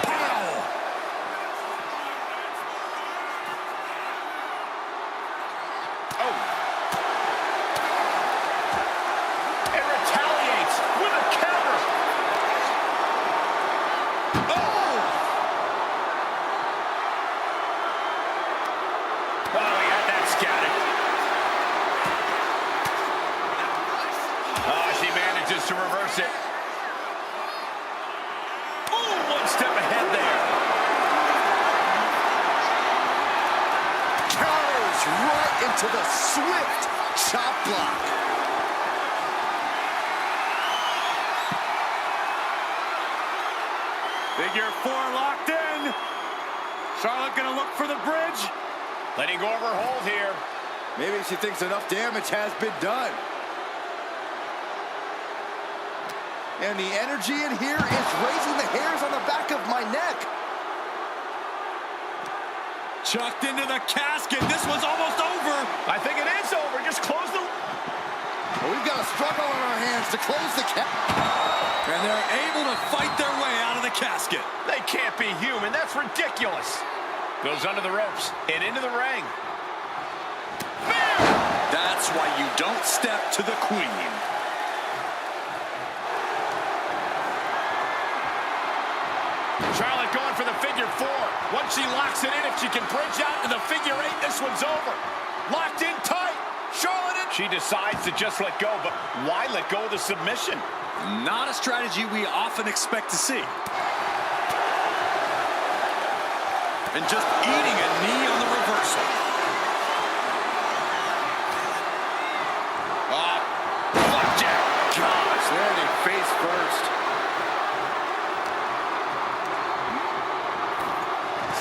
Pow! Oh. And retaliates with a counter. Oh! Oh, he had that scouted. Oh, she manages to reverse it. Ooh, one step ahead there. Counters right into the swift chop block. Figure four locked in. Charlotte gonna look for the bridge. Letting go of her hold here. Maybe she thinks enough damage has been done. And the energy in here is raising the hairs on the back of my neck. Chucked into the casket. This one's almost over. I think it is over. Just close the... Well, we've got a struggle on our hands to close the And they're able to fight their way out of the casket. They can't be human. That's ridiculous. Goes under the ropes and into the ring. That's why you don't step to the queen. Charlotte going for the figure 4. Once she locks it in, if she can bridge out to the figure 8, this one's over. Locked in tight. Charlotte in. She decides to just let go, but why let go of the submission? Not a strategy we often expect to see. And just eating a knee on the reversal. Blackjack. Gosh, landing face first.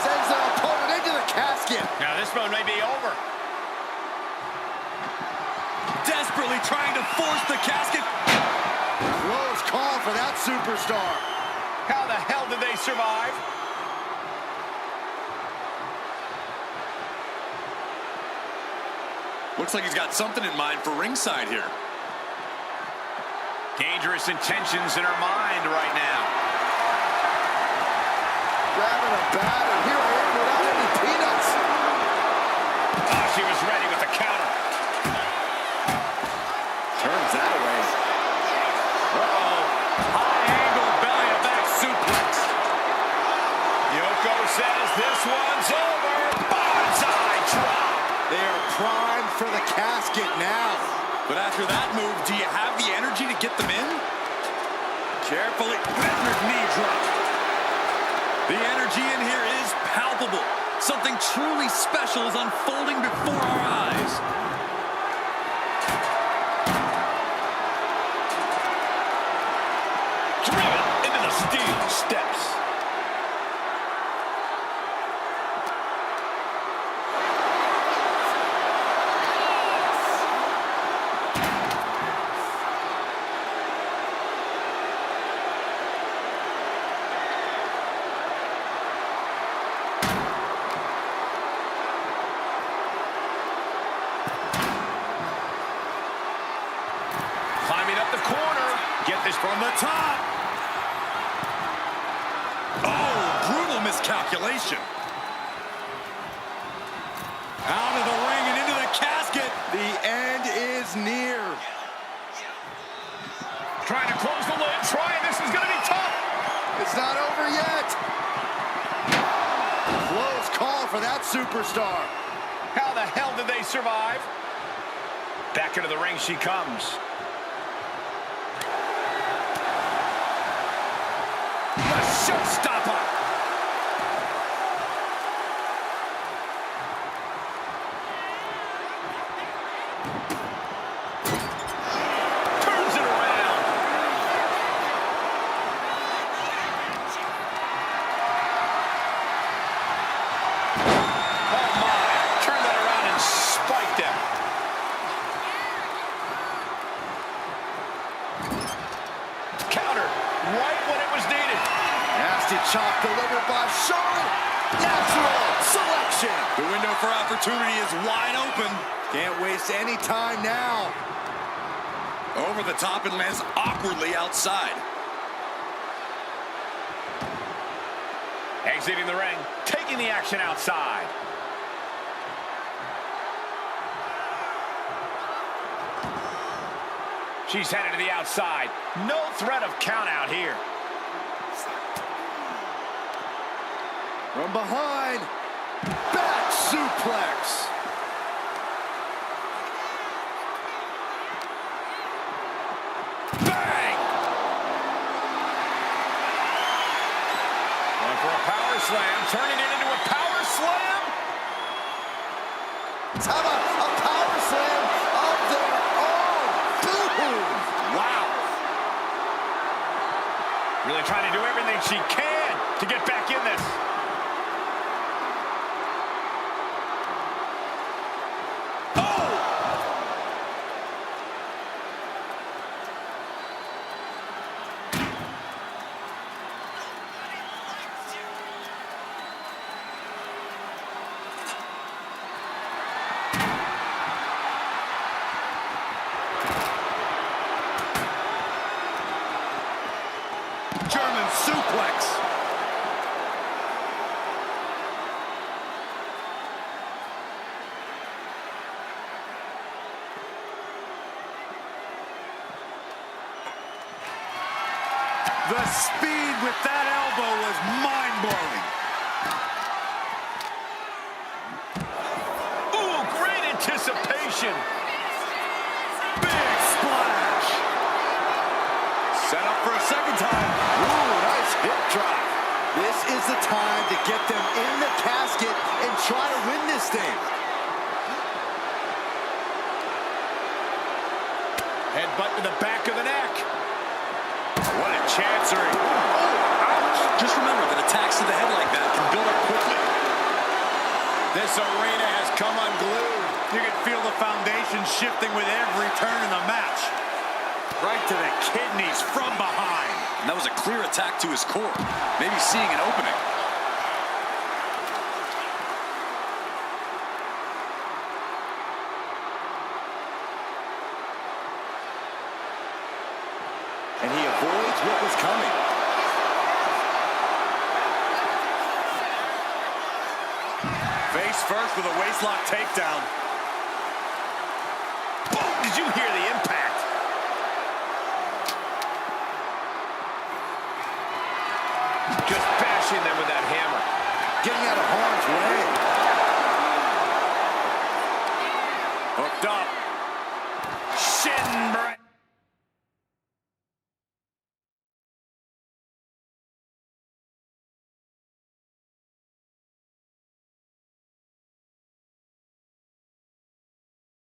Sends their opponent into the casket. Now this one may be over. Desperately trying to force the casket. Close call for that superstar. How the hell did they survive? Looks like he's got something in mind for ringside here. Dangerous intentions in her mind right now. Grabbing a bat, and here I am without any peanuts. Oh, she was ready with the counter. Turns that away. Uh-oh. High angle belly to back suplex. Yoko says this one's over. Bonsai drop. They are primed for the casket now. But after that move, do you have the energy to get them in? Carefully, measured knee drop. The energy in here is palpable. Something truly special is unfolding before our eyes. Driven into the steel steps. Climbing up the corner. Get this From the top. Oh, brutal miscalculation. Out of the ring and into the casket. The end is near. trying to close the lid. Trying. This is going to be tough. It's not over yet. Close call for that superstar. How the hell did they survive? Back into the ring she comes. The showstopper. Turns it around. Oh my. Turn that around and spike them. Counter right when it was needed. Nasty chop delivered by Charlotte. Natural selection. The window for opportunity is wide open. Can't waste any time now. Over the top and lands awkwardly outside. Exiting the ring, taking the action outside. She's headed to the outside. No threat of count out here. From behind, back suplex. Bang! Going for a power slam, turning it into a power slam. Let's have a power slam of their own. Boom! Wow. Really trying to do everything she can to get back in this. suplex. The speed with that elbow was mind-blowing. Ooh, great anticipation. Big splash. Set up for a second time. Ooh, nice hip drop. This is the time to get them in the casket and try to win this thing. Headbutt to the back of the neck. What a chancery. Oh, ouch. Just remember that attacks to the head like that can build up quickly. This arena has come unglued. You can feel the foundation shifting with every turn in the match. Right to the kidneys from behind. And that was a clear attack to his core. Maybe seeing an opening. And he avoids what was coming. Face first with a waistlock takedown. Boom! Did you hear the impact? Just bashing them with that hammer. Getting out of harm's way. Hooked up. Shin break.